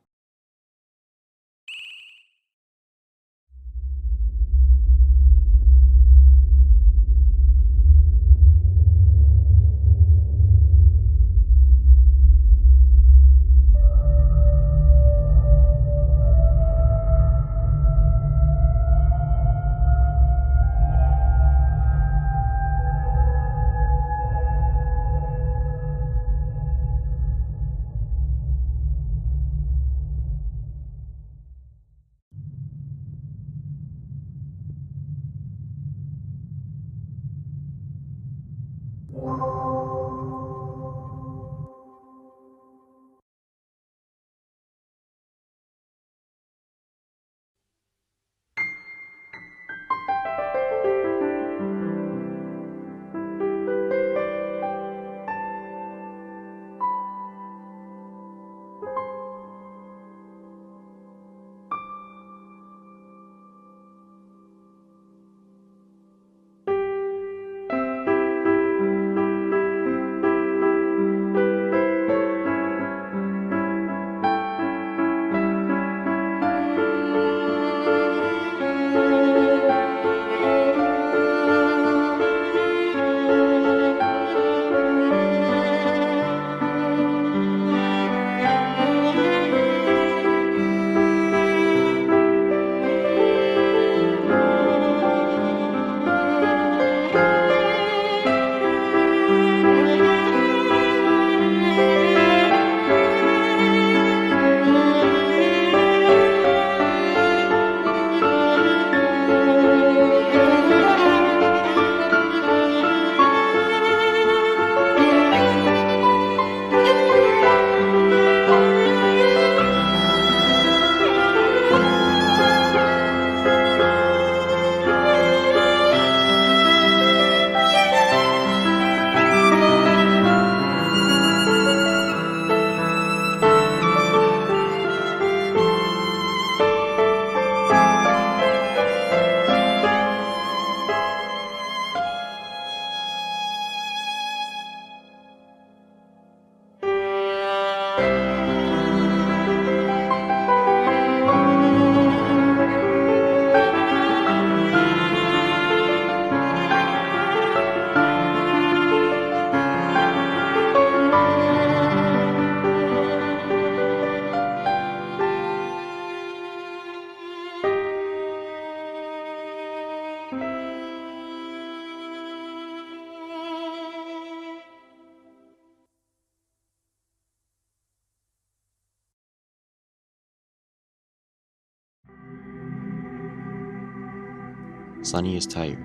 Sunny is tired,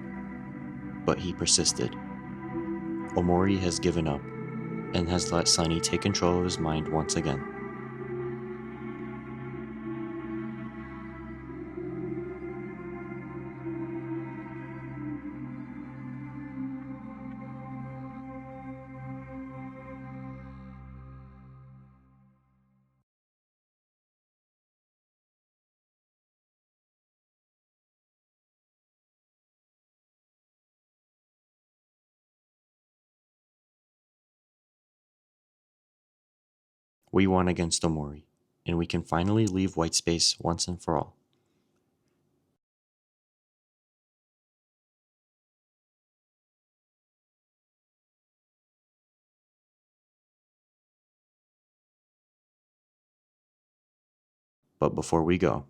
but he persisted. Omori has given up and has let Sunny take control of his mind once again. We won against Omori, and we can finally leave white space once and for all. But before we go,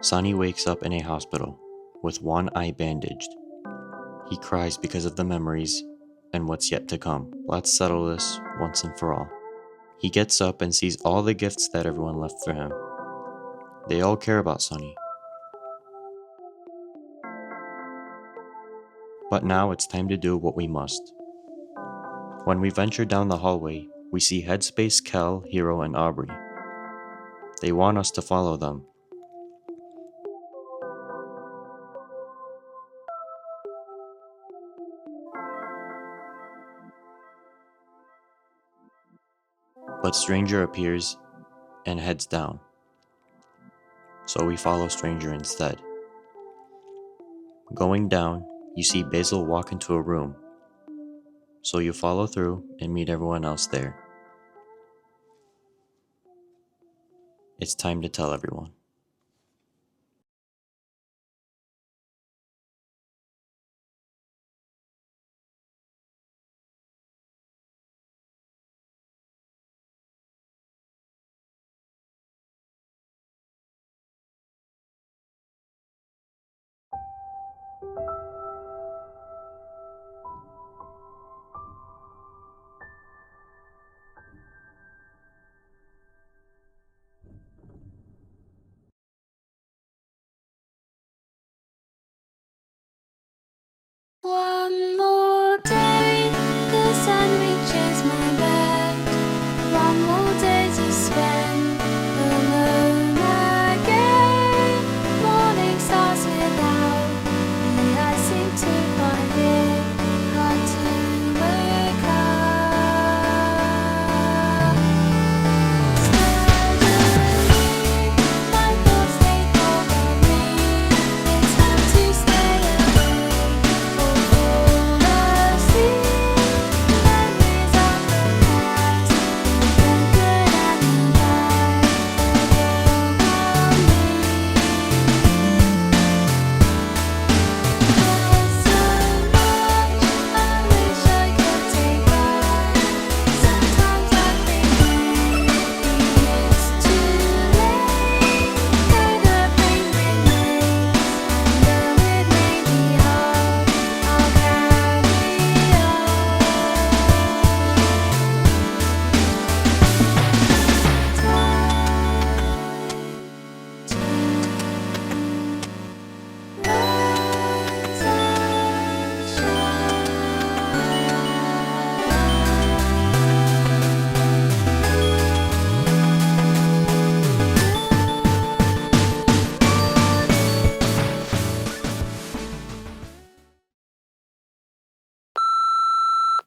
Sunny wakes up in a hospital, with one eye bandaged. He cries because of the memories and what's yet to come. Let's settle this once and for all. He gets up and sees all the gifts that everyone left for him. They all care about Sunny. But now it's time to do what we must. When we venture down the hallway, we see Headspace, Kel, Hero, and Aubrey. They want us to follow them. But Stranger appears and heads down. So we follow Stranger instead. Going down, you see Basil walk into a room. So you follow through and meet everyone else there. It's time to tell everyone.